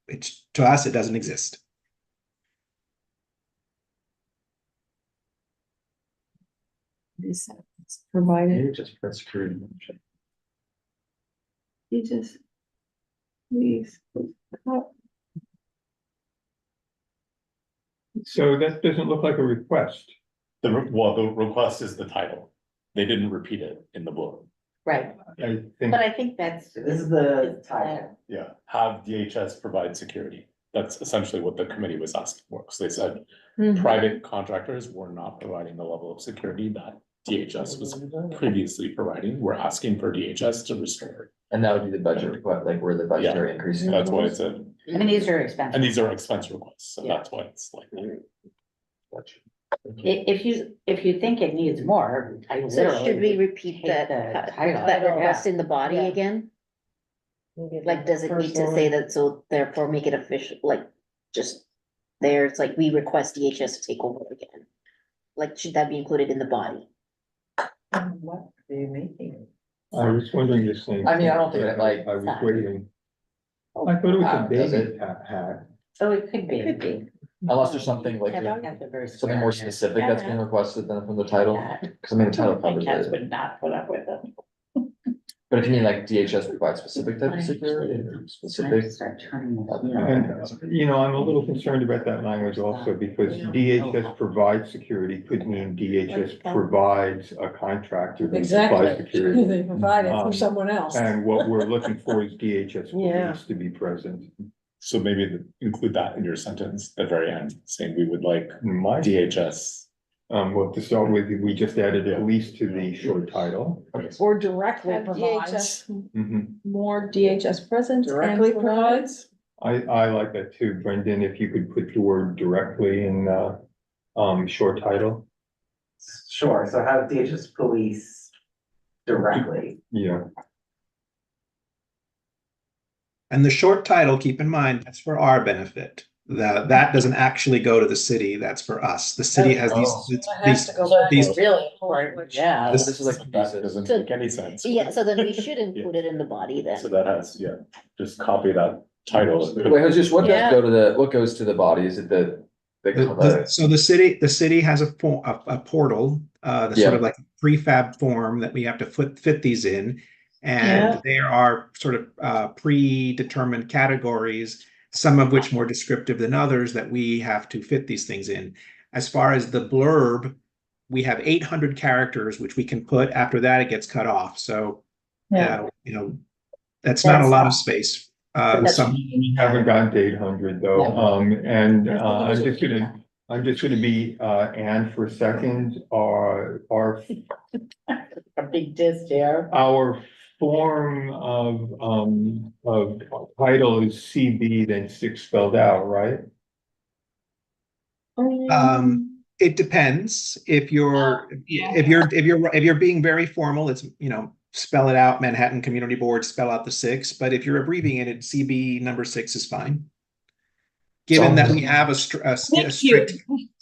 it's, to us, it doesn't exist. This is provided, Just press screen. you just. Please. So that doesn't look like a request. The request is the title. They didn't repeat it in the book. Right, I think, but I think that's. This is the title. Yeah, have DHS provide security. That's essentially what the committee was asking for, because they said private contractors were not providing the level of security that DHS was previously providing. We're asking for DHS to restore. And that would be the budget request, like where the budgetary increase. That's why it's a, I mean, these are expensive. and these are expense requests, so Yeah. that's why it's like. If you think it needs more, I So literally. should we repeat take that, the title. that request in the body Yeah. again? Like, does it need to say that, so therefore make it official, like, just there, it's like, we request DHS to take over again? Like, should that be included in the body? What are you making? I was wondering the same. I mean, I don't thing, think it, but like- I was waiting. I thought it was a Does baby it? hat. So it could be. Could be. Unless there's something like, something more specific that's being requested than from the title, because I mean, the title covers Cats it. would not put up with it. But if you mean like DHS provides specific type of security, specific. Start turning this. And, you know, I'm a little concerned about that language also because DHS provides security could mean DHS provides a contractor who supplies Exactly. security. They provide it Um, for someone else. And what we're looking for is DHS Yeah. police to be present. So maybe include that in your sentence at the very end, saying we would like My, DHS. well, to start with, we just added police to the short title. Or directly Have provides. Mhm. More DHS presence. and Directly provides. I like that too, Brendan, if you could put the word directly in, short title, Sure, so have DHS police directly. yeah. And the short title, keep in mind, that's for our benefit. That doesn't actually go to the city, that's for us. The city has these, Oh. That has to go back. these, Really important, which. Yeah. This is like That pieces. doesn't So- make any sense. Yeah, so then we should include it in the body then. So that has, yeah, just copy that title. Wait, just what does Yeah. go to the, what goes to the body? Is it so the city has a portal, the sort Yeah. of like prefab form that we have to fit these in. Yeah. And there are sort of predetermined categories, some of which more descriptive than others, that we have to fit these things in. As far as the blurb, we have 800 characters, which we can put. After that, it gets cut off. So, you know, that's not a lot of space. Some, We haven't gotten to 800 though, and I'm just gonna be Anne for a second, our A big disc here. our form of title is CB, then 6 spelled out, right? it depends. If you're being very formal, it's, you know, spell it out, Manhattan Community Board, spell out the 6, but if you're abbreviating it, CB number 6 is fine. Given that we have a strict,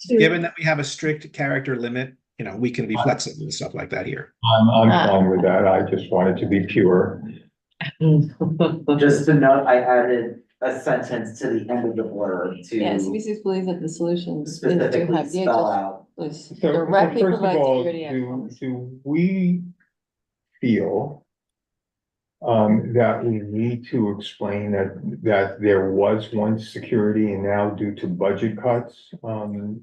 given that we have a strict character limit, you know, we can be flexible and stuff like that here. I'm fine with that. I just wanted to be pure. Just to note, I added a sentence to the end of the order Yeah, to CBC's believes that the solution is to specifically have spell DHS out. police So directly first of provide all, security. outcomes. do we feel that we need to explain that there was one security and now due to budget cuts,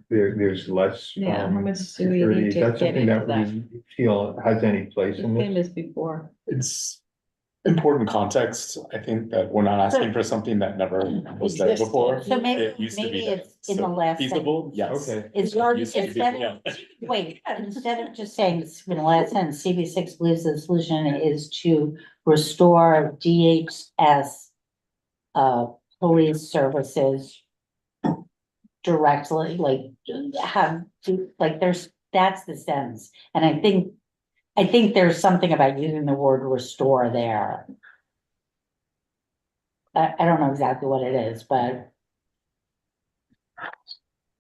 there's less Yeah, how much do we security? need Is to that get something into that that? we feel has any place in We've this? seen this before. It's important context. I think that we're not asking for something that never was there before. So maybe, It used to be maybe there. it's in the So last feasible, sentence. yes. Okay. It's It used to be, instead yeah. of, wait, instead of just saying, in the last sentence, CB6 believes the solution is to restore DHS police services directly, like that's the sentence. And I think there's something about using the word restore there. I don't know exactly what it is, but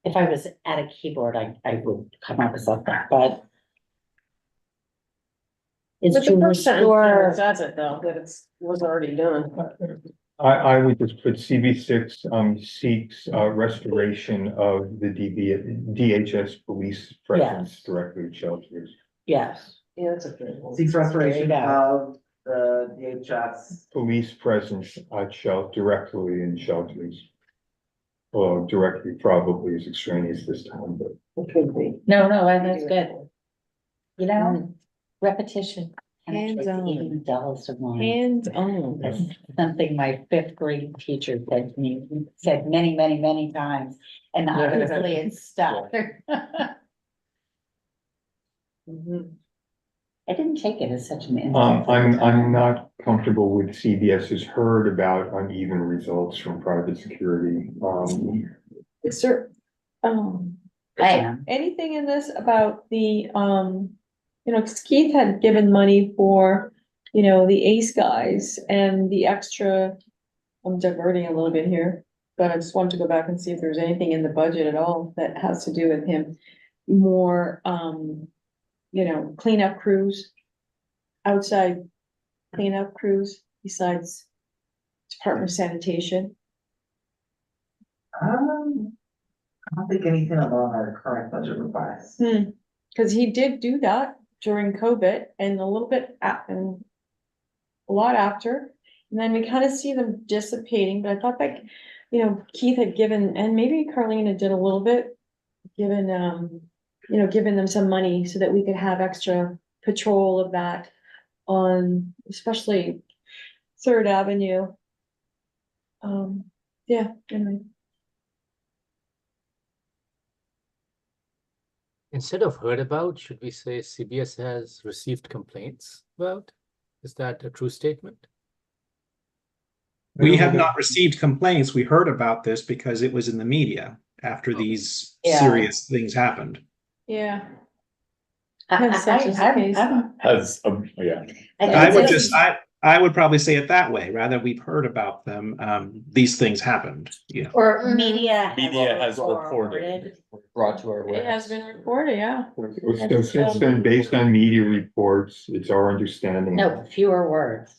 if I was at a keyboard, I would come up with something, but it's But to the first sentence restore, says it though, that was already done. I would just put CB6 seeks restoration of the DHS police presence Yes. directly at shelters. yes. Yeah, that's a good one. Seeks restoration There you of the DHS. Police presence at directly in shelters. directly probably is extraneous this time, but. No, that's good. You know, repetition. Hands-on. Even the dullest of minds. Hands-on. That's something my fifth grade teacher said to me, said many, many, many times, and obviously it's stuck. I didn't take it as such an insult. I'm not comfortable with CBS has heard about uneven results from private security. Is there, I is there am. anything in this about the, 'cause Keith had given money for, the ACE guys and the extra. I'm diverting a little bit here, but I just wanted to go back and see if there's anything in the budget at all that has to do with him. More, cleanup crews. Outside cleanup crews besides Department of Sanitation. I don't think anything along our current budget request. Cause he did do that during COVID and a little bit and a lot after. And then we kind of see them dissipating, but I thought that, Keith had given, and maybe Carlina did a little bit, given them some money so that we could have extra patrol of that on especially Third Avenue. Yeah, anyway. Instead of heard about, should we say CBS has received complaints about? Is that a true statement? We have not received complaints. We heard about this because it was in the media after these serious things happened. Yeah. I- Such is the I'm- case. I'm- As, yeah. I would probably say it that way, rather we've heard about them, these things happened, Or media. Media has reported. Brought to our It has awareness. been reported, yeah. So since then, based on media reports, it's our understanding. No, fewer words.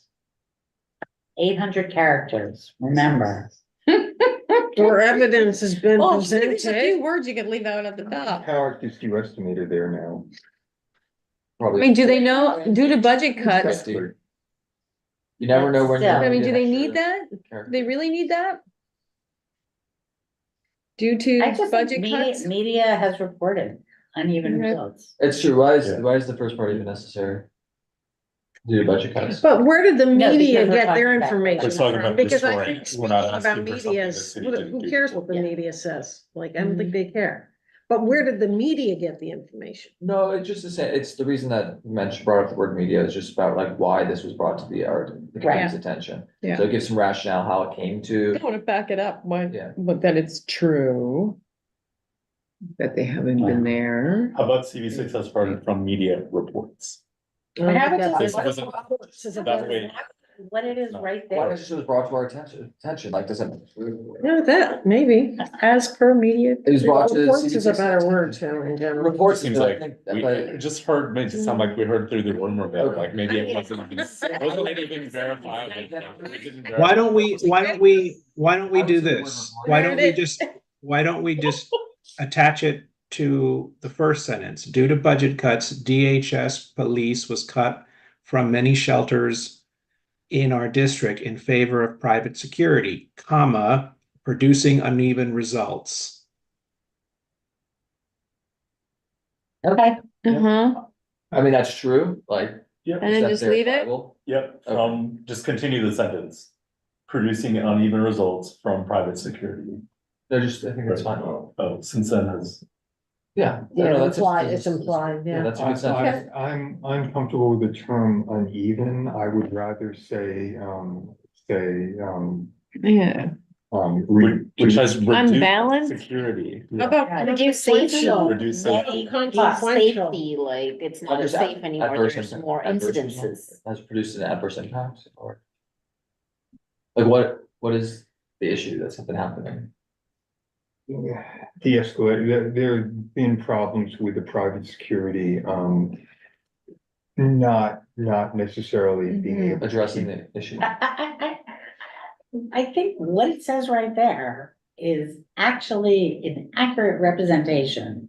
800 characters, remember. Where evidence has been Oh, there's a few presented. words you could leave out at the top. Characters do you estimate are there now? I Probably. mean, do they know, due to budget cuts, 50. You never know when. you're Still. gonna I mean, get do they extra need that? Do characters. they really need that? Due I to just think budget media, cuts? media has reported uneven Okay. results. It's true. Why Yeah. is the first part even necessary? Do budget cuts. But where did the No, media because we're get their talking about- information We're talking from? about Because I restoring. think We're speaking not about asking for something media, the city didn't who do. cares what the Yeah. media says? Like, I don't think they care. But where did the media get the information? No, it's just to say, it's the reason that you mentioned, brought up the word media is just about like why this was brought to the community's attention. Yeah. So it gives some rationale how it came to. I wanna back it up, Yeah. but that it's true. That they haven't been there. How about CV6 has started from media reports? But how about This just- wasn't, that way. What it is right Why there. not just it was brought to our attention, like does it? No, that, maybe. As per media. It was brought to. Reports is a CBC's better word attention. too in general. Reports Seems but I like think- we but- it just heard, made it sound like we heard through the rumor mill, like maybe it wasn't even, wasn't even verifiable. We didn't verify. Why don't we do this? Why don't we just attach it to the first sentence? Due to budget cuts, DHS police was cut from many shelters in our district in favor of private security, comma, producing uneven results. Okay, I mean, that's true, like. Yep. And then that's just leave it? verifiable. Yep, Okay. just continue the sentence. Producing uneven results from private security. No, just, I think that's fine. Oh, since then has. Yeah. Yeah, No, that's implied, just- it's implied, yeah. That's a good sentence. I'm comfortable with the term uneven. I would rather say, Yeah. Which has reduced Unbalanced? security. How about Reduce consequential? Reduce Many Consequential. safety, like, it's not Adverse- safe anymore, adverse there's impact- more adverse incidences. impact Has produced an adverse impact or? Like what is the issue that's been happening? de-escalate, there have been problems with the private security, not necessarily being able. Addressing the issue. I think what it says right there is actually an accurate representation.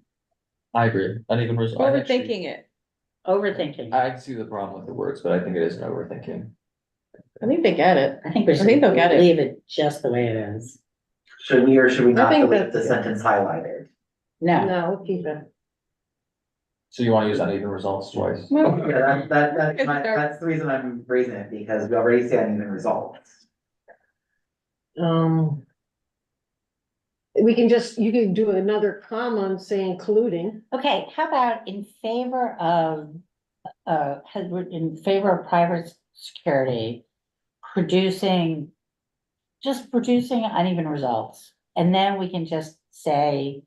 I agree, uneven result. Overthinking it. Overthinking. I can see the problem with the words, but I think it is an overthinking. I think they get it. I think we I think they'll get should it. leave it just the way it is. Should we or should we not think delete that's the good. sentence highlighted? No, No, we'll keep it. So you wanna use uneven results twice? Yeah, that's the reason I'm raising it, because we already see uneven results. We can just, you can do another comma and say including. okay, how about in favor of, in favor of private security, producing, just producing uneven results, and then we can just say.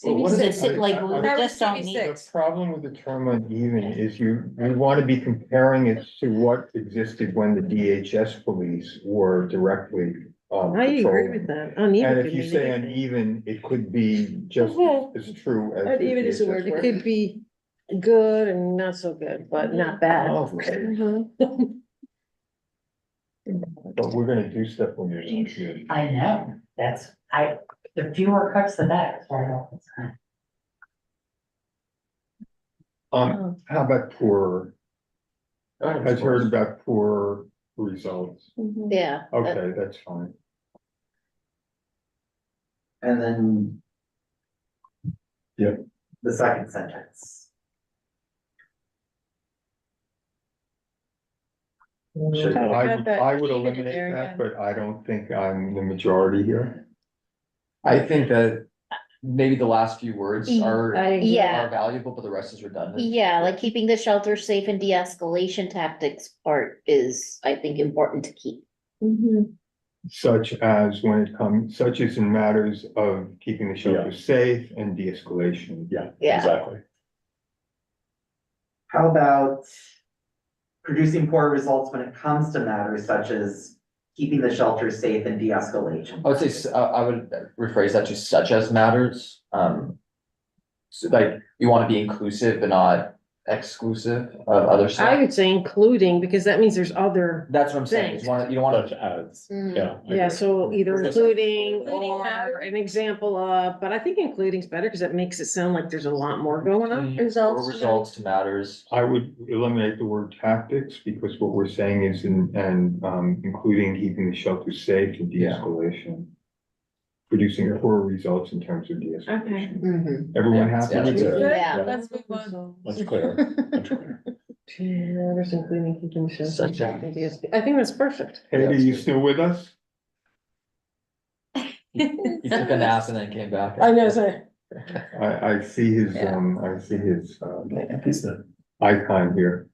Well, what is Just it? like, we just don't need. The problem with the term uneven is you want to be comparing it to what existed when the DHS police were directly I agree patrolling. with that. Uneven And could if you mean say anything. uneven, it could be just as true as. the Uneven is a DHS word. It word. could be good and not so good, but not bad. Oh, okay. But we're gonna do stuff when you're not here. I know, the fewer cuts, the better. How about poor? I've heard about poor results. Yeah. Okay, that's fine. And then. Yep. The second sentence. Should, I would eliminate that, but I don't think I'm the majority here. I think that maybe the last few words are Yeah. valuable, but the rest is redundant. Yeah, like keeping the shelter safe and de-escalation tactics part is, I think, important to keep. Such as such as in matters of keeping the shelter safe and de-escalation. Yeah, Yeah. exactly. how about producing poor results when it comes to matters such as keeping the shelter safe and de-escalation? I would say, I would rephrase that to such as matters, so like, you wanna be inclusive but not exclusive of other I stuff. would say including, because that means there's other. That's what I'm saying, Thanks. you don't wanna, Such as, Mhm. yeah. I Yeah, agree. so either including Including or matters. an example of, but I think including is better because it makes it sound like there's a lot more going on. or results to matters. I would eliminate the word tactics, because what we're saying is including keeping the shelter safe and Yeah. de-escalation. Producing poor results in terms of de-escalation. Mhm. Everyone Yeah, happy yeah, with that's that? Yeah. Let's move on. Much clearer, much clearer. Matters including keeping the shelter Such safe and de-escalation. I think that's perfect. Hey, are that's you good. still with us? He took a nap and then came back. I know, so. I see his, icon here.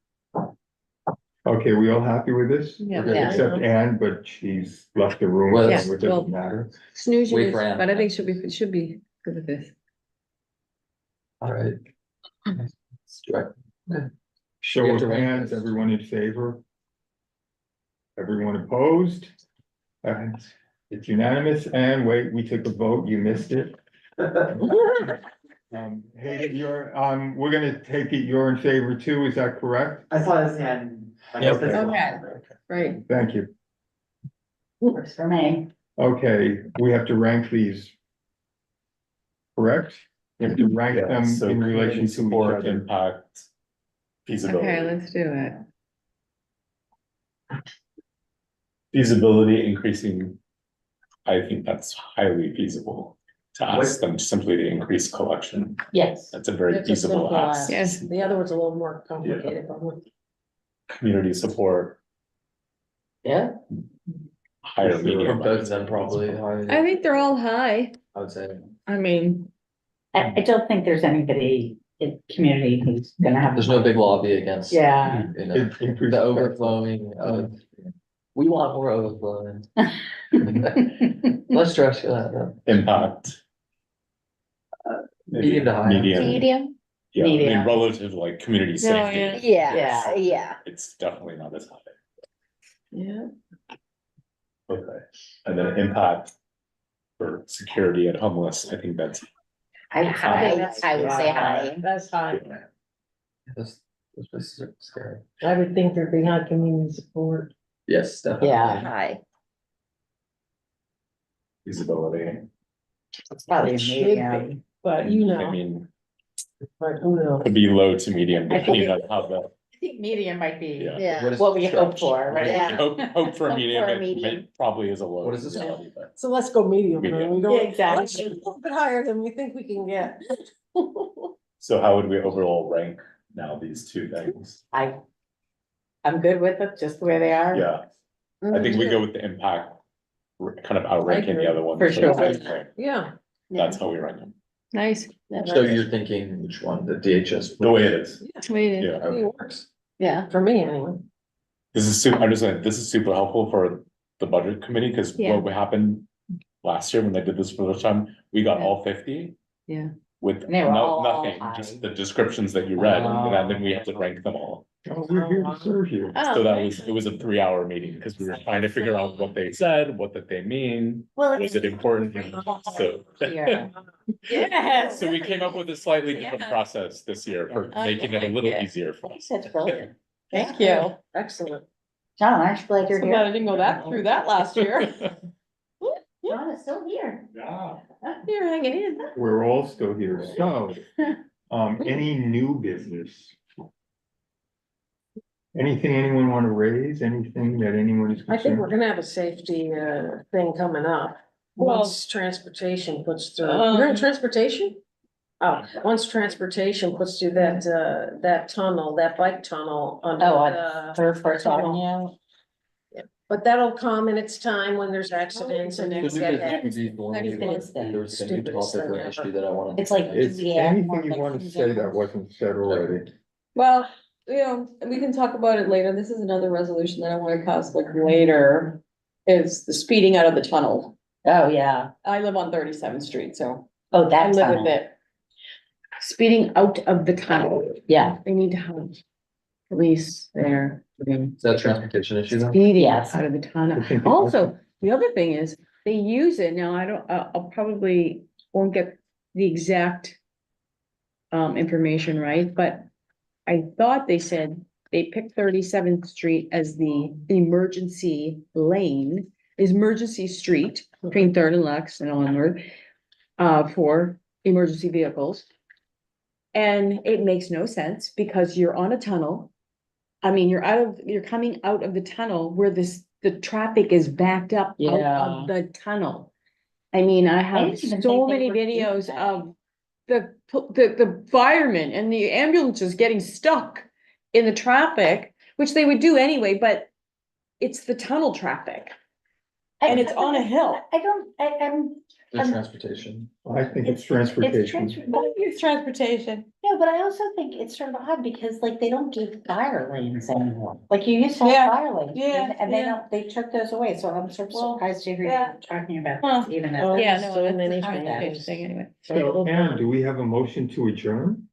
Okay, we all happy with this? Yeah. Yeah. Except Anne, but she's left the room, Well, so it well- doesn't matter. Snooze Wait you, for Anne. but I think it should be good with this. Alright. Show We have of to rank hands, this. everyone in favor? Everyone opposed? And it's unanimous, and wait, we took a vote, you missed it. Hayden, we're gonna take it, you're in favor too, is that correct? I saw his hand. Yep. Okay. Right. Thank you. Works for me. Okay, we have to rank these. Correct? We have to rank Yeah, them so in community relation to each support, other. impact, feasibility. Okay, let's do it. Feasibility increasing, I think that's highly feasible to ask them simply to increase collection. Yes. That's a very That's a feasible simple ask. ask. Yes. The other one's a little more complicated, but. Community support, Yeah. higher For medium. For both of them probably, I think they're all high. I would say. I mean, I don't think there's anybody in community who's gonna have. There's no big lobby against. Yeah. You know, It increases- the overflowing of, we want more overflowing. Less stress for that, though. Impact. Medium to high. Medium, Medium? yeah, I mean, Medium. relative to like community yeah. safety, Yeah, yeah. it's definitely not as high. Yeah. Okay, and then impact for security at homeless, I think that's I would say high. That's high. Those places are scary. I would think there'd be high community support. Yes, definitely. Yeah. High. feasibility. It's probably a It should be. medium. But you I know, mean, but who knows? could be low to medium, I depending think- on how the think medium might be Yeah. What is what we stretch? hope for, right? Yeah. Hope for a Hope medium, for a it medium. probably is a low. What is this? reality, but- So let's go medium, then. We don't. Yeah, exactly. Let's shoot a little bit higher than we think we can get. So how would we overall rank now these two things? I'm good with it, just the way they are. Yeah, I think we go with the impact, kind of outranking the other one. For sure. Yeah. That's how we rank them, Nice. So you're thinking which one, the DHS? the way it is, Wait, yeah. It works, Yeah. for me anyway. This is super, I'm just saying, this is super helpful for the budget committee, because Yeah. what happened last year when they did this for the first time, we got Yeah. all 50. Yeah. With And they were all nothing, high. just the descriptions that you read, and then we have to rank them all. Oh, we're here to serve you. Oh, So it was a 3-hour meeting, because we were trying to figure out what they said, what did they mean, Well, was it important, so. Yeah. Yes. So we came up with a slightly different Yeah. process this year for I making it a like little it. easier for us. That's brilliant. Thank you. Excellent. John, aren't you glad you're So glad I here? didn't go through that last year. John is still here. Yeah. You're hanging in. We're all still here, so, any new business? Anything anyone want to raise, anything that anyone is I think we're concerned? gonna have a safety thing coming up. Well, Once transportation puts through, you're in transportation? Oh, once transportation puts through that tunnel, that bike tunnel under Oh, on the, Third First tunnel. Avenue. But that'll come in its time when there's accidents and The things new get business hit. would be normally Stupidest like, thing. there's a new Stupidest topic or thing issue ever. that I wanted. It's like, Is do we add more anything you want to Mexicans say in? that wasn't said already? Well, we can talk about it later. This is another resolution that I want to pass like later. Is the speeding out of the tunnel. Oh, yeah. I live on 37th Street, so Oh, I that live with tunnel. it. Speeding out of the tunnel. Yeah. They need to have police there. Is that a transportation issue though? Speeding Yes. out of the tunnel. I think it- Also, the other thing is, they use it, now I don't, I'll probably won't get the exact. Information right, but I thought they said they picked 37th Street as the emergency lane. Is emergency street between Third and Lex and onward. For emergency vehicles. And it makes no sense because you're on a tunnel. I mean, you're coming out of the tunnel where the traffic is backed up out Yeah. of the tunnel. I mean, I have didn't even so think they many were doing videos that. of the firemen and the ambulances getting stuck in the traffic, which they would do anyway, but it's the tunnel traffic. And it's on a hill. The transportation. I think it's It's transportation. It's transportation. No, but I also think it's sort of odd because like they don't do fire lanes anymore. Like you used to have Yeah, fire lanes. yeah, And they yeah. don't, they took those away. So I'm sort of Well, surprised to hear yeah. you talking about Well, this even oh, as. Yeah, so no, many that's a things. transportation thing anyway. So, Anne, do we have a motion to adjourn?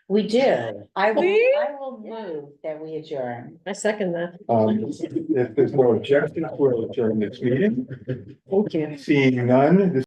We do. I We- will move that we adjourn. I second that. If there's no objection, we'll adjourn this meeting. Thank you. Seeing none, this